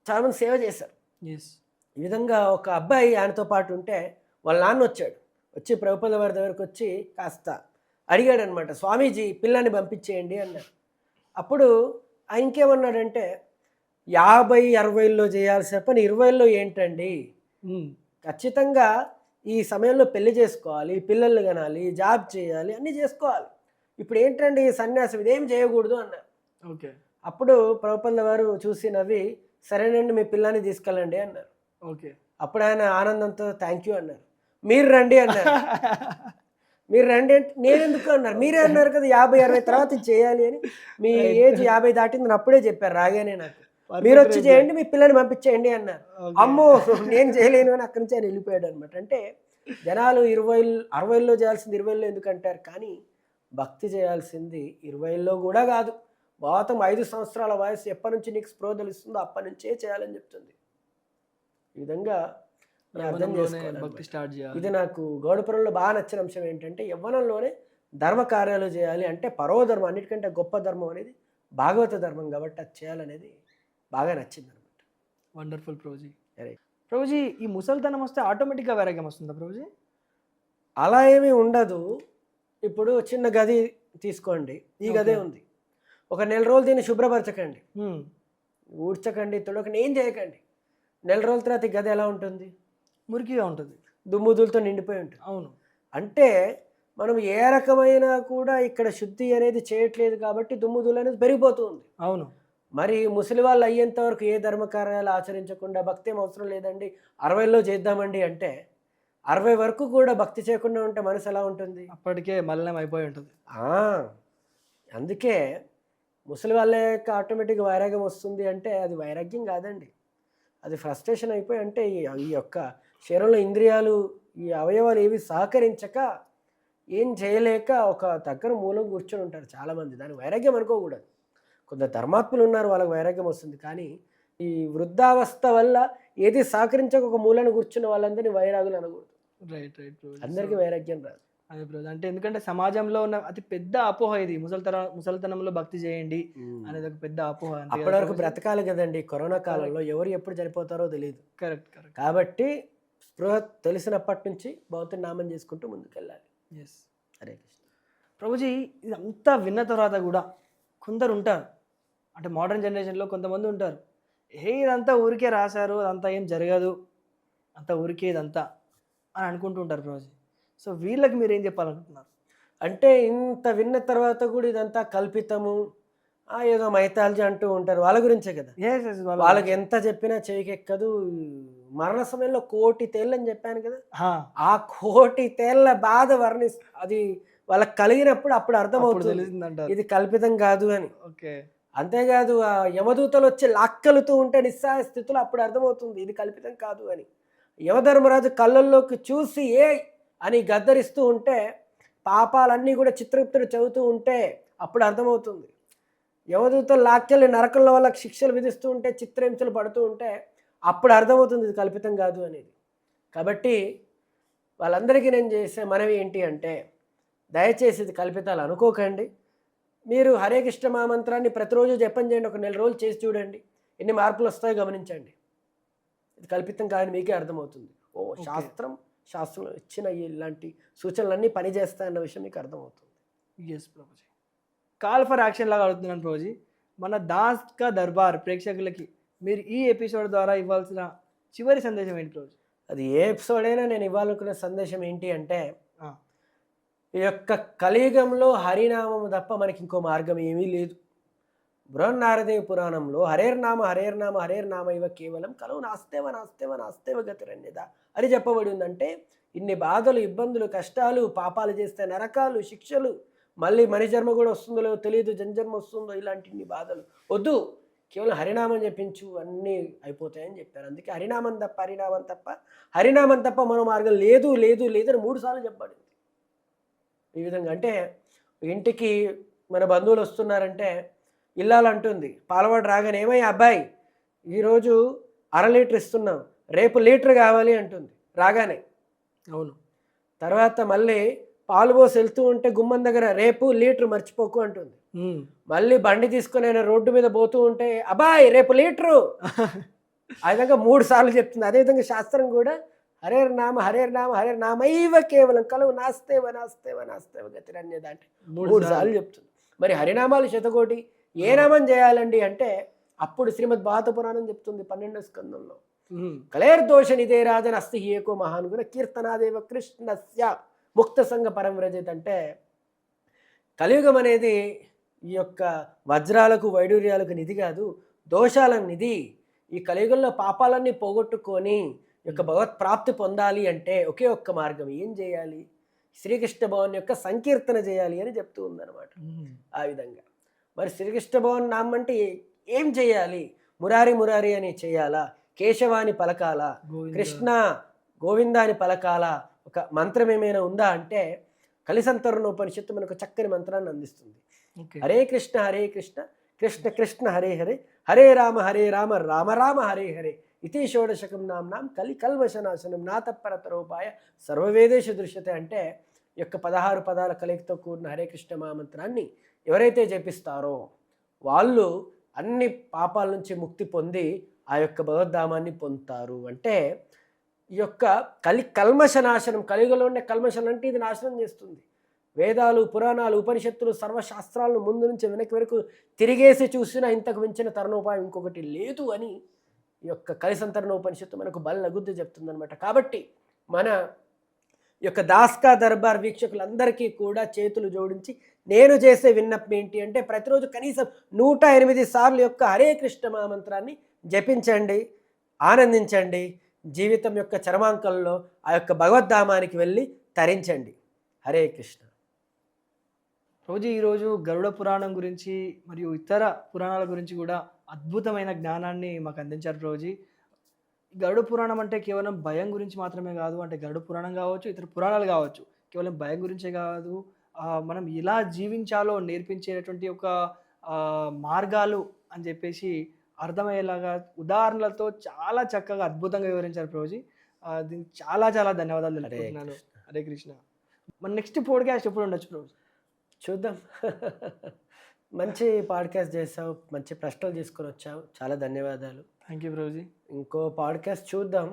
చాలామంది సేవ చేశారు. ఈ విధంగా ఒక అబ్బాయి ఆయనతో పాటు ఉంటే వాళ్ళ నాన్న వచ్చి ప్రభుపాదుల వారి దగ్గరకు వచ్చి కాస్త అడిగాడు అనమాట, స్వామీజీ పిల్లాన్ని పంపించేయండి అన్నాడు. అప్పుడు ఆయన ఇంకేమన్నాడంటే 50-60లో చేయాల్సిన పని 20లో ఏంటండి, ఖచ్చితంగా ఈ సమయంలో పెళ్లి చేసుకోవాలి, పిల్లల్ని కనాలి, జాబ్ చేయాలి, అన్నీ చేసుకోవాలి. ఇప్పుడు ఏంటండి సన్యాసం, ఇదేం చేయకూడదు అన్నారు. ఓకే. అప్పుడు ప్రభుపాదుల వారు చూసి నవ్వి సరేనండి మీ పిల్లాన్ని తీసుకెళ్ళండి అన్నారు. ఓకే. అప్పుడు ఆయన ఆనందంతో థ్యాంక్ యూ అన్నారు. మీరు రండి అన్నారు. మీరు రండి అంటే నేను ఎందుకు అన్నారు, మీరే అన్నారు కదా 50-60 తర్వాత చేయాలి అని. మీ ఏజ్ 50 దాటిందని అప్పుడే చెప్పారు రాగానే నాకు. మీరు వచ్చి చేయండి, మీ పిల్లని పంపించేయండి అన్నారు. అమ్మో నేను చేయలేను అని అక్కడి నుంచి ఆయన వెళ్ళిపోయాడు అనమాట. అంటే జనాలు 60లో చేయాల్సింది 20లో ఎందుకంటారు, కానీ భక్తి చేయాల్సింది 20లో కూడా కాదు, మొత్తం 5 సంవత్సరాల వయసు ఎప్పటి నుంచి నీకు స్పృహ తెలుస్తుందో అప్పటి నుంచే చేయాలని చెప్తుంది. ఈ విధంగా అర్థం చేసుకోవాలి. ఇది నాకు గరుడ పురాణంలో బాగా నచ్చిన అంశం ఏంటంటే యవ్వనంలోనే ధర్మ కార్యాలు చేయాలి. అంటే పరోధర్మం, అన్నిటికంటే గొప్ప ధర్మం అనేది భాగవత ధర్మం కాబట్టి అది చేయాలనేది బాగా నచ్చింది అనమాట. వండర్ఫుల్ ప్రభుజీ. ప్రభుజీ, ఈ ముసలితనం వస్తే ఆటోమేటిక్గా వైరాగ్యం వస్తుందా ప్రభుజీ? అలా ఏమీ ఉండదు. ఇప్పుడు చిన్న గది తీసుకోండి, ఈ గదే ఉంది. ఒక నెల రోజులు దీన్ని శుభ్రపరచకండి, ఊడ్చకండి, తుడకండి, ఏం చేయకండి. నెల రోజుల తర్వాత ఈ గది ఎలా ఉంటుంది? మురికిగా ఉంటుంది, దుమ్ముదులతో నిండిపోయి ఉంటుంది. అవును. అంటే మనం ఏ రకమైన కూడా ఇక్కడ శుద్ధి అనేది చేయట్లేదు కాబట్టి దుమ్ముదులు అనేది పెరిగిపోతుంది. అవును. మరి ముసలి వాళ్ళు అయ్యేంత వరకు ఏ ధర్మకార్యాలు ఆచరించకుండా భక్తి ఏం అవసరం లేదండి 60లో చేద్దామండి అంటే 60 వరకు కూడా భక్తి చేయకుండా ఉంటే మనసు ఎలా ఉంటుంది? అప్పటికే మలినం అయిపోయి ఉంటుంది. అందుకే ముసలి వాళ్ళకి ఆటోమేటిక్గా వైరాగ్యం వస్తుంది అంటే అది వైరాగ్యం కాదండి, అది ఫ్రస్ట్రేషన్ అయిపోయి, అంటే ఈ యొక్క శరీరంలో ఇంద్రియాలు ఈ అవయవాలు ఏవి సహకరించక ఏం చేయలేక ఒక దగ్గర మూలం కూర్చొని ఉంటారు చాలామంది. దాని వైరాగ్యం అనుకోకూడదు. కొందరు ధర్మాత్ములు ఉన్నారు, వాళ్ళకి వైరాగ్యం వస్తుంది. కానీ ఈ వృద్ధావస్థ వల్ల ఏది సహకరించక ఒక మూలను కూర్చున్న వాళ్ళందరినీ వైరాగులు అనకూడదు. రైట్. అందరికీ వైరాగ్యం రాదు. అదే బ్రదర్, అంటే ఎందుకంటే సమాజంలో ఉన్న అతి పెద్ద అపోహ ఇది, ముసలితనంలో భక్తి చేయండి అనేది ఒక పెద్ద అపోహ. అప్పటి వరకు బ్రతకాలి కదండి. కరోనా కాలంలో ఎవరు ఎప్పుడు చనిపోతారో తెలియదు. కరెక్ట్. కాబట్టి స్పృహ తెలిసినప్పటి నుంచి భగవంతుని నామం చేసుకుంటూ ముందుకెళ్ళాలి. హరే కృష్ణ. ప్రభుజీ, ఇదంతా విన్న తర్వాత కూడా కొందరు ఉంటారు, అంటే మోడర్న్ జనరేషన్లో కొంతమంది ఉంటారు, ఇదంతా ఊరికే రాశారు, అదంతా ఏం జరగదు, అంత ఊరికే ఇదంతా అని అనుకుంటూ ఉంటారు ప్రభుజీ. సో వీళ్ళకి మీరు ఏం చెప్పాలనుకుంటున్నారు? అంటే ఇంత విన్న తర్వాత కూడా ఇదంతా కల్పితము, ఏదో మైథాలజీ అంటూ ఉంటారు. వాళ్ళ గురించే కదా! ఎస్ ఎస్ వాళ్ళకి ఎంత చెప్పినా చెవికెక్కదు. మరణ సమయంలో 1,00,00,000 తేళ్ళని చెప్పాను కదా! ఆ 1,00,00,000 తేళ్ళ బాధ అది వాళ్ళకి కలిగినప్పుడు అప్పుడు అర్థమవుతుంది తెలిసిందంటారు. ఇది కల్పితం కాదు అని. ఓకే. అంతేకాదు ఆ యమదూతలు వచ్చి లాక్కలుతూ ఉంటే నిస్సహాయ స్థితిలో అప్పుడు అర్థమవుతుంది ఇది కల్పితం కాదు అని. యమధర్మరాజు కళ్ళల్లోకి చూసి అని గద్దరిస్తూ ఉంటే, పాపాలన్నీ కూడా చిత్రగుప్తుడు చెబుతూ ఉంటే అప్పుడు అర్థమవుతుంది. యమదూతలు లాక్కెళ్ళి నరకంలో వాళ్ళకి శిక్షలు విధిస్తూ ఉంటే, చిత్రహింసలు పడుతూ ఉంటే అప్పుడు అర్థమవుతుంది ఇది కల్పితం కాదు అనేది. కాబట్టి వాళ్ళందరికీ నేను చేసే మనవి ఏంటి అంటే, దయచేసి ఇది కల్పితాలు అనుకోకండి. మీరు హరే కృష్ణ మహామంత్రాన్ని ప్రతిరోజు జపం చేయండి. ఒక 4 రోజులు చేసి చూడండి, ఎన్ని మార్పులు వస్తాయో గమనించండి. ఇది కల్పితం కాదని మీకే అర్థమవుతుంది. శాస్త్రంలో ఇచ్చిన ఇలాంటి సూచనలన్నీ పనిచేస్తాయన్న విషయం మీకు అర్థమవుతుంది. Yes Prabhuji. Call for action లాగా అడుగుతున్నాను ప్రభుజీ. మన దాస్ కా దర్బార్ ప్రేక్షకులకి మీరు ఈ ఎపిసోడ్ ద్వారా ఇవ్వాల్సిన చివరి సందేశం ఏంటి ప్రభుజీ? అది ఏ ఎపిసోడ్ అయినా నేను ఇవ్వాలనుకున్న సందేశం ఏంటి అంటే, ఈ యొక్క కలియుగంలో హరినామము తప్ప మనకి ఇంకో మార్గం ఏమీ లేదు. బృహన్నారదేవ పురాణంలో హరేర్నామ హరేర్నామ హరేర్నామ ఇవ కేవలం కలవు నాస్తేవ నాస్తేవ నాస్తేవ గతిరన్యదా అని చెప్పబడి ఉందంటే, ఇన్ని బాధలు, ఇబ్బందులు, కష్టాలు, పాపాలు చేస్తే నరకాలు, శిక్షలు, మళ్ళీ మణిజన్మ కూడా వస్తుందో లేదో తెలియదు, జన్జన్మ వస్తుందో, ఇలాంటి ఇన్ని బాధలు వద్దు, కేవలం హరినామం చెప్పించు అన్నీ అయిపోతాయని చెప్పారు. అందుకే హరినామం తప్ప మరో మార్గం లేదు లేదు లేదని 3 సార్లు చెప్పబడింది. ఈ విధంగా అంటే, ఇంటికి మన బంధువులు వస్తున్నారంటే ఇల్లాలు అంటుంది, పాలవాడు రాగానే ఏమయ్యా అబ్బాయి ఈరోజు 1/2 లీటర్ ఇస్తున్నాం, రేపు లీటర్ కావాలి అంటుంది రాగానే. అవును. తర్వాత మళ్ళీ పాలు పోసి వెళ్తూ ఉంటే గుమ్మం దగ్గర రేపు లీటర్ మర్చిపోకు అంటుంది. మళ్ళీ బండి తీసుకుని ఆయన రోడ్డు మీద పోతూ ఉంటే అబ్బాయి రేపు లీటరు ఆ విధంగా 3 సార్లు చెప్తుంది. అదేవిధంగా శాస్త్రం కూడా హరేర్నామ హరేర్నామ హరేర్నామైవ కేవలం కలవు నాస్తేవ నాస్తేవ నాస్తేవ గతిరన్యదా అంటే 3 సార్లు చెప్తుంది. మరి హరినామాలు శతకోటి ఏ నామం చేయాలండి అంటే, అప్పుడు శ్రీమద్ భారత పురాణం చెప్తుంది 12వ స్కందంలో, కలేర్దోష నిదే రాజన్ అస్తి ఏకో మహానుగుణ కీర్తనాదేవ కృష్ణస్య ముక్త సంఘ పరం వ్రజత్ అంటే, కలియుగం అనేది ఈ యొక్క వజ్రాలకు వైడూర్యాలకు నిధి కాదు, దోషాల నిధి. ఈ కలియుగంలో పాపాలన్నీ పోగొట్టుకొని ఈ యొక్క భగవత్ ప్రాప్తి పొందాలి అంటే ఒకే ఒక్క మార్గం. ఏం చేయాలి? శ్రీకృష్ణ భవన్ యొక్క సంకీర్తన చేయాలి అని చెప్తూ ఉందన్నమాట. ఆ విధంగా మరి శ్రీకృష్ణ భవన్ నామం అంటే ఏం చేయాలి? మురారి మురారి అని చేయాలా? కేశవాని పలకాల? కృష్ణ గోవింద అని పలకాల? ఒక మంత్రం ఏమైనా ఉందా అంటే, కలిసంతరణోపనిషత్తు మనకు చక్కని మంత్రాన్ని అందిస్తుంది. హరే కృష్ణ కృష్ణ కృష్ణ హరే హరే, హరే రామ రామ రామ హరే హరే, ఇతి షోడశకం నామ్నాం కల్మషనాశనం నాతపరతరోపాయ సర్వవేదేశ దృశ్యతే అంటే, యొక్క 16 పదాల కలయికతో కూడిన హరే కృష్ణ మహామంత్రాన్ని ఎవరైతే జపిస్తారో వాళ్ళు అన్ని పాపాల నుంచి ముక్తి పొంది ఆ యొక్క భగవద్ధామాన్ని పొందుతారు. అంటే ఈ యొక్క కల్మషనాశనం, కలియుగంలో ఉండే కల్మషం అంటే ఇది నాశనం చేస్తుంది. వేదాలు, పురాణాలు, ఉపనిషత్తులు, సర్వశాస్త్రాలను ముందు నుంచి వెనక్కి వరకు తిరిగేసి చూసినా ఇంతకు మించిన తరుణోపాయం ఇంకొకటి లేదు అని ఈ యొక్క కలిసంతరణ ఉపనిషత్తు మనకు బల్లగుద్ది చెప్తుందనమాట. కాబట్టి మన యొక్క దాస్కా దర్బార్ వీక్షకులందరికీ కూడా చేతులు జోడించి నేను చేసే విన్నపం ఏంటి అంటే, ప్రతిరోజు కనీసం 108 సార్లు యొక్క హరే కృష్ణ మహామంత్రాన్ని జపించండి, ఆనందించండి. జీవితం యొక్క చరమాంకంలో ఆ యొక్క భగవద్ధామానికి వెళ్ళి తరించండి. హరే కృష్ణ. రోజు ఈరోజు గరుడ పురాణం గురించి మరియు ఇతర పురాణాల గురించి కూడా అద్భుతమైన జ్ఞానాన్ని మాకు అందించారు ప్రభుజీ. గరుడ పురాణం అంటే కేవలం భయం గురించి మాత్రమే కాదు, అంటే గరుడ పురాణం కావచ్చు, ఇతర పురాణాలు కావచ్చు, కేవలం భయం గురించే కాదు, మనం ఎలా జీవించాలో నేర్పించేటటువంటి ఒక మార్గాలు అని చెప్పేసి అర్థమయ్యేలాగా ఉదాహరణలతో చాలా చక్కగా అద్భుతంగా వివరించారు ప్రభుజీ. దీనికి చాలా చాలా ధన్యవాదాలు తెలుపుతున్నాను. హరే కృష్ణ. మన నెక్స్ట్ పాడ్కాస్ట్ ఎప్పుడు ఉండొచ్చు ప్రభుజీ? చూద్దాం. మంచి పాడ్కాస్ట్ చేసావు, మంచి ప్రశ్నలు తీసుకొని వచ్చావు, చాలా ధన్యవాదాలు. Thank you Prabhuji. ఇంకో పాడ్కాస్ట్ చూద్దాం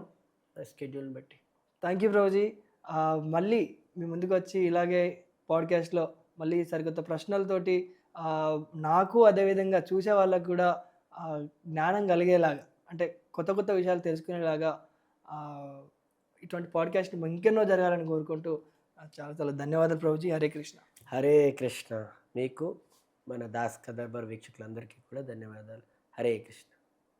స్కెడ్యూల్ బట్టి. Thank you Prabhuji. మళ్ళీ మీ ముందుకు వచ్చి ఇలాగే పాడ్కాస్ట్లో మళ్ళీ సరికొత్త ప్రశ్నలతోటి నాకు అదేవిధంగా చూసే వాళ్ళకు కూడా జ్ఞానం కలిగేలాగా, అంటే కొత్త కొత్త విషయాలు తెలుసుకునేలాగా ఇటువంటి పాడ్కాస్ట్ ఇంకెన్నో జరగాలని కోరుకుంటూ చాలా చాలా ధన్యవాదాలు ప్రభుజీ. హరే కృష్ణ. హరే కృష్ణ. మీకు మన దాస్ కదర్బర్ వీక్షకులందరికీ కూడా ధన్యవాదాలు. హరే కృష్ణ.